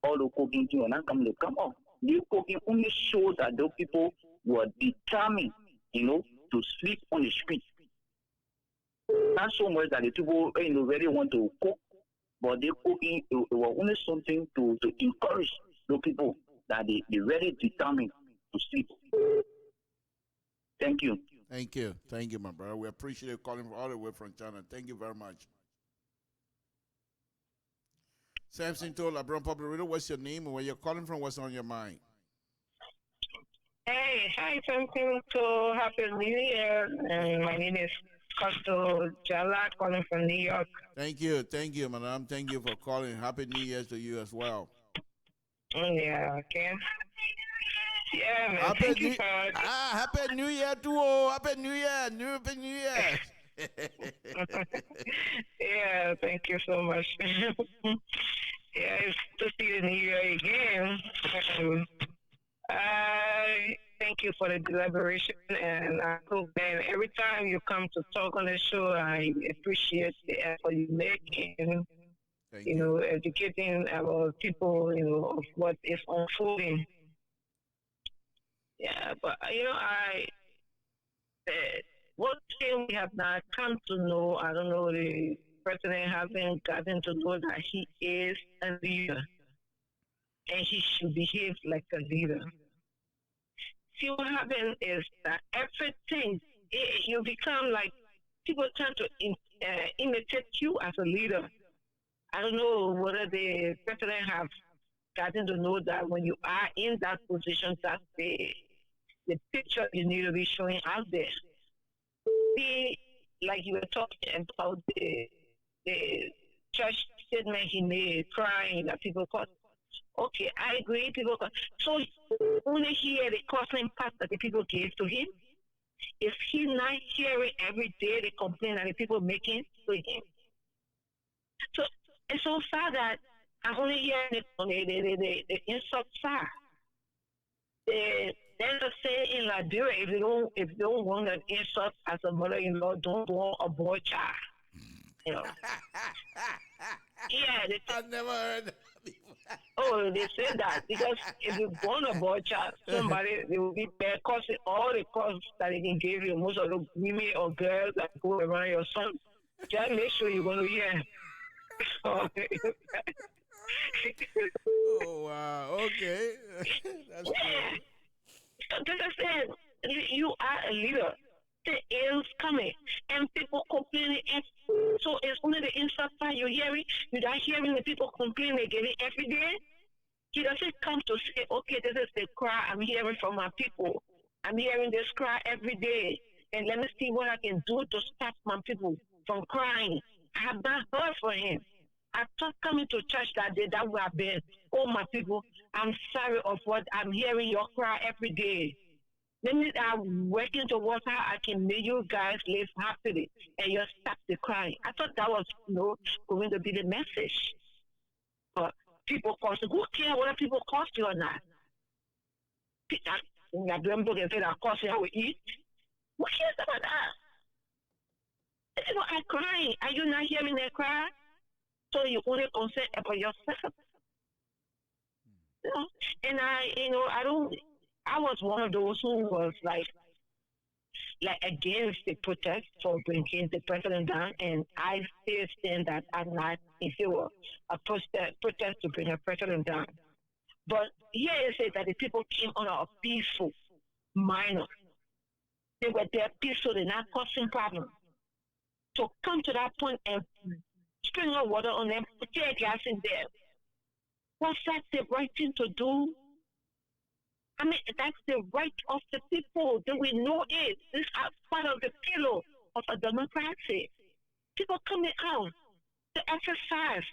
all the cooking things are not coming to come up. The cooking only shows that those people were determined, to sleep on the street. Not so much that the people really want to cook, but the cooking it was only something to encourage the people that they really determined to sleep. Thank you. Thank you, my brother. We appreciate you calling all the way from China. Thank you very much. Samson told Liberian Public Radio, what's your name and where you're calling from? What's on your mind? Hey, hi, Samson. So happy New Year. And my name is Costo Jala, calling from New York. Thank you, madam. Thank you for calling. Happy New Year to you as well. Yeah, okay. Yeah, man. Happy New Year too. Happy New Year. Happy New Year. Yeah, thank you so much. Yeah, it's good to see the New Year again. I thank you for the deliberation, and I hope that every time you come to talk on the show, I appreciate the effort you make in, educating our people, of what is unfolding. Yeah, but what thing we have not come to know, I don't know, the president hasn't gotten to know that he is a leader and he should behave like a leader. See, what happens is that everything, you become like, people tend to imitate you as a leader. I don't know whether the president have gotten to know that when you are in that position, that's the picture you need to be showing out there. See, like you were talking about the church statement he made, crying that people caught. Okay, I agree, people caught. So only hear the costly impact that the people gave to him. Is he not hearing every day the complaint that the people making to him? So it's so sad that I'm only hearing the insult side. The There's a saying in Liberia: if you don't want an insult as a mother-in-law, don't born a boy child. You know. Yeah, I never heard that before. oh, they say that because if you born a boy child, somebody they will be there causing all the costs that they can give you. Most of the women or girls that go around your son, just make sure you're going to hear. Oh wow. Okay. That's Yeah. good. Because I said, you are a leader. The is coming, and people complaining. So it's only the inside part you're hearing. You're not hearing the people complaining again every day. He doesn't come to say, okay, this is the cry I'm hearing from my people. I'm hearing this cry every day, and let me see what I can do to stop my people from crying. I have not heard from him. I thought coming to church that day that would have been, oh, my people, I'm sorry of what I'm hearing your cry every day. Let me working towards how I can make you guys live happily and you stop the crying. I thought that was, going to be the message. But people cost, who cares whether people cost you or not? People can say that cost you how we eat. Who cares about that? The people are crying. Are you not hearing their cry? So you only concern about yourself. And I was one of those who was like against the protest for bringing the president down, and I still stand that I'm not in favor of protest to bring the president down. But here it says that the people came on a peaceful manner. They were there peaceful, they're not causing problems. To come to that point and spring up water on them, tear gas in there. What's that the right thing to do? I mean, that's the right of the people. Do we know it? This is part of the pillar of a democracy. People coming out to exercise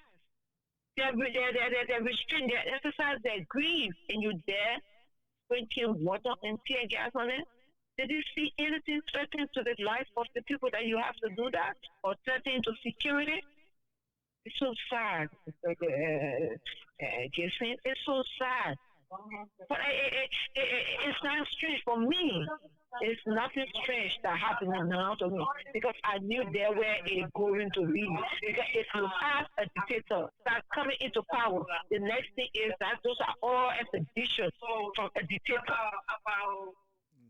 their restraint, their exercise, their grief, and you there drinking water and tear gas on it. Did you see anything threatening to the life of the people that you have to do that, or threatening to security? It's so sad. It's so sad. But it's not strange for me. It's nothing strange that happened now to me because I knew there were going to be. Because if you have a dictator that's coming into power, the next thing is that those are all expeditions from a dictator.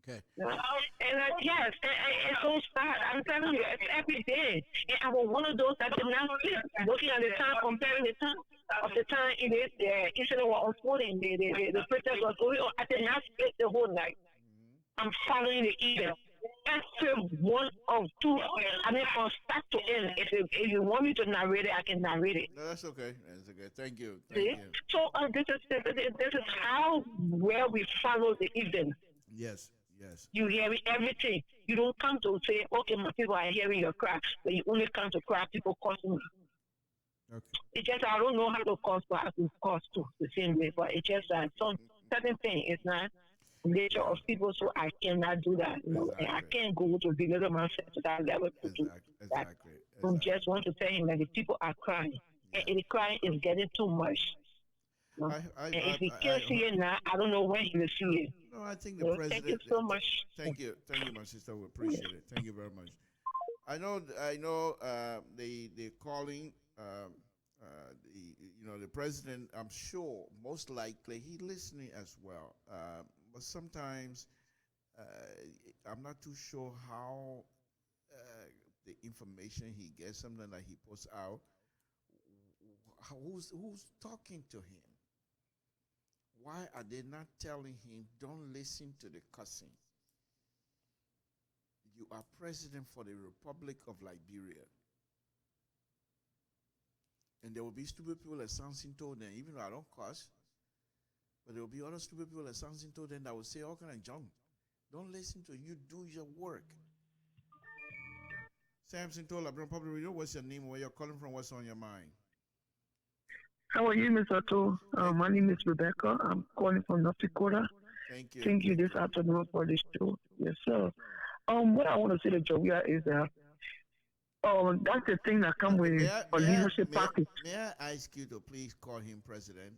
Okay. And yes, it's so sad. I'm telling you, it's every day. And I was one of those that did not sleep, looking at the time, comparing the time of the time it is the incident was unfolding, the protest was going on. I did not sleep the whole night. I'm following the event. Every one of two, I mean, from start to end. If you want me to narrate it, I can narrate it. No, that's okay. That's okay. Thank you. Thank you. So this is how well we follow the event. Yes. Yes. You hear everything. You don't come to say, okay, my people are hearing your cry, but you only come to cry, people causing me. Okay. It's just I don't know how to cause, but I can cause too the same way. But it's just that some certain thing is not the nature of people, so I cannot do that. And I can't go to belittle myself to that level to do that. Exactly. I just want to tell him that the people are crying, and the crying is getting too much. And if he can't see it now, I don't know when he will see it. No, I think the president. Thank you so much. Thank you, my sister. We appreciate it. Thank you very much. I know. They calling. The president. I'm sure, most likely, he's listening as well. But sometimes, I'm not too sure how the information he gets, something that he puts out. Who's talking to him? Why are they not telling him, don't listen to the cussing? You are president for the Republic of Liberia. And there will be stupid people that Samson told them, even though I don't cuss, but there will be other stupid people that Samson told them that will say all kind of junk. Don't listen to you, do your work. Samson told Liberian Public Radio, what's your name, where you're calling from, what's on your mind? How are you, Mr. Otto? My name is Rebecca. I'm calling from North Dakota. Thank you. Thank you this afternoon for this show. Yes, sir. What I want to say to Joia is that that's the thing that comes with a leadership package. May I ask you to please call him president?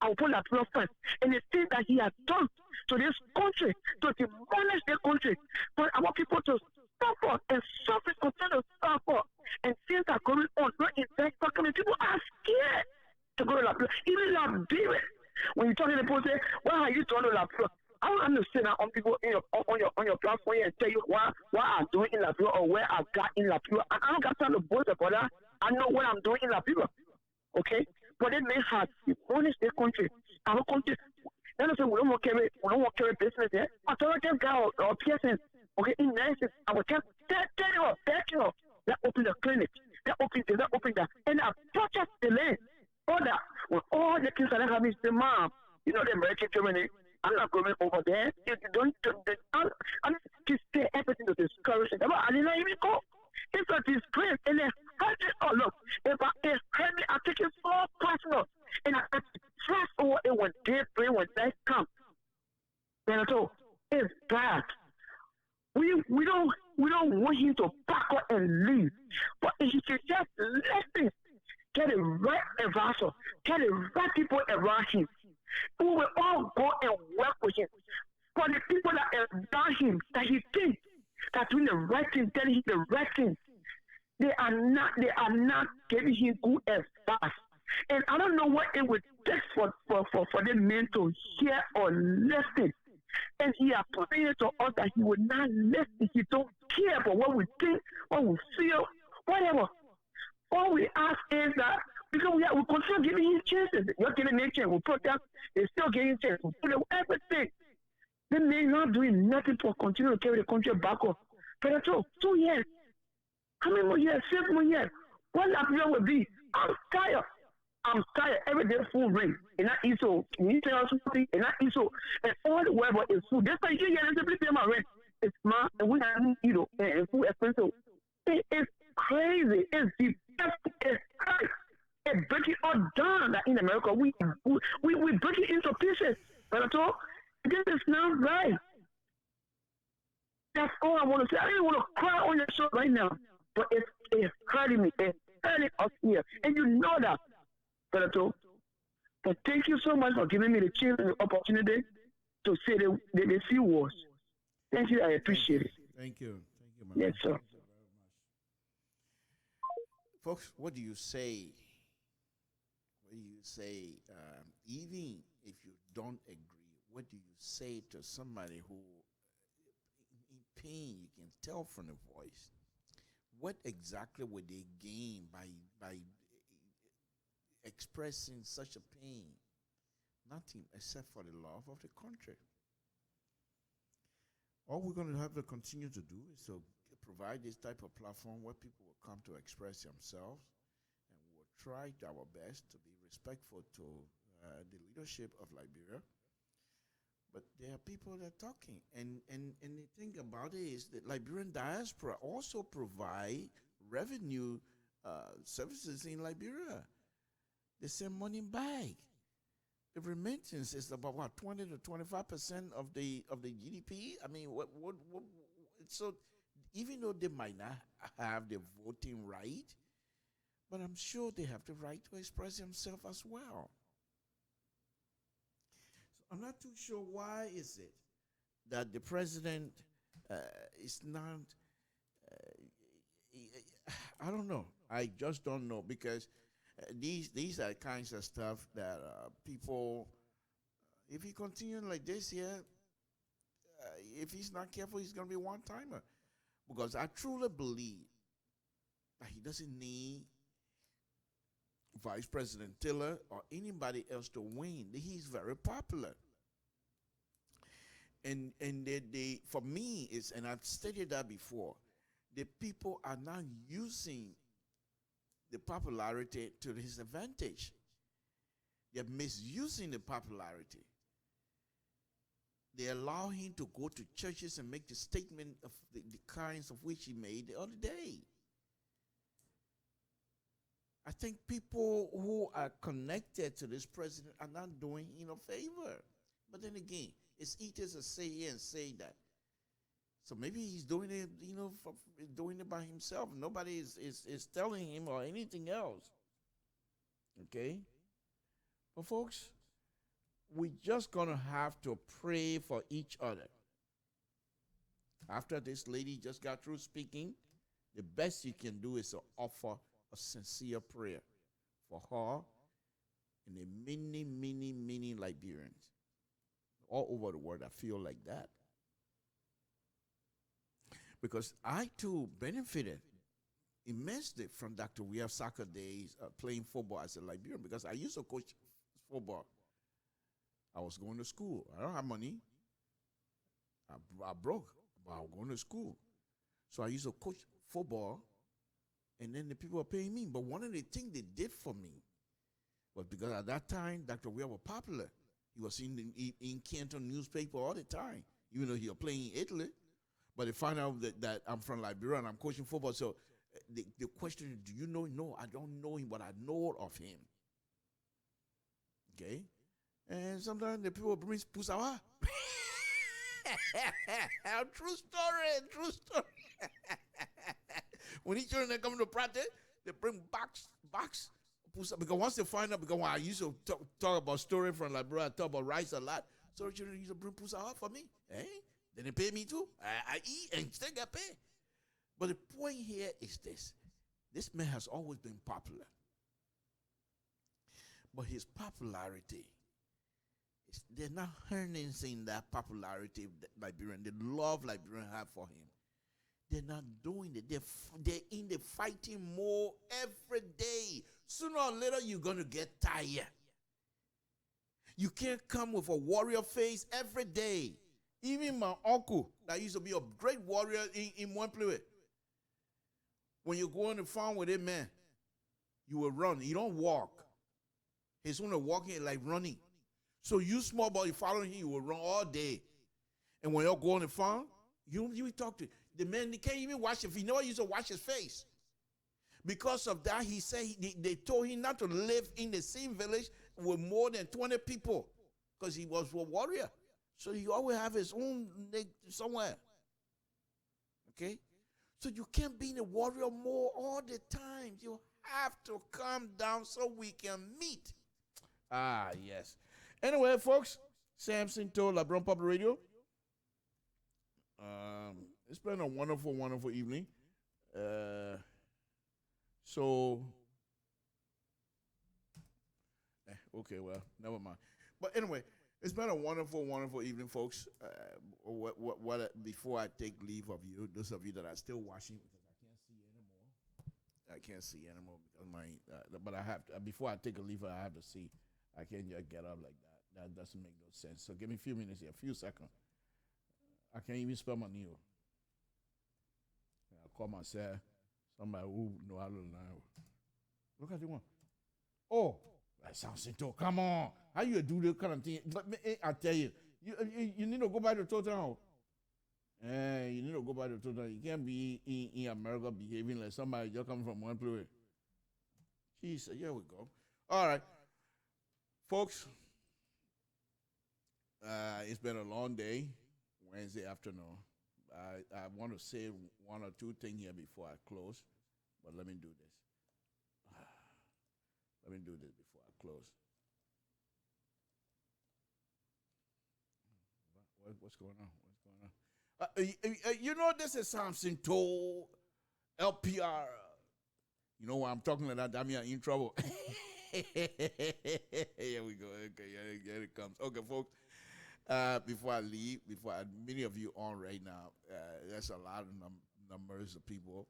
I will put Liberia first. And the things that he has done to this country, to demolish the country. But I want people to suffer and suffer, continue to suffer. And things are going on, not in that coming. People are scared to go to Liberia. Even Liberia. When you talk to people, say, why are you talking to Liberia? I don't understand on people in your platform and tell you why I'm doing in Liberia or where I got in Liberia. I don't got time to boast about that. I know what I'm doing in Liberia. Okay? But they may have demolished their country. Our country. Then I say we don't want to carry business there. Authorities guy or PSN. Okay, in Nancy, I will tell you up. They open the clinic. They open that. And I purchase the land. All that. When all the kids are having the mom, you know the American Germany, I'm not going over there. If you don't, I'm just say everything to discourage them. I didn't even go. It's a disgrace. And they hurt it. Oh, look. If I hurt me, I take it so personal. And I trust over it when they pray, when they come. And so it's bad. We don't want him to pack up and leave. But he should just listen. Get the right advisor. Get the right people around him. We will all go and work with him. For the people that are around him, that he thinks that doing the right thing, telling him the right thing, they are not giving him good advice. And I don't know what it would take for the men to hear or listen. And he has proven to us that he would not listen. He don't care about what we think, what we feel, whatever. All we ask is that because we continue giving him chances. You're giving him a chance. We protest. They're still getting chances. We put everything. They may not doing nothing to continue to carry the country back up. But that's all. 2 years. How many more years? 6 more years. What Liberia will be? I'm tired. Every day full rain. And not eat so. You tell us something. And not eat so. And all the weather is food. That's why you get simply pay my rent. It's smart. And we have and food expensive. It's crazy. It's the best. It's hard. It break it all down. Like in America, we break it into pieces. But at all, this is not right. That's all I want to say. I didn't want to cry on your show right now, but it's hurting me. It's hurting us here, and you know that. But at all, but thank you so much for giving me the chance and the opportunity to say the few words. Thank you. I appreciate it. Thank you, my Yes, sir. Folks, what do you say? What do you say? Even if you don't agree, what do you say to somebody who, in pain, you can tell from the voice? What exactly would they gain by expressing such a pain? Nothing except for the love of the country. All we're going to have to continue to do is to provide this type of platform where people will come to express themselves, and we will try our best to be respectful to the leadership of Liberia. But there are people that are talking, and the thing about it is that Liberian diaspora also provide revenue services in Liberia. They send money back. The remittance is about 20 to 25% of the GDP. I mean, what so even though they might not have the voting right, but I'm sure they have the right to express themselves as well. So I'm not too sure why is it that the president is not. I don't know. I just don't know, because these are kinds of stuff that people, if he continues like this here, if he's not careful, he's going to be one-timer. Because I truly believe that he doesn't need Vice President Taylor or anybody else to win. He's very popular. And they for me, and I've stated that before, the people are not using the popularity to his advantage. They're misusing the popularity. They allow him to go to churches and make the statement of the kinds of which he made the other day. I think people who are connected to this president are not doing him a favor. But then again, it's easy to say here and say that. So maybe he's doing it, doing it by himself. Nobody is telling him or anything else. Okay? But folks, we're just going to have to pray for each other. After this lady just got through speaking, the best you can do is to offer a sincere prayer for her and the many, many, many Liberians all over the world that feel like that. Because I too benefited immensely from Dr. Weah's soccer days playing football as a Liberian, because I used to coach football. I was going to school. I don't have money. I broke, but I was going to school. So I used to coach football, and then the people were paying me. But one of the things they did for me was because at that time, Dr. Weah was popular. He was in Canton newspaper all the time, even though he was playing in Italy. But they find out that I'm from Liberia and I'm coaching football. So the question is, do you know him? No, I don't know him, but I know of him. Okay? And sometimes the people bring Pusawa. True story. When each children come to practice, they bring box. Because once they find out, because when I used to talk about story from Liberia, I talk about rice a lot. So the children used to bring Pusawa for me. Eh? Then they pay me too. I eat and still get paid. But the point here is this. This man has always been popular. But his popularity, they're not harnessing that popularity that Liberian, the love Liberian have for him. They're not doing it. They're in the fighting more every day. Sooner or later, you're going to get tired. You can't come with a warrior face every day. Even my uncle, that used to be a great warrior in one place. When you go on the farm with him, man, you will run. You don't walk. He's only walking like running. So you small boy, you following him, you will run all day. And when you go on the farm, you talk to the man. He can't even wash it. He never used to wash his face. Because of that, he said they told him not to live in the same village with more than 20 people, because he was a warrior. So he always have his own somewhere. Okay? So you can't be in a warrior mode all the time. You have to calm down so we can meet. Ah, yes. Anyway, folks, Samson told LeBron Public Radio. It's been a wonderful, wonderful evening. Okay, well, never mind. But anyway, it's been a wonderful, wonderful evening, folks. Before I take leave of you, those of you that are still watching, because I can't see anymore because but I have to, before I take a leave, I have to see. I can't just get up like that. That doesn't make no sense. So give me a few minutes here, a few seconds. I can't even spell my name. I call myself somebody who know how to learn. Look at the one. Oh, that sounds simple. Come on. How you do this kind of thing? But I tell you, you need to go back to Total. You need to go back to Total. You can't be in America behaving like somebody just coming from one place. Jesus, here we go. All right. Folks, it's been a long day, Wednesday afternoon. I want to say one or two things here before I close, but let me do this. Let me do this before I close. What's going on? You know, this is something told LPR. You know why I'm talking like that means I'm in trouble. Here we go. Okay, here it comes. Okay, folks. Before I leave, many of you on right now, there's a lot of numbers of people.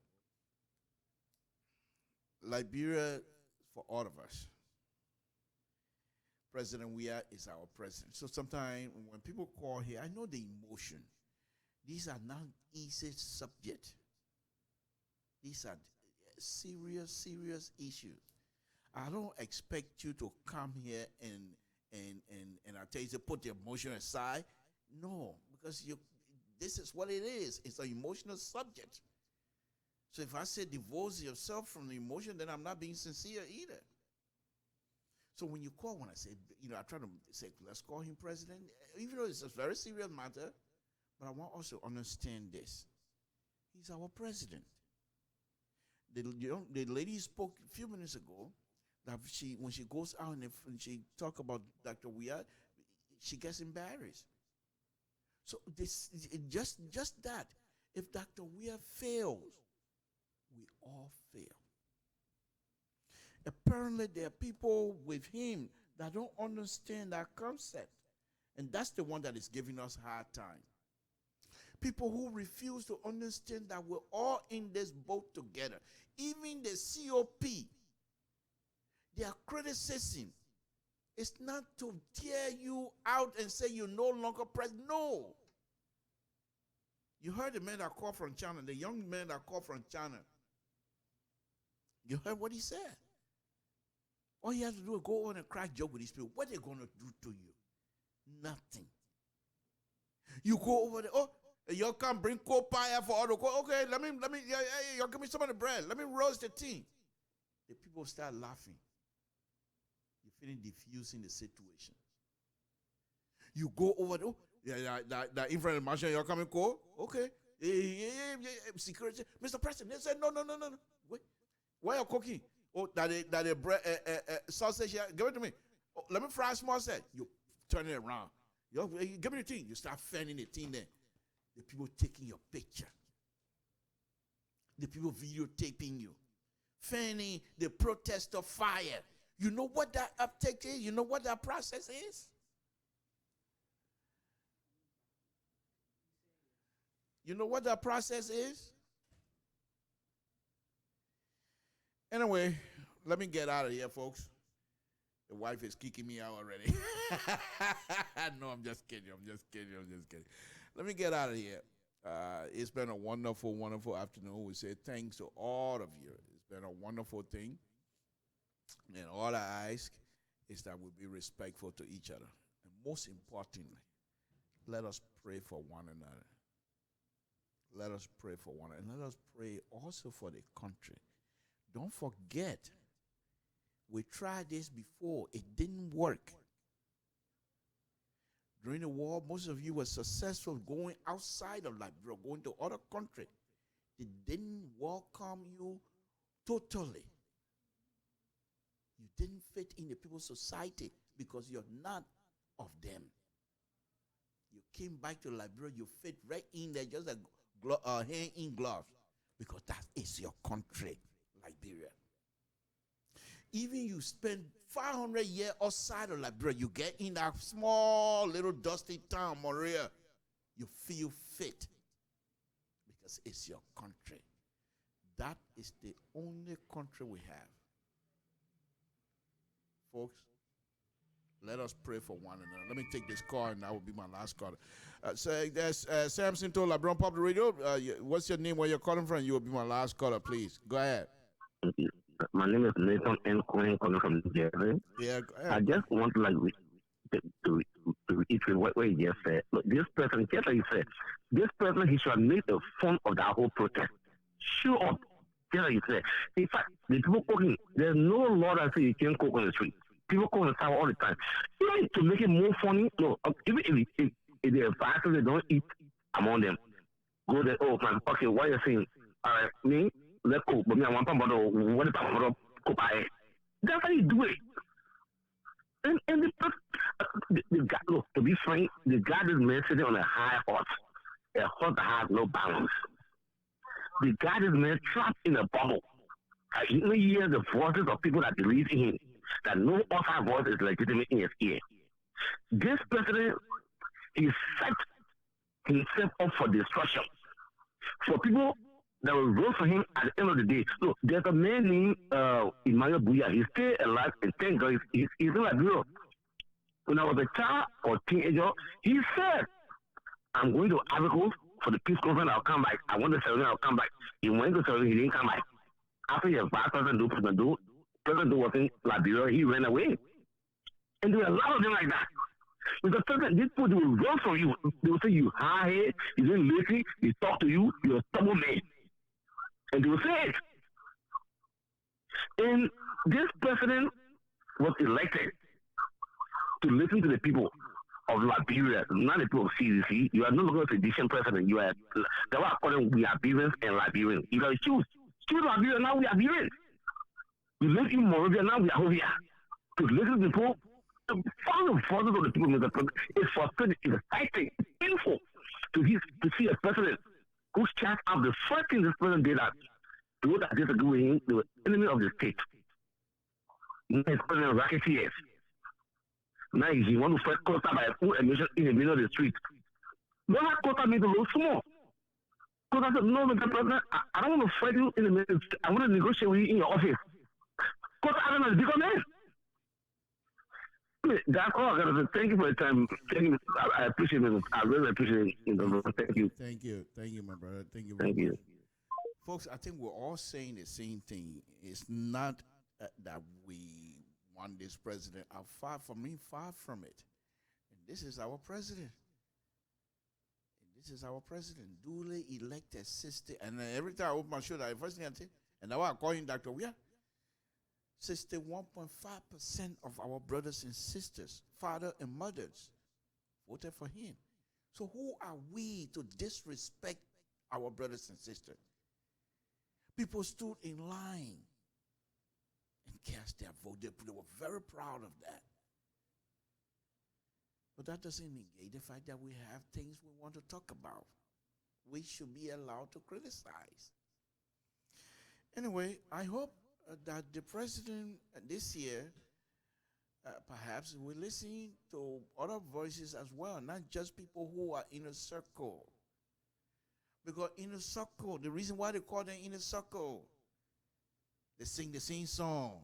Liberia, for all of us, President Weah is our president. So sometimes when people call here, I know the emotion. These are not easy subjects. These are serious, serious issues. I don't expect you to come here and I tell you to put the emotion aside. No, because this is what it is. It's an emotional subject. So if I say divorce yourself from the emotion, then I'm not being sincere either. So when you call, when I say, I try to say, let's call him president, even though it's a very serious matter, but I want also to understand this. He's our president. The lady spoke a few minutes ago that when she goes out and she talk about Dr. Weah, she gets embarrassed. So this just that. If Dr. Weir fails, we all fail. Apparently, there are people with him that don't understand that concept. And that's the one that is giving us a hard time. People who refuse to understand that we're all in this boat together. Even the COP, their criticism is not to tear you out and say you're no longer president. No. You heard the man that called from China, the young man that called from China. You heard what he said. All he has to do is go on and crack joke with these people. What are they going to do to you? Nothing. You go over there, oh, y'all come bring cold pie for all the cold. Okay, let me, y'all give me some of the bread. Let me roast the tea. The people start laughing. You're feeling diffusing the situation. You go over there, oh, that infrared marshal, y'all coming cold? Okay. Security. Mr. President, they said, no. Wait. Why are you cooking? Oh, that bread, sausage here. Give it to me. Oh, let me fry a small set. You turn it around. You give me the thing. You start fanning the thing there. The people taking your picture. The people videotaping you. Fanning the protester fire. You know what that uptake is? You know what that process is? You know what that process is? Anyway, let me get out of here, folks. The wife is kicking me out already. No, I'm just kidding. Let me get out of here. It's been a wonderful, wonderful afternoon. We say thanks to all of you. It's been a wonderful thing. And all I ask is that we be respectful to each other. And most importantly, let us pray for one another. Let us pray for one another. And let us pray also for the country. Don't forget, we tried this before. It didn't work. During the war, most of you were successful going outside of Liberia, going to other countries. They didn't welcome you totally. You didn't fit in the people's society because you're not of them. You came back to Liberia, you fit right in there, just a hand in gloves, because that is your country, Liberia. Even you spend 500 years outside of Liberia, you get in that small little dusty town, Moria, you feel fit because it's your country. That is the only country we have. Folks, let us pray for one another. Let me take this call, and that will be my last call. So there's Samson to LeBron Public Radio. What's your name? Where you're calling from? You will be my last caller, please. Go ahead. My name is Nathan N. Cohen, calling from New Jersey. Yeah, go ahead. I just want to reiterate what you just said. Look, this person, just like you said, this person, he should have made a fun of that whole protest. Show up, just like you said. In fact, the people cooking, there's no law that says you can't cook on the street. People cook on the sidewalk all the time. You know, to make it more funny, no, even if they're fasters, they don't eat among them. Go there, oh man, okay, what are you saying? All right, me, let's cook, but me, I want to what if I want to cook? That's how you do it. And the guy, look, to be frank, the guy is man sitting on a high horse, a horse that has no balance. The guy is man trapped in a bubble. He only hears the voices of people that believe in him, that no outside voice is legitimate in his ear. This president, he set himself up for destruction. For people that will vote for him at the end of the day. Look, there's a man named Emmanuel Buya. He's still alive, and thank God he's in Liberia. When I was a child or teenager, he said, I'm going to Africa for the peace conference, I'll come back. I want to ceremony, I'll come back. He went to ceremony, he didn't come back. After he was vice president was in Liberia, he ran away. And there were a lot of them like that. Because sometimes these people will run from you. They will say you high head, you doing lazy, they talk to you, you're a stubborn man. And they will say it. And this president was elected to listen to the people of Liberia, not the people of CDC. You are no longer a sedition president. You are, that's why I call them we are Liberians and Liberians. You got to choose. Choose Liberia, now we are Liberians. We live in Moravia, now we are over here. To listen to people founding fathers of the people of the country is frustrating, it's exciting, it's painful to see a president whose child out the first thing this president did that those that disagree with him, they were enemy of the state. Now he's president of racketeers. Now he want to fight quota by full emission in the middle of the street. Don't have quota made a little small. Because I said, no, Mr. President, I don't want to fight you in the middle. I want to negotiate with you in your office. Because I don't know, bigger man. That's all I got to say. Thank you for your time. Thank you. I appreciate it. I really appreciate it. Thank you. Thank you. Thank you, my brother. Thank you. Thank you. Folks, I think we're all saying the same thing. It's not that we want this president out, far from it. And this is our president. This is our president, duly elected, sister. And every time I open my shoulder, the first thing I say, and now I call him Dr. Weah, 61.5% of our brothers and sisters, father and mothers, voted for him. So who are we to disrespect our brothers and sisters? People stood in line and cast their vote. They were very proud of that. But that doesn't negate the fact that we have things we want to talk about. We should be allowed to criticize. Anyway, I hope that the president this year perhaps will listen to other voices as well, not just people who are in a circle. Because in a circle, the reason why they call them in a circle, they sing the same song.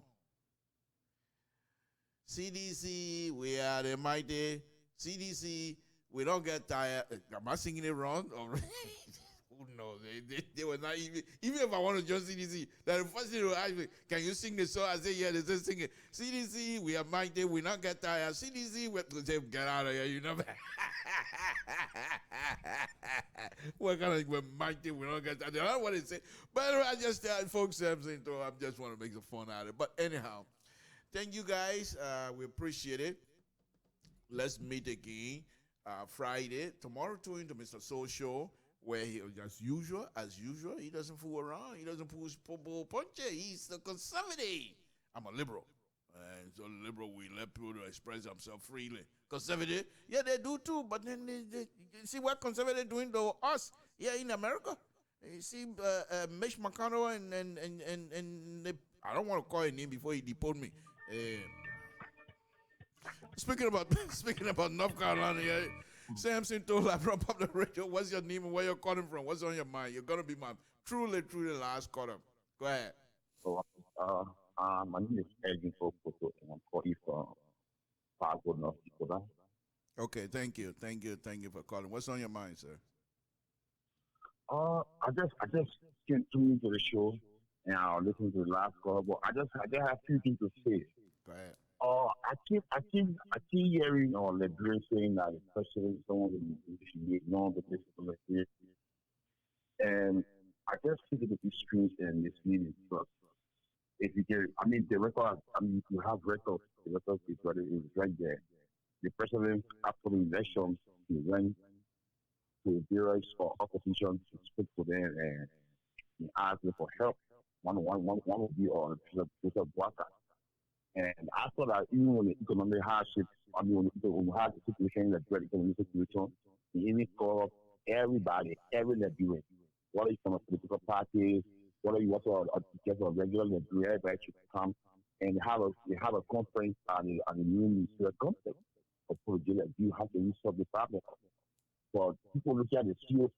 CDC, we are the mighty. CDC, we don't get tired. Am I singing it wrong? Who knows? They were not even if I want to join CDC, the first thing they will ask me, can you sing the song? I say, yeah, they say sing it. CDC, we are mighty, we not get tired. CDC, we say, get out of here, you know. What kind of we're mighty, we don't get tired. I don't know what they say. But anyway, I just folks, I just want to make some fun out of it. But anyhow, thank you guys. We appreciate it. Let's meet again Friday. Tomorrow tune into Mr. Social, where he, as usual, he doesn't fool around. He doesn't pull punches. He's a conservative. I'm a liberal. And so liberal, we let people to express themselves freely. Conservative, yeah, they do too. But then they see what conservative doing to us here in America. You see, Mitch McConnell and they, I don't want to call his name before he deport me. Speaking about North Carolina, yeah, Samson told I brought up the radio. What's your name and where you're calling from? What's on your mind? You're gonna be my truly last caller. Go ahead. So, my name is Edwin Fokoto, and I'm calling from Fargo, North Dakota. Okay, thank you for calling. What's on your mind, sir? I just came to the show and I listened to the last call, but I just have a few things to say. Go ahead. I keep hearing Liberia saying that especially someone should be ignored the political, and I just think it would be strange and misleading because if you get, the record, you have records, the record is right there. The president after the election, he went to various opposition to speak to them and he asked them for help. One would be President Walker. And after that, even when the economic hardship, when we had the situation, the great economic situation, he even called up everybody, every Liberian, whether it's from a political party, whether you want to get a regular Liberian, everybody should come and have a conference on the new ministerial complex of project you have to resolve the problem. But people look at the COP.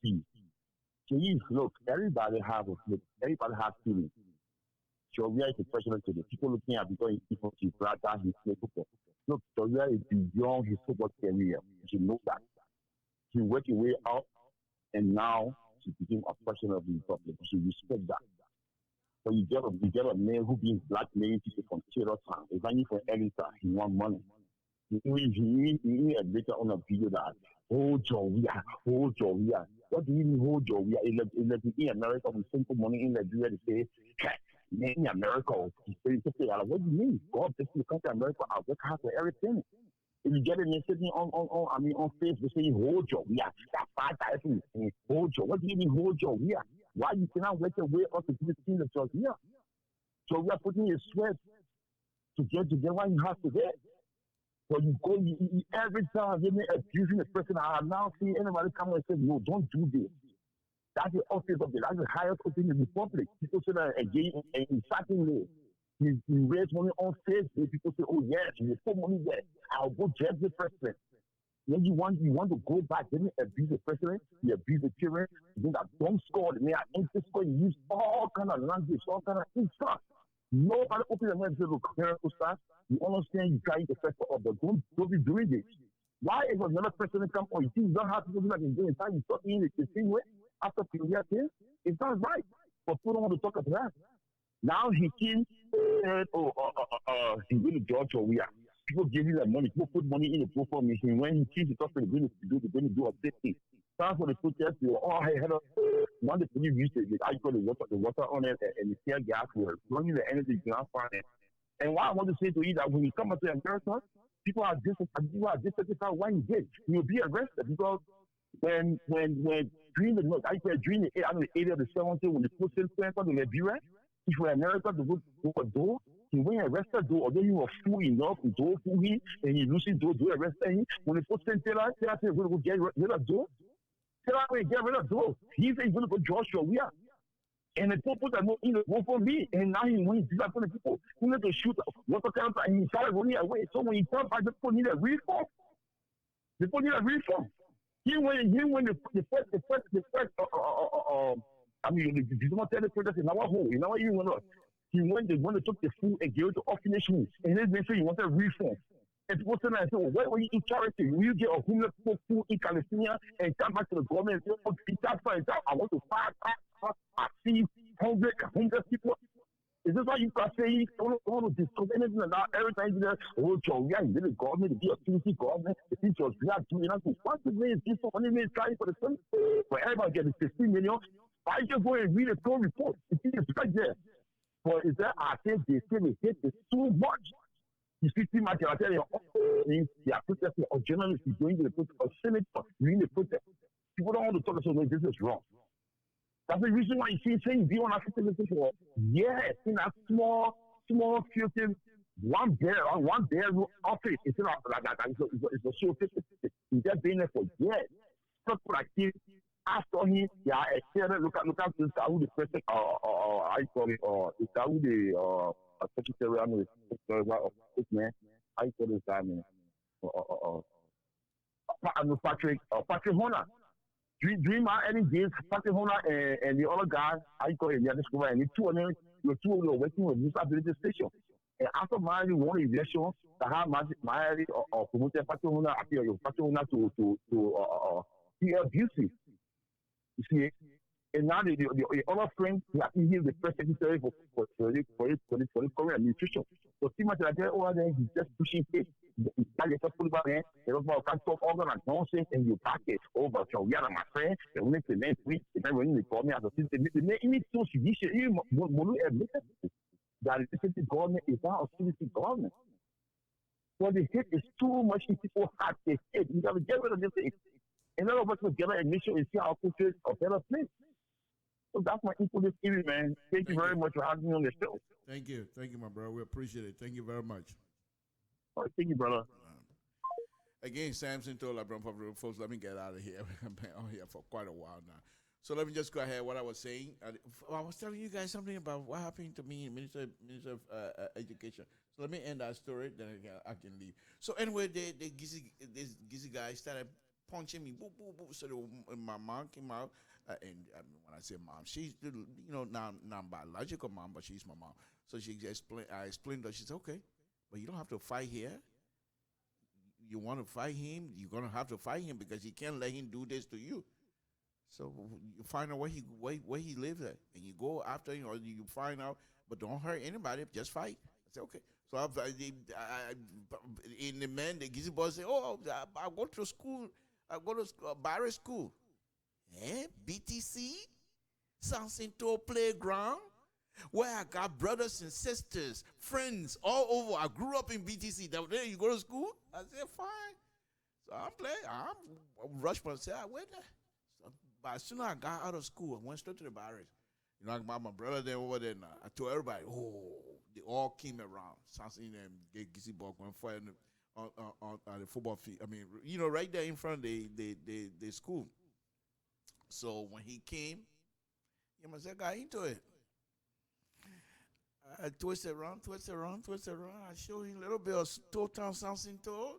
Look, everybody has feelings. Joria is the president today. People looking at because he's from Gibraltar, he's playing football. Look, Joria is beyond his football career. You should know that. He worked his way up, and now he became a president of the republic. You should respect that. But you get a man who being blackmailing people from Taylor Town. If I need for Elita, he want money. He admitted on a video that, hold Joria. What do you mean hold Joria? In America, we send money in Liberia to say, in America, what do you mean? God, this is the country America. I work hard for everything. If you get a message on Facebook saying hold Joria, that's 5,000. Hold Joria. What do you mean hold Joria? Why you cannot work your way up to the team of Joria? So we are putting your sweat to get why you have to get. So you go, every time you're abusing the person. I have now seen anybody come and say, no, don't do this. That's the office of the, that's the highest office in the republic. People say that again in certain ways. You raise money on Facebook. People say, oh yes, you put money there. I'll go judge the president. When you want to go back, then you abuse the president, you abuse the children, you do that dumb score, and they are empty score, you use all kind of language, all kind of stuff. Nobody open their mouth and say, look, clerical staff, you understand you carry the pressure of the don't be doing this. Why if another president come on, you think you don't have to do that in doing time, you start eating the same way after period here? It's not right. But people don't want to talk about that. Now he came and he's going to Georgia or we are. People give him that money. People put money in the GoFundMe machine. When he came to talk to the going to do a safety. Time for the protest, they were all ahead of one. The police used to I got the water on it and the tear gas were running the energy ground fire. And what I want to say to you that when you come to America, people are dissatisfied why you did. You'll be arrested because when during the during the 80 of the 70 when the police went to Liberia, if you're America to go a door, he went arrested though, although you were fool enough to do for him and you lose do arrest him. When the police said we're going to get rid of door, get rid of door. He said he's going to go Joshua, we are. And the people that know in the go for me, and now he went to that for the people. He need to shoot water counter and he started running away. So when he comes back, the people need a reform. The people need a reform. He went the first I mean, the democratic protest in our home, in our even he went, they want to take the food and give it to orphanage homes. And then they say he wanted reform. And people say, well, why will you eat charity? Will you get a homeless food in California and come back to the government and say, I want to I see homeless people. Is this why you can say you don't want to discuss anything about every time you Joe, we are in the government to be a community government. The teachers, we are doing that. What's the way is this for money trying for the sun? For everybody getting 15 million. I just go and read a full report. It's right there. But is that I think they say they hate this too much. You see, too much. I tell you, they are protesting or journalists doing the protest or senator doing the protest. People don't want to talk about this is wrong. That's the reason why you see saying be on African before. Yes, in that small filter, one bedroom office. It's not like that. It's a show. He's just been there for years. Stuff like this. After him, yeah, look at this guy who the president I call it this guy who the secretary of this man. I call this guy man. Patrick Horner. During my early days, Patrick Horner and the other guy, I call him Yadis and the two of them were working with disability station. And after my one election, I have my promoted Patrick Horner to be abusive. You see, and now the other friend, he's the press secretary for the Korean administration. So see much like that over there, he's just pushing it. He just put it back there. They don't can't talk organ and nonsense, and you pack it over. So we are my friend. The only thing next week, when they call me as a system, they need so judicial. You admit that the government is not a citizen government. Well, the hate is too much. People have to hate. You got to get rid of this thing. And all of us together and make sure we see our country a better place. So that's my input this evening, man. Thank you very much for having me on the show. Thank you, my brother. We appreciate it. Thank you very much. All right, thank you, brother. Again, Samson told our brother, folks, let me get out of here. I've been on here for quite a while now. So let me just go ahead. What I was saying, I was telling you guys something about what happened to me in Minister of Education. So let me end that story, then I can leave. So anyway, this gizzy guy started punching me, boo, boo, boo. So my mom came out, and when I say mom, she's not biological mom, but she's my mom. So I explained that. She said, okay, but you don't have to fight here. You want to fight him, you're gonna have to fight him because you can't let him do this to you. So you find out where he lives at, and you go after him, or you find out, but don't hurt anybody, just fight. I said, okay. So in the man, the gizzy boy said, oh, I go to school. I go to Barry School. BTC? San Jacinto Playground? Where I got brothers and sisters, friends all over. I grew up in BTC. There you go to school? I said, fine. So I'm playing. I rushed myself. I went there. So, but as soon as I got out of school, I went straight to the barracks. You know, my brother there over there. I told everybody, they all came around. Something and Gizzy Bog went for on the football field. I mean, right there in front of the school. So when he came, I got into it. I twisted around. I showed him a little bit of total something told.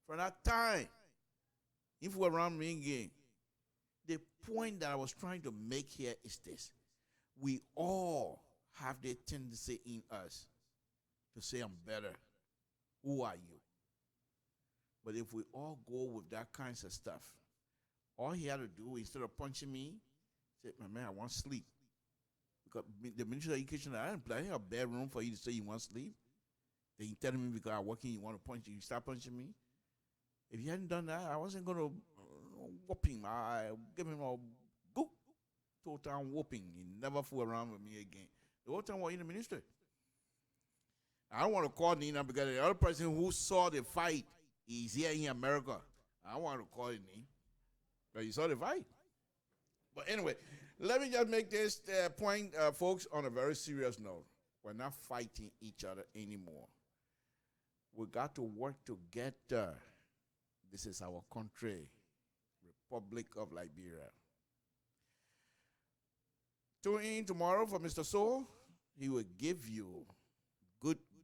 From that time, if we were around me again, the point that I was trying to make here is this. We all have the tendency in us to say, I'm better. Who are you? But if we all go with that kinds of stuff, all he had to do, instead of punching me, said, my man, I want sleep. Because the Ministry of Education, I didn't have a bedroom for you to say you want sleep. Then you tell me because I'm working, you want to punch you, you start punching me. If you hadn't done that, I wasn't going to whoop him. I give him a boop, total whooping. He never fool around with me again. The whole time we're in the ministry. I don't want to call Nina because the other person who saw the fight is here in America. I don't want to call his name. But you saw the fight. But anyway, let me just make this point, folks, on a very serious note. We're not fighting each other anymore. We got to work together. This is our country, Republic of Liberia. Tune in tomorrow for Mr. Soul. He will give you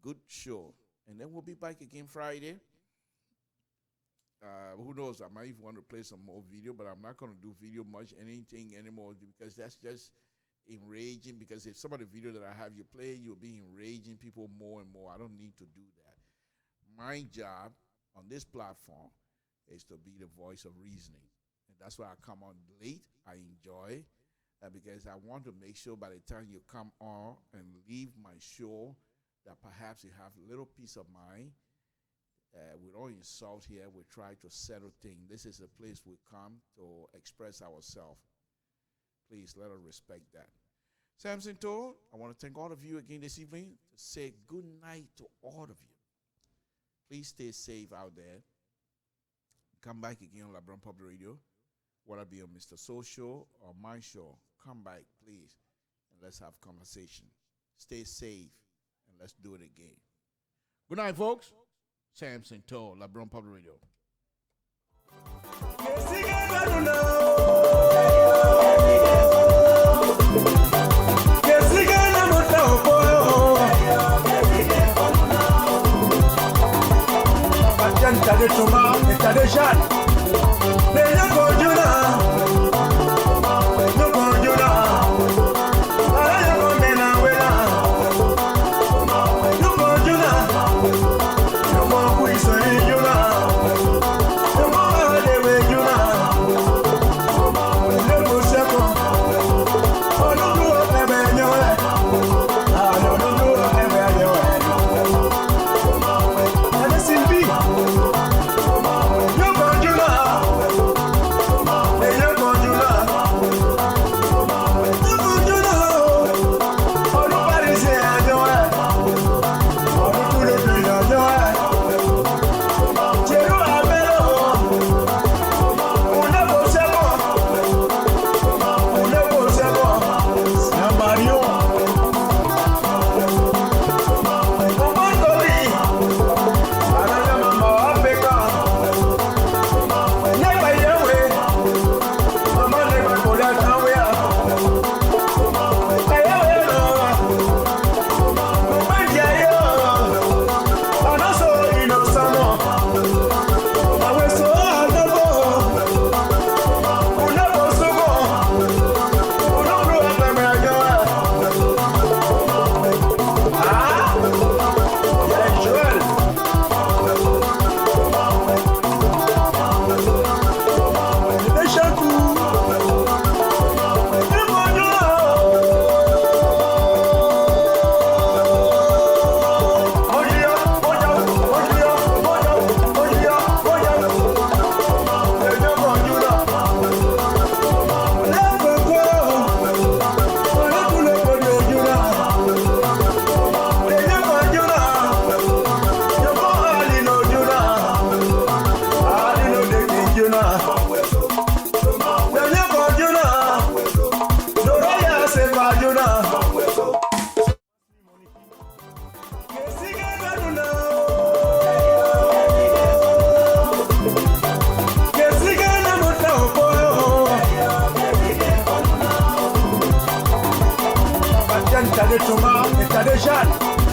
good show. And then we'll be back again Friday. Who knows? I might even want to play some more video, but I'm not going to do video much, anything anymore, because that's just enraging. Because if some of the video that I have you play, you'll be enraging people more and more. I don't need to do that. My job on this platform is to be the voice of reasoning. And that's why I come on late. I enjoy because I want to make sure by the time you come on and leave my show that perhaps you have a little peace of mind. We don't insult here. We try to settle things. This is a place we come to express ourselves. Please let us respect that. Samson told, I want to thank all of you again this evening to say good night to all of you. Please stay safe out there. Come back again on LIBERIA Public Radio, whether it be on Mr. Soul Show or my show. Come back, please, and let's have conversation. Stay safe, and let's do it again. Good night, folks. Samson told LIBERIA Public Radio. You État de Thomas, état de Jeanne.